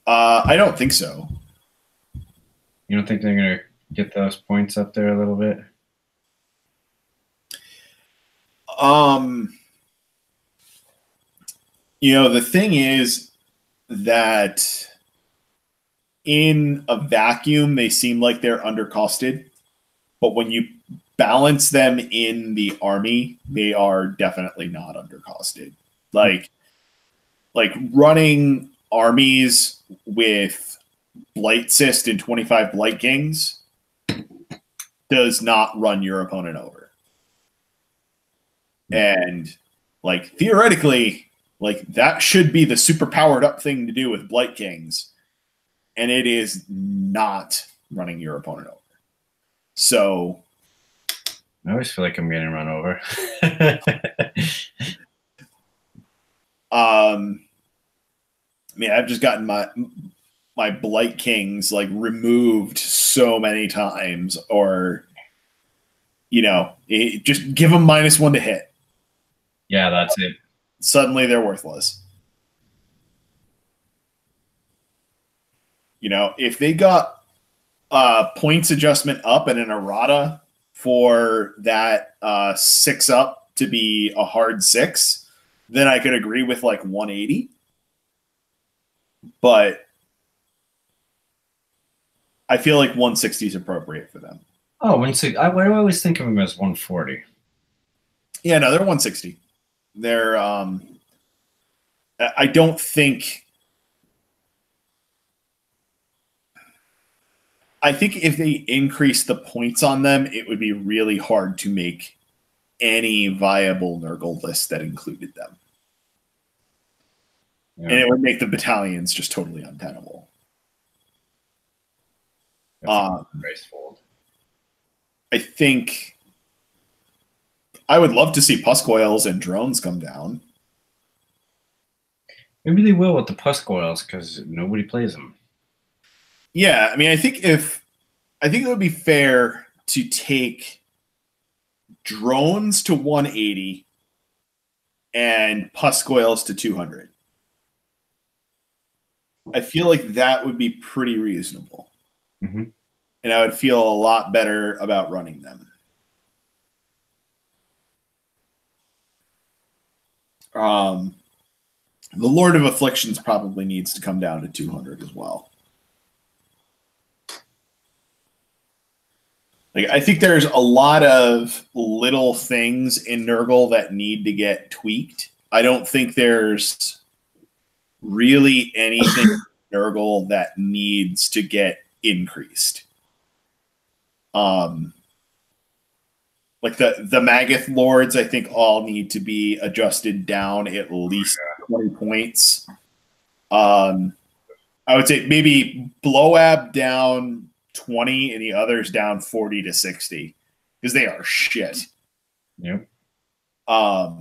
I don't think so. You don't think they're going to get those points up there a little bit? You know, the thing is that in a vacuum, they seem like they're undercosted, but when you balance them in the army, they are definitely not undercosted. Like running armies with Blight Cyst and 25 Blight Kings does not run your opponent over. And like theoretically, like that should be the super powered up thing to do with Blight Kings. And it is not running your opponent over. So I always feel like I'm getting run over. I mean, I've just gotten my Blight Kings like removed so many times, or you know, just give them -1 to hit. Yeah, that's it. Suddenly they're worthless. You know, if they got points adjustment up and an errata for that 6 up to be a hard 6, then I could agree with like 180. But I feel like 160 is appropriate for them. Oh, 160. I always think of them as 140. Yeah, no, they're 160. They're I don't think. I think if they increase the points on them, it would be really hard to make any viable Nurgle list that included them. Yeah. And it would make the battalions just totally untenable. I think I would love to see Puskoils and drones come down. Maybe they will with the Puskoils because nobody plays them. Yeah, I mean, I think it would be fair to take drones to 180 and Puskoils to 200. I feel like that would be pretty reasonable. Mm-hmm. And I would feel a lot better about running them. The Lord of Afflictions probably needs to come down to 200 as well. Like, I think there's a lot of little things in Nurgle that need to get tweaked. I don't think there's really anything in Nurgle that needs to get increased. Like the Magath Lords, I think all need to be adjusted down at least 20 points. I would say maybe Bloab down 20 and the others down 40 to 60 because they are shit. Yep. I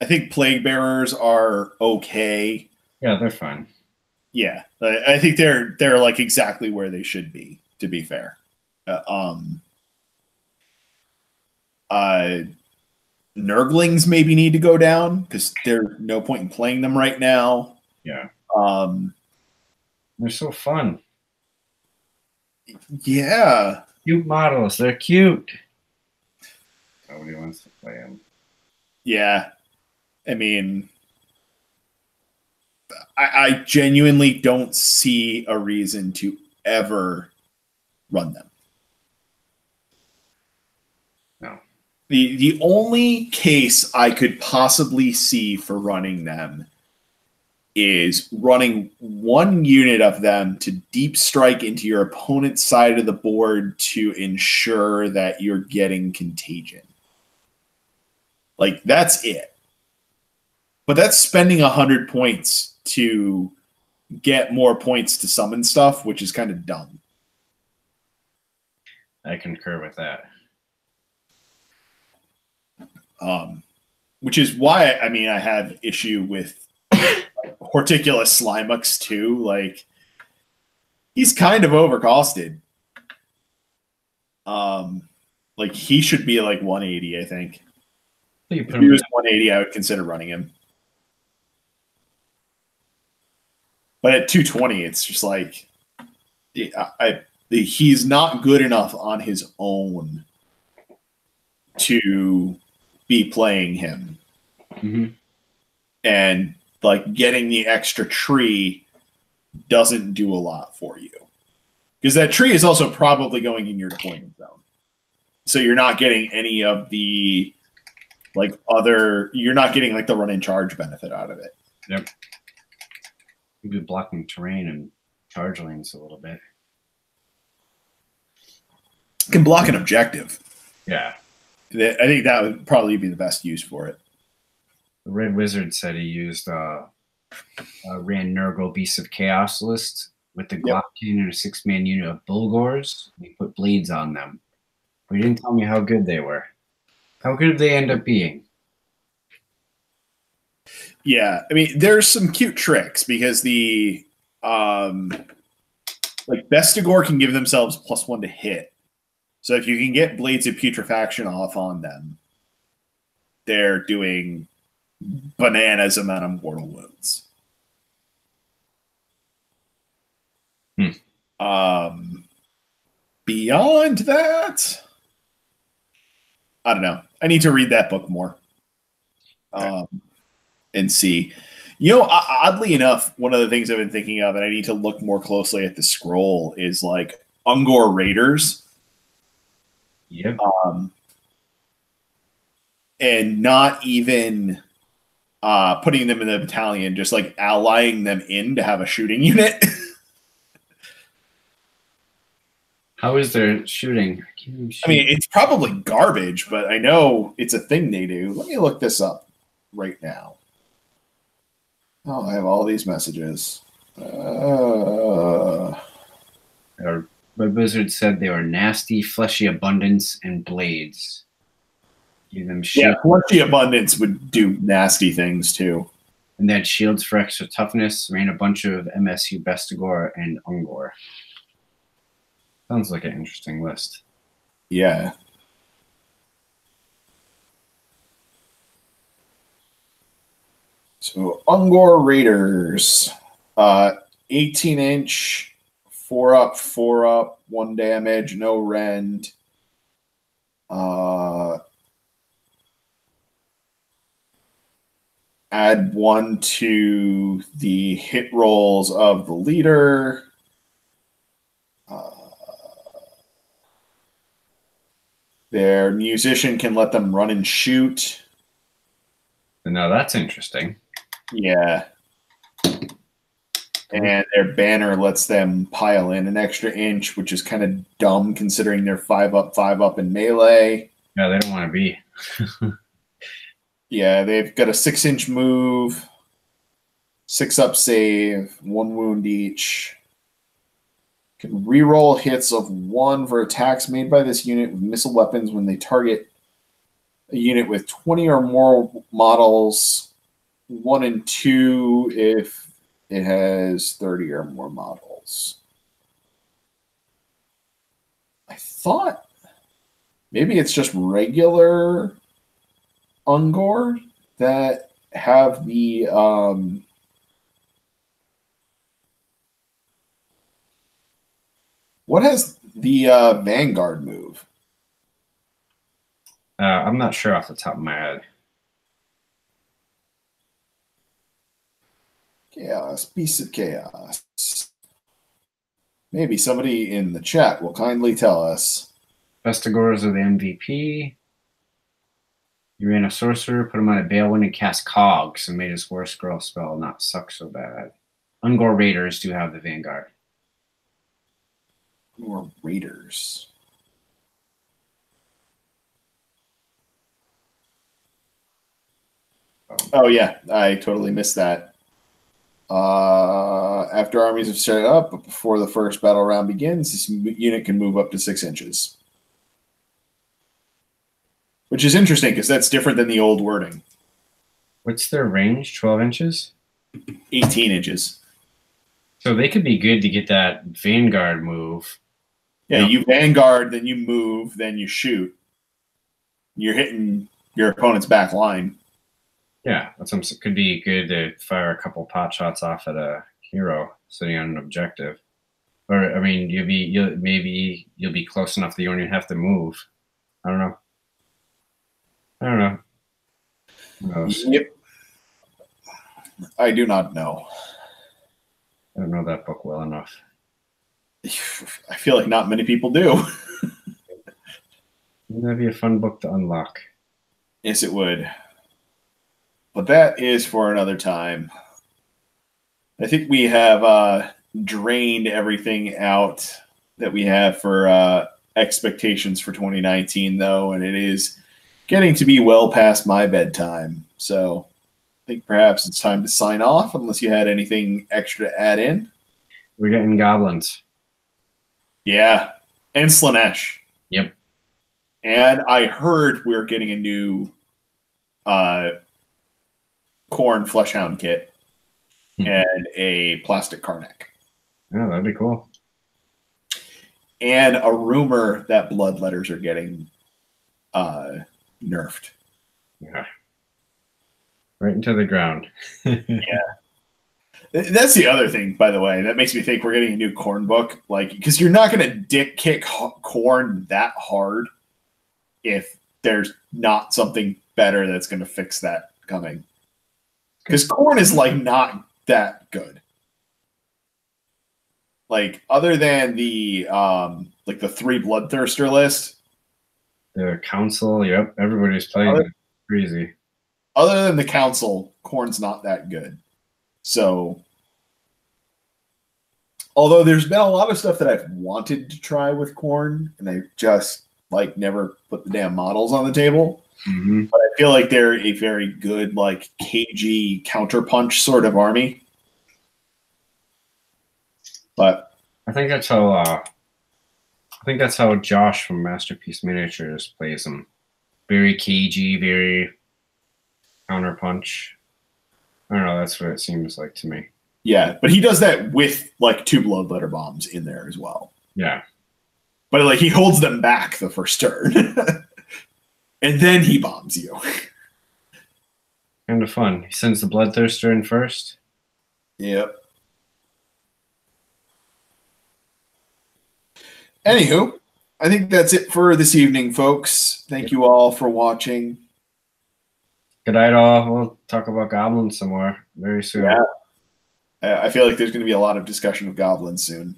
think Plague Bearers are okay. Yeah, they're fine. Yeah, I think they're like exactly where they should be, to be fair. Nurglings maybe need to go down because there's no point in playing them right now. Yeah. They're so fun. Yeah. Cute models. They're cute. Nobody wants to play them. Yeah. I mean, I genuinely don't see a reason to ever run them. No. The only case I could possibly see for running them is running one unit of them to deep strike into your opponent's side of the board to ensure that you're getting contagion. Like, that's it. But that's spending 100 points to get more points to summon stuff, which is kind of dumb. I concur with that. Which is why, I mean, I have issue with Horticulus Slimux too. Like, he's kind of overcosted. Like, he should be like 180, I think. If he was 180, I would consider running him. But at 220, it's just like he's not good enough on his own to be playing him. Mm-hmm. And like getting the extra tree doesn't do a lot for you. Because that tree is also probably going in your deployment zone. So you're not getting any of the you're not getting like the run and charge benefit out of it. Yep. You'd be blocking terrain and charge lanes a little bit. You can block an objective. Yeah. I think that would probably be the best use for it. The Red Wizard said he used ran Nurgle Beasts of Chaos list with the Glock King and a 6-man unit of Bulgors. He put blades on them. But he didn't tell me how good they were. How good did they end up being? Yeah, I mean, there's some cute tricks because the Vestigor can give themselves +1 to hit. So if you can get Blades of Putrefaction off on them, they're doing bananas amount of mortal wounds. Beyond that, I don't know. I need to read that book more and see. You know, oddly enough, one of the things I've been thinking of, and I need to look more closely at the scroll, is like Ungor Raiders. Yep. And not even putting them in the battalion, just like allying them in to have a shooting unit. How is their shooting? I mean, it's probably garbage, but I know it's a thing they do. Let me look this up right now. Oh, I have all these messages. Red Wizard said they were nasty, fleshy abundance, and blades. Give them shield. Yeah, fleshy abundance would do nasty things too. And they had shields for extra toughness, ran a bunch of MSU Bestigor and Ungor. Sounds like an interesting list. Yeah. So Ungor Raiders, 18-inch, 4-up, 4-up, 1 damage, no rend. Add 1 to the hit rolls of the leader. Their musician can let them run and shoot. Now that's interesting. Yeah. And their banner lets them pile in an extra inch, which is kind of dumb considering they're 5-up, 5-up in melee. Yeah, they don't want to be. Yeah, they've got a 6-inch move, 6-up save, 1 wound each. Can reroll hits of 1 for attacks made by this unit with missile weapons when they target a unit with 20 or more models, 1 and 2 if it has 30 or more models. I thought maybe it's just regular Ungor that have the what has the Vanguard move? I'm not sure off the top of my head. Chaos, Beasts of Chaos. Maybe somebody in the chat will kindly tell us. Vestigors are the MVP. You ran a sorcerer, put him on a Balewind, and cast Cogs, and made his worst scroll spell not suck so bad. Ungor Raiders do have the Vanguard. Or Raiders. Oh yeah, I totally missed that. after armies have set up, but before the first battle round begins, this unit can move up to 6 inches. Which is interesting because that's different than the old wording. What's their range? 12 inches? 18 inches. So they could be good to get that vanguard move. Yeah, you vanguard, then you move, then you shoot. You're hitting your opponent's back line. Yeah, could be good to fire a couple pot shots off at a hero sitting on an objective. Or I mean, maybe you'll be close enough that you don't even have to move. I don't know. Who knows? Yep. I do not know. I don't know that book well enough. I feel like not many people do. That'd be a fun book to unlock. Yes, it would. But that is for another time. I think we have drained everything out that we have for expectations for 2019, though, and it is getting to be well past my bedtime. So I think perhaps it's time to sign off, unless you had anything extra to add in. We're getting goblins. Yeah, and Slanesh. Yep. And I heard we're getting a new Khorne Fleshhound kit and a plastic Karnak. Yeah, that'd be cool. And a rumor that bloodletters are getting nerfed. Yeah. Right into the ground. Yeah. That's the other thing, by the way, that makes me think we're getting a new Khorne book. Like, because you're not going to dick kick Khorne that hard if there's not something better that's going to fix that coming. Because Khorne is like not that good. Like, other than the like the 3 Bloodthirster list. The council, yep, everybody's playing it. Crazy. Other than the council, Khorne's not that good. So, although there's been a lot of stuff that I've wanted to try with Khorne, and I just like never put the damn models on the table. Mm-hmm. But I feel like they're a very good, like, KG counterpunch sort of army. But I think that's how Josh from Masterpiece Miniatures plays them. Very cagey, very counterpunch. I don't know. That's what it seems like to me. yeah, but he does that with like 2 Bloodletter bombs in there as well. Yeah. But like he holds them back the first turn, and then he bombs you. Kind of fun. He sends the Bloodthirster in first. Yep. Anywho, I think that's it for this evening, folks. Thank you all for watching. Good night, all. We'll talk about goblins some more very soon. Yeah. I feel like there's going to be a lot of discussion of goblins soon.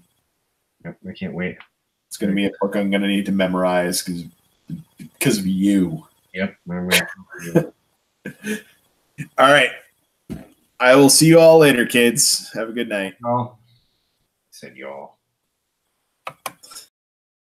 Yep, I can't wait. It's going to be a book I'm going to need to memorize because of you. Yep. All right. I will see you all later, kids. Have a good night. Oh, said y'all.